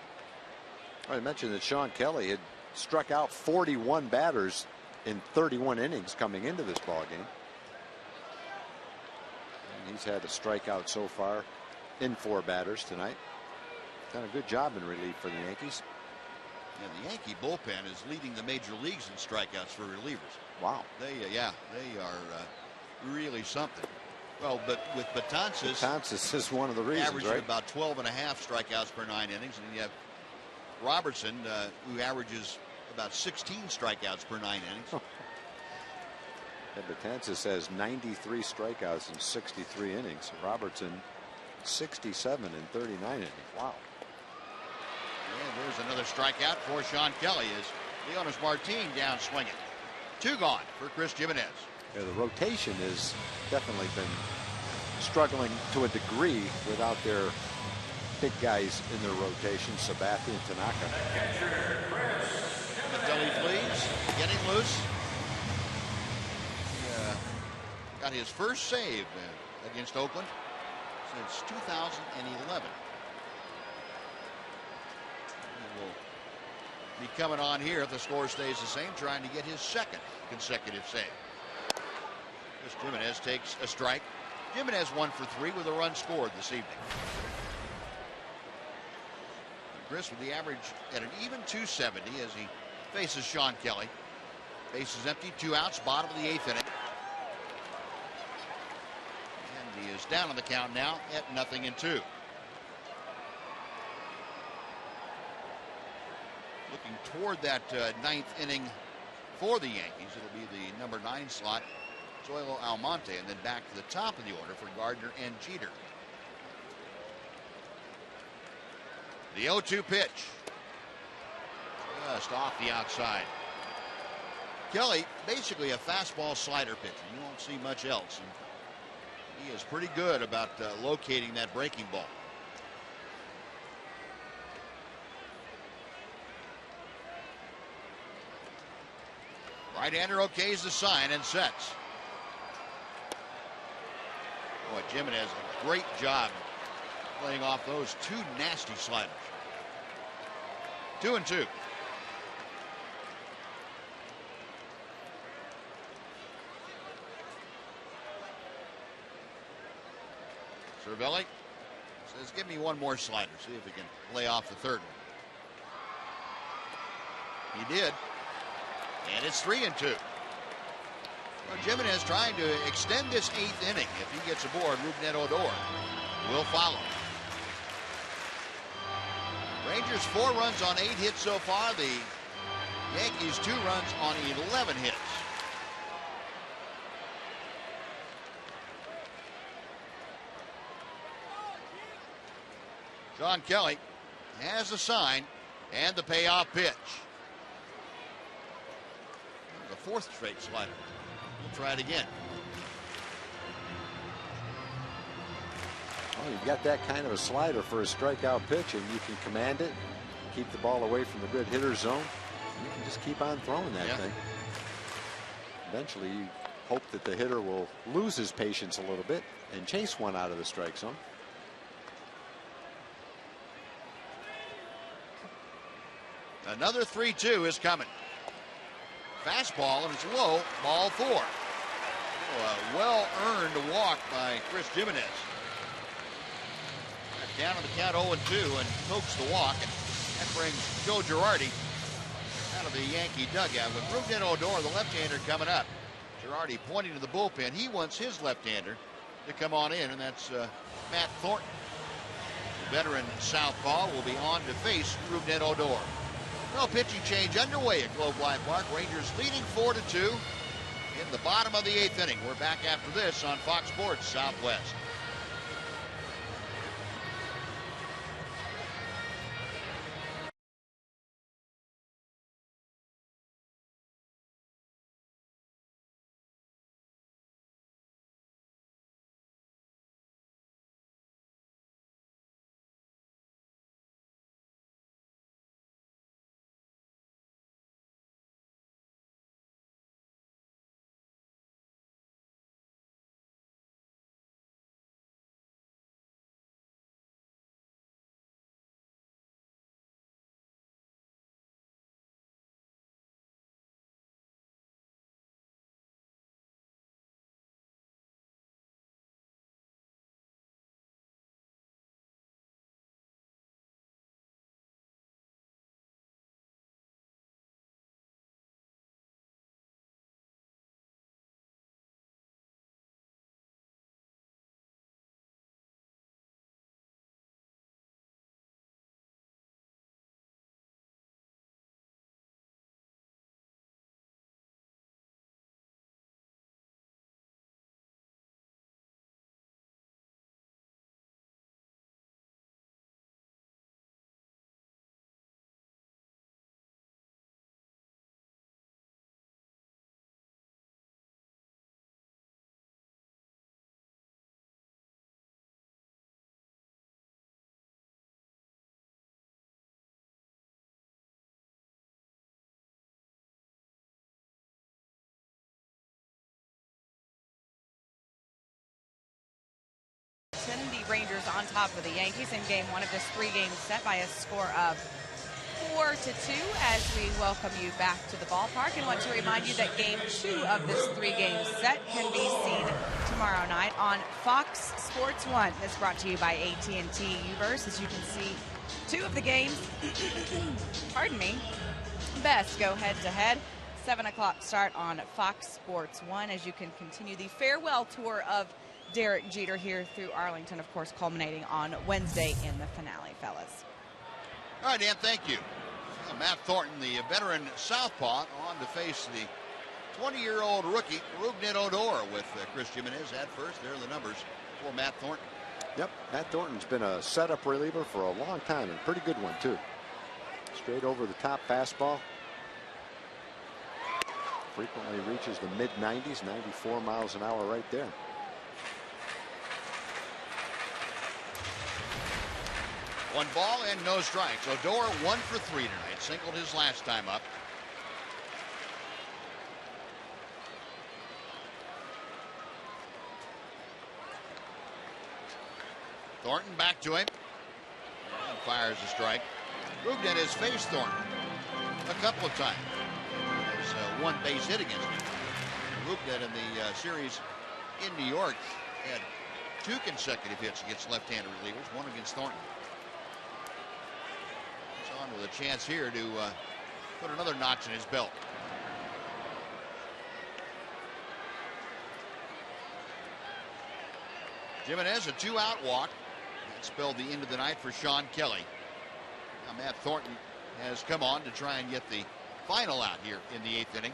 I mentioned that Sean Kelly had struck out 41 batters in 31 innings coming into this ballgame. He's had a strikeout so far in 4 batters tonight. Done a good job in relief for the Yankees. And the Yankee bullpen is leading the major leagues in strikeouts for relievers. Wow. They are really something. Well, but with Betances is one of the reasons, averaging right? about 12 and a half strikeouts per 9 innings, and then you have Robertson, who averages about 16 strikeouts per 9 innings. Betances has 93 strikeouts in 63 innings. Robertson 67 in 39 innings. Wow. And there's another strikeout for Sean Kelly as Leonys Martin down swinging. 2 gone for Chris Jimenez. Yeah, the rotation has definitely been struggling to a degree without their big guys in their rotation, Sabathia and Tanaka. Madelli flees, getting loose. He got his first save against Oakland since 2011. He will be coming on here if the score stays the same, trying to get his second consecutive save. Chris Jimenez takes a strike. Jimenez 1 for 3 with a run scored this evening. Chris with the average at an even 270 as he faces Sean Kelly. Bases empty, 2 outs, bottom of the 8th inning. And he is down on the count now at 0-2. Looking toward that 9th inning for the Yankees. It'll be the number 9 slot, Zoilo Almonte, and then back to the top of the order for Gardner and Jeter. The 0-2 pitch. Just off the outside. Kelly, basically a fastball slider pitcher. You won't see much else. And he is pretty good about locating that breaking ball. Right-hander okays the sign and sets. Boy, Jimenez, a great job playing off those 2 nasty sliders. 2-2. Cervelli says, give me one more slider. See if he can lay off the third one. He did. And it's 3-2. Well, Jimenez trying to extend this 8th inning. If he gets aboard, Rougned Odor will follow. Rangers 4 runs on 8 hits so far. The Yankees 2 runs on 11 hits. Sean Kelly has the sign and the payoff pitch. The 4th straight slider. We'll try it again. Well, you've got that kind of a slider for a strikeout pitch, and you can command it, keep the ball away from the good hitter zone. You can just keep on throwing that thing. Eventually, you hope that the hitter will lose his patience a little bit and chase one out of the strike zone. Another 3-2 is coming. Fastball, and it's low, ball 4. A well-earned walk by Chris Jimenez. Down on the count 0-2 and pokes the walk, and that brings Joe Girardi out of the Yankee dugout with Rougned Odor, the left-hander, coming up. Girardi pointing to the bullpen. He wants his left-hander to come on in, and that's Matt Thornton. The veteran southpaw will be on to face Rougned Odor. No pitching change underway at Globe Life Park. Rangers leading 4-2 in the bottom of the 8th inning. We're back after this on Fox Sports Southwest. The Rangers on top of the Yankees in game 1 of this 3-game set by a score of 4-2 as we welcome you back to the ballpark, and want to remind you that game 2 of this 3-game set can be seen tomorrow night on Fox Sports 1. This brought to you by AT&T Uverse. As you can see, 2 of the games pardon me, best go head-to-head. 7 o'clock start on Fox Sports 1 as you can continue the farewell tour of Derek Jeter here through Arlington, of course, culminating on Wednesday in the finale, fellas. All right, Dan, thank you. Matt Thornton, the veteran southpaw, on to face the 20-year-old rookie, Rougned Odor, with Chris Jimenez at first. There are the numbers for Matt Thornton. Yep, Matt Thornton's been a setup reliever for a long time, and a pretty good one, too. Straight over the top fastball. Frequently reaches the mid-90s, 94 miles an hour right there. One ball and no strikes. Odor 1 for 3 tonight. Singled his last time up. Thornton back to him. And fires a strike. Rougned has faced Thornton a couple of times. There's one base hit against him. Rougned in the series in New York had 2 consecutive hits against left-handed relievers, 1 against Thornton. With a chance here to put another notch in his belt. Jimenez, a 2-out walk. That spelled the end of the night for Sean Kelly. Now Matt Thornton has come on to try and get the final out here in the 8th inning.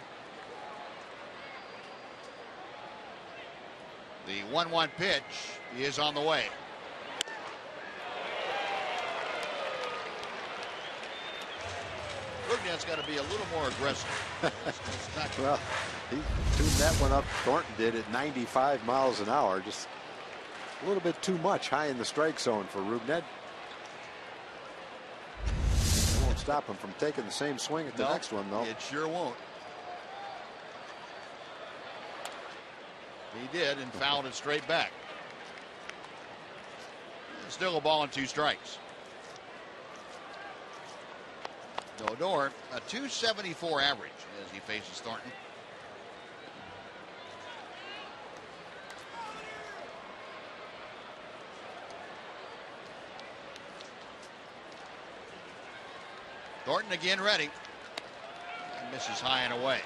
The 1-1 pitch is on the way. Rougned's got to be a little more aggressive. Well, he tuned that one up. Thornton did at 95 miles an hour. Just A little bit too much high in the strike zone for Rougned. Won't stop him from taking the same swing at the next one, though. It sure won't. He did and fouled it straight back. Still a ball and 2 strikes. Odor, a .274 average as he faces Thornton. Thornton again ready. And misses high and away.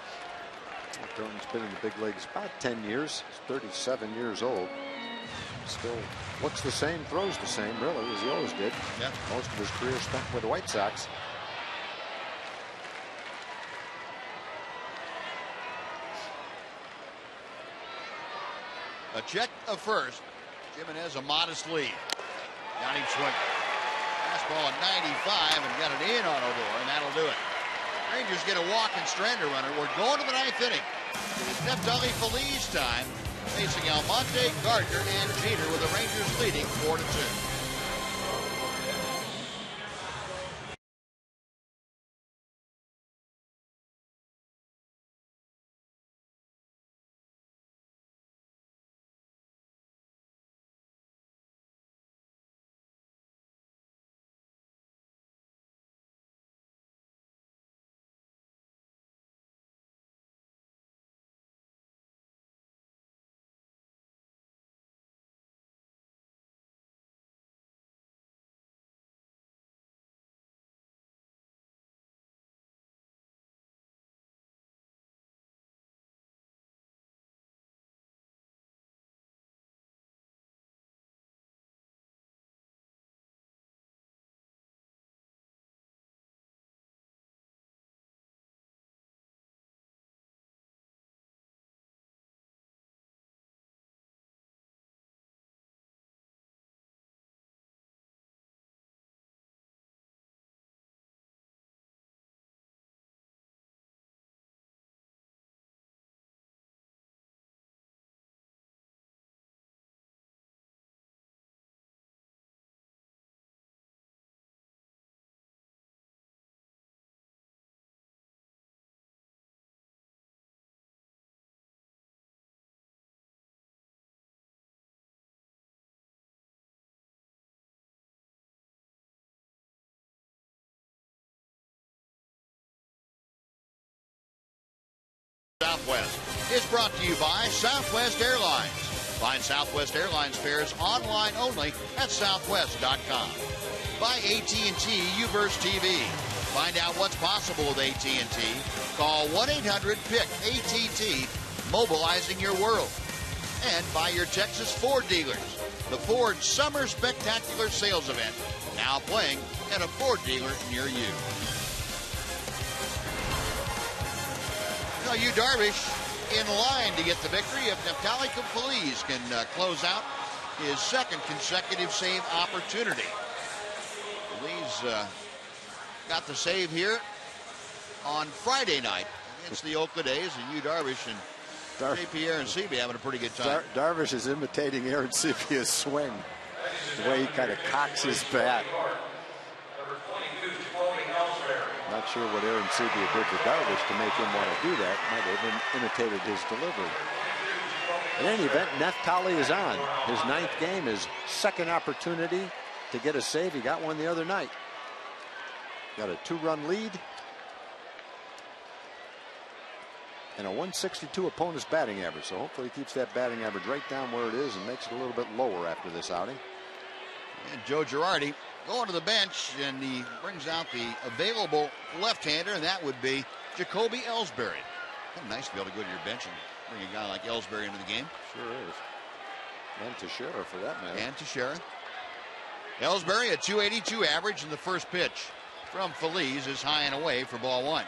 Thornton's been in the big leagues about 10 years. He's 37 years old. Still looks the same, throws the same, really, as he always did. Yeah. Most of his career spent with the White Sox. A check of first. Jimenez a modest lead. Got him swinging. Fastball at 95 and got it in on Odor, and that'll do it. Rangers get a walk and strand runner. We're going to the 9th inning. It is Neftali Feliz time, facing Almonte, Gardner, and Jeter, with the Rangers leading 4-2. Southwest is brought to you by Southwest Airlines. Find Southwest Airlines fares online only at southwest.com. By AT&T UVerse TV. Find out what's possible with AT&T. Call 1-800-PIC-ATT, mobilizing your world. And by your Texas Ford dealers. The Ford Summer Spectacular Sales Event, now playing at a Ford dealer near you. Yu Darvish in line to get the victory if Neftali Feliz can close out his 2nd consecutive save opportunity. Feliz got the save here on Friday night against the Oakland A's, and Yu Darvish and J.P. Arencibi having a pretty good time. Darvish is imitating Arencibi's swing, the way he kind of cocks his bat. Not sure what Arencibi did to Darvish to make him want to do that. Might have imitated his delivery. In any event, Neftali is on. His 9th game, his 2nd opportunity to get a save. He got one the other night. Got a 2-run lead. And a 162 opponent's batting average. So hopefully he keeps that batting average right down where it is and makes it a little bit lower after this outing. And Joe Girardi going to the bench, and he brings out the available left-hander, and that would be Jacoby Ellsbury. Kind of nice to be able to go to your bench and bring a guy like Ellsbury into the game. Sure is. And Teixeira, for that matter. And Teixeira. Ellsbury, a .282 average, in the first pitch from Feliz is high and away for ball 1.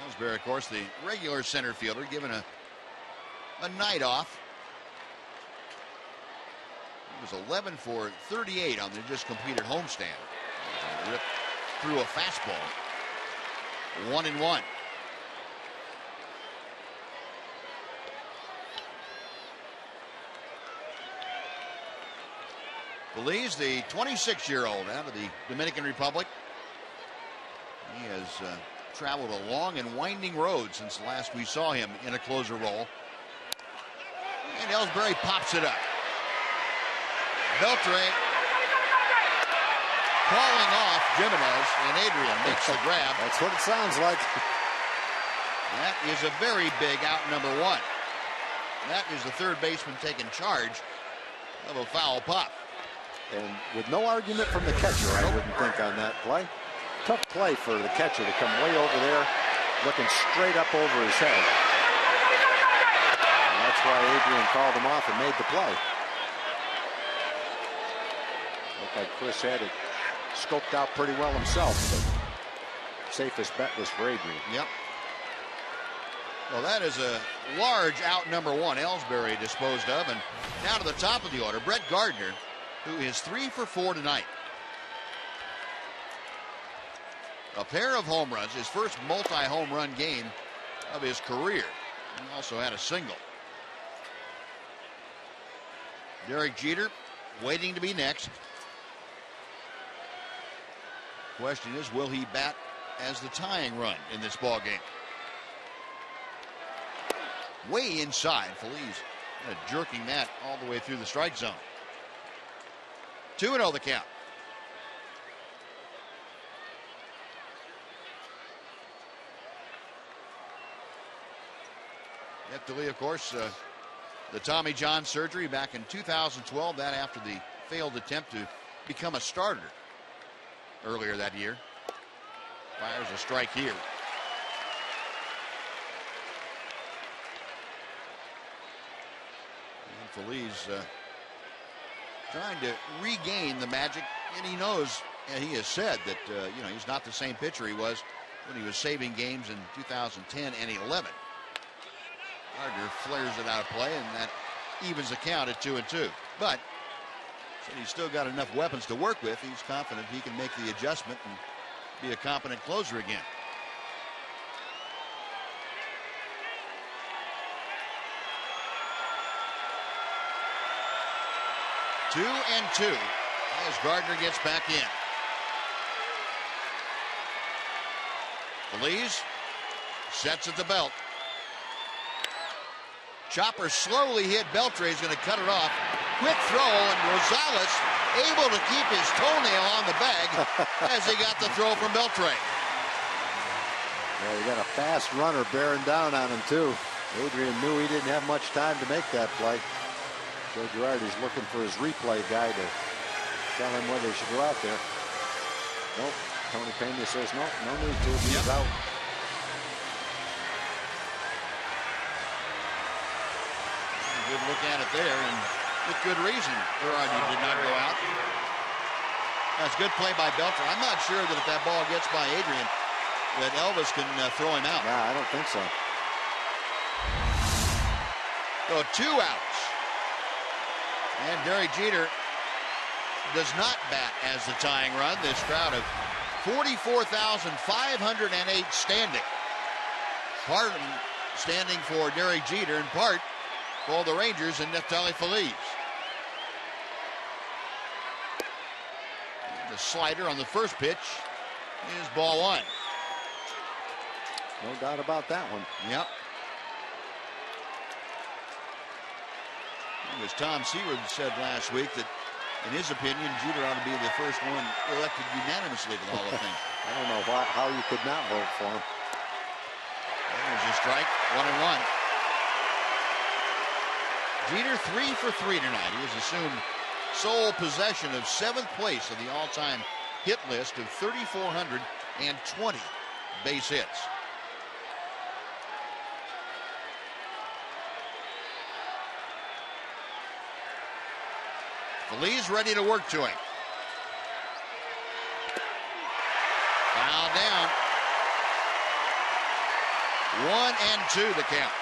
Ellsbury, of course, the regular center fielder, given a night off. He was 11 for 38 on the just completed homestand. Ripped through a fastball. 1-1. Feliz, the 26-year-old out of the Dominican Republic. He has traveled a long and winding road since last we saw him in a closer role. And Ellsbury pops it up. Beltre calling off Jimenez, and Adrian makes the grab. That's what it sounds like. That is a very big out, number one. That is the third baseman taking charge of a foul pop. And with no argument from the catcher, I wouldn't think on that play. Tough play for the catcher to come way over there, looking straight up over his head. And that's why Adrian called him off and made the play. Looked like Chris had it scoped out pretty well himself, but safest bet was for Adrian. Yep. Well, that is a large out, number one. Ellsbury disposed of, and down to the top of the order, Brett Gardner, who is 3 for 4 tonight. A pair of home runs, his first multi-home run game of his career. He also had a single. Derek Jeter waiting to be next. Question is, will he bat as the tying run in this ball game? Way inside, Feliz jerking that all the way through the strike zone. 2-0 the count. Neftali, of course, the Tommy John surgery back in 2012, that after the failed attempt to become a starter earlier that year. Fires a strike here. And Feliz trying to regain the magic, and he knows, and he has said that he's not the same pitcher he was when he was saving games in 2010 and 11. Gardner flares it out of play, and that evens the count at 2-2. But he's still got enough weapons to work with. He's confident he can make the adjustment and be a competent closer again. Two and two as Gardner gets back in. Feliz sets at the belt. Chopper slowly hit Beltre. He's going to cut it off. Quick throw, and Rosales able to keep his toenail on the bag as he got the throw from Beltre. Yeah, you got a fast runner bearing down on him, too. Adrian knew he didn't have much time to make that play. Joe Girardi's looking for his replay guy to tell him whether he should go out there. Nope. Tony Pena says no need to. He's out. Good look at it there, and with good reason. Girardi did not go out. That's good play by Beltre. I'm not sure that if that ball gets by Adrian, that Elvis can throw him out. Yeah, I don't think so. So 2 outs. And Derek Jeter does not bat as the tying run. This crowd of 44,508 standing. Part standing for Derek Jeter, in part for the Rangers and Neftali Feliz. The slider on the first pitch is ball one. No doubt about that one. Yep. As Tom Seward said last week, that in his opinion, Jeter ought to be the first one elected unanimously to the Hall of Fame. I don't know how you could not vote for him. There's a strike, 1-1. Jeter 3 for 3 tonight. He has assumed sole possession of 7th place of the all-time hit list of 3,420 base hits. Feliz ready to work to him. Foul down. 1-2 the count.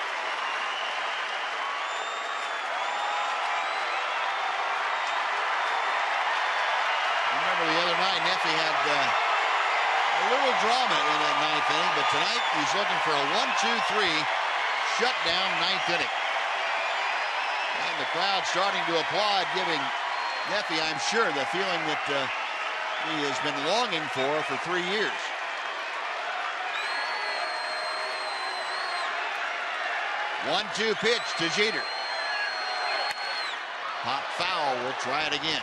Remember the other night, Neffy had a little drama in that 9th inning, but tonight he's looking for a 1-2-3 shutdown 9th inning. And the crowd starting to applaud, giving Neffy, I'm sure, the feeling that he has been longing for 3 years. One-two pitch to Jeter. Pop foul. We'll try it again.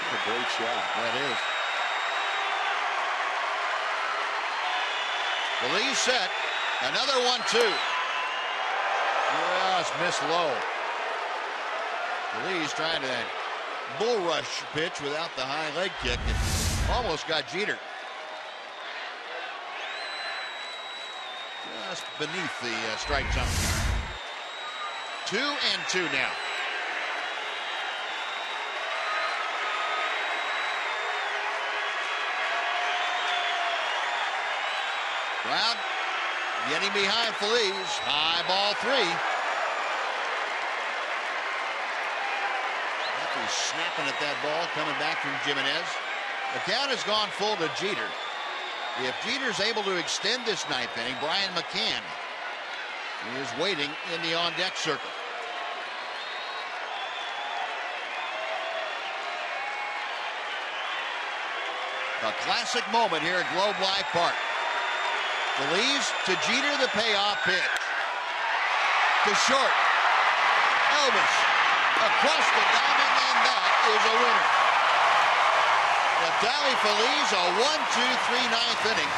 A great shot. That is. The lead set. Another 1-2. Just missed low. The Lee's trying to bull rush pitch without the high leg kick and almost got Jeter. Just beneath the strike zone. 2-2 now. Brown getting behind Phillies. High ball 3. He's snapping at that ball, coming back from Jimenez. The count has gone full to Jeter. If Jeter's able to extend this 9th inning, Brian McCann is waiting in the on-deck circle. A classic moment here at Globe Life Park. Phillies to Jeter, the payoff pitch. To short. Elvis across the diamond, and that is a winner. Neftali Phillies, a 1-2-3 9th inning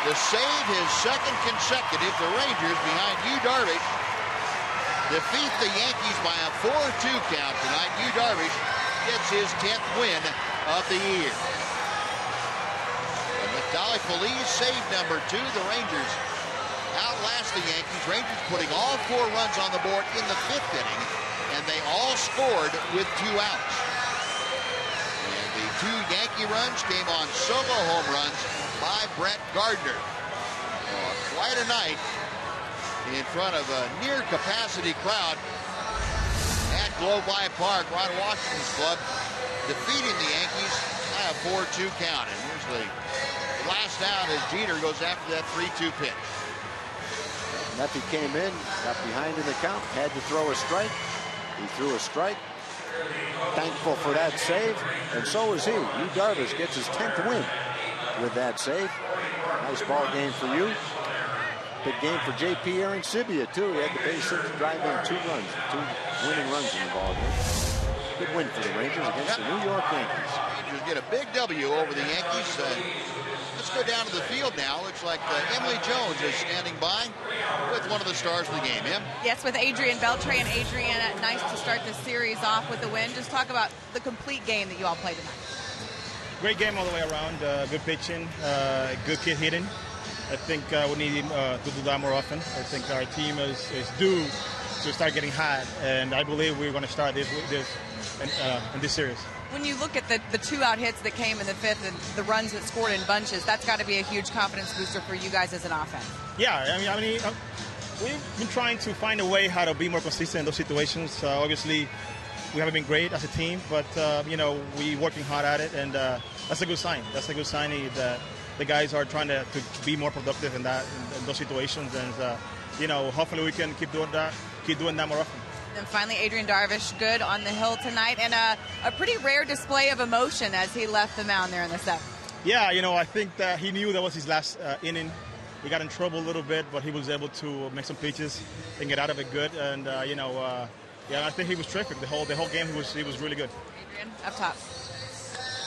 to save his 2nd consecutive. The Rangers, behind Yu Darvish, defeat the Yankees by a 4-2 count tonight. Yu Darvish gets his 10th win of the year. Neftali Phillies saved number 2. The Rangers outlast the Yankees. Rangers putting all 4 runs on the board in the 5th inning, and they all scored with 2 outs. And the 2 Yankee runs came on solo home runs by Brett Gardner. Quite a night in front of a near capacity crowd at Globe Life Park. Ron Washington's club defeating the Yankees by a 4-2 count. And here's the last out as Jeter goes after that 3-2 pitch. Neffy came in, got behind in the count, had to throw a strike. He threw a strike. Thankful for that save, and so is he. Yu Darvish gets his 10th win with that save. Nice ball game for you. Big game for J.P. Arancibia, too. He had the base hit to drive in 2 runs, 2 winning runs in the ball game. Good win for the Rangers against the New York Yankees. Rangers get a big W over the Yankees. Let's go down to the field now. Looks like Emily Jones is standing by with one of the stars of the game. Em? Yes, with Adrian Beltre. And Adrian, nice to start the series off with the win. Just talk about the complete game that you all played tonight. Great game all the way around. Good pitching, good kid hitting. I think we need to do that more often. I think our team is due to start getting hot, and I believe we're going to start in this series. When you look at the 2-out hits that came in the 5th and the runs that scored in bunches, that's got to be a huge confidence booster for you guys as an offense. Yeah, I mean, we've been trying to find a way how to be more consistent in those situations. Obviously, we haven't been great as a team, but we're working hard at it, and that's a good sign. That's a good sign that the guys are trying to be more productive in those situations, and hopefully we can keep doing that more often. And finally, Adrian Darvish, good on the hill tonight, and a pretty rare display of emotion as he left the mound there in the 7th. Yeah, I think that he knew that was his last inning. He got in trouble a little bit, but he was able to make some pitches and get out of it good. And I think he was terrific. The whole game he was really good. Adrian, up top.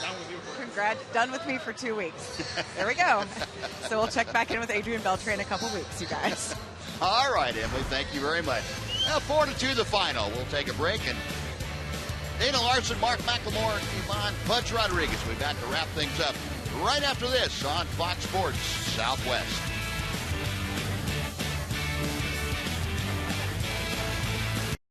Done with you. Congrats. Done with me for 2 weeks. There we go. So we'll check back in with Adrian Beltre in a couple weeks, you guys. All right, Emily. Thank you very much. Now 4-2 the final. We'll take a break, and Dana Larson, Mark McLemore, Ivan Pudge Rodriguez. We've got to wrap things up right after this on Fox Sports Southwest.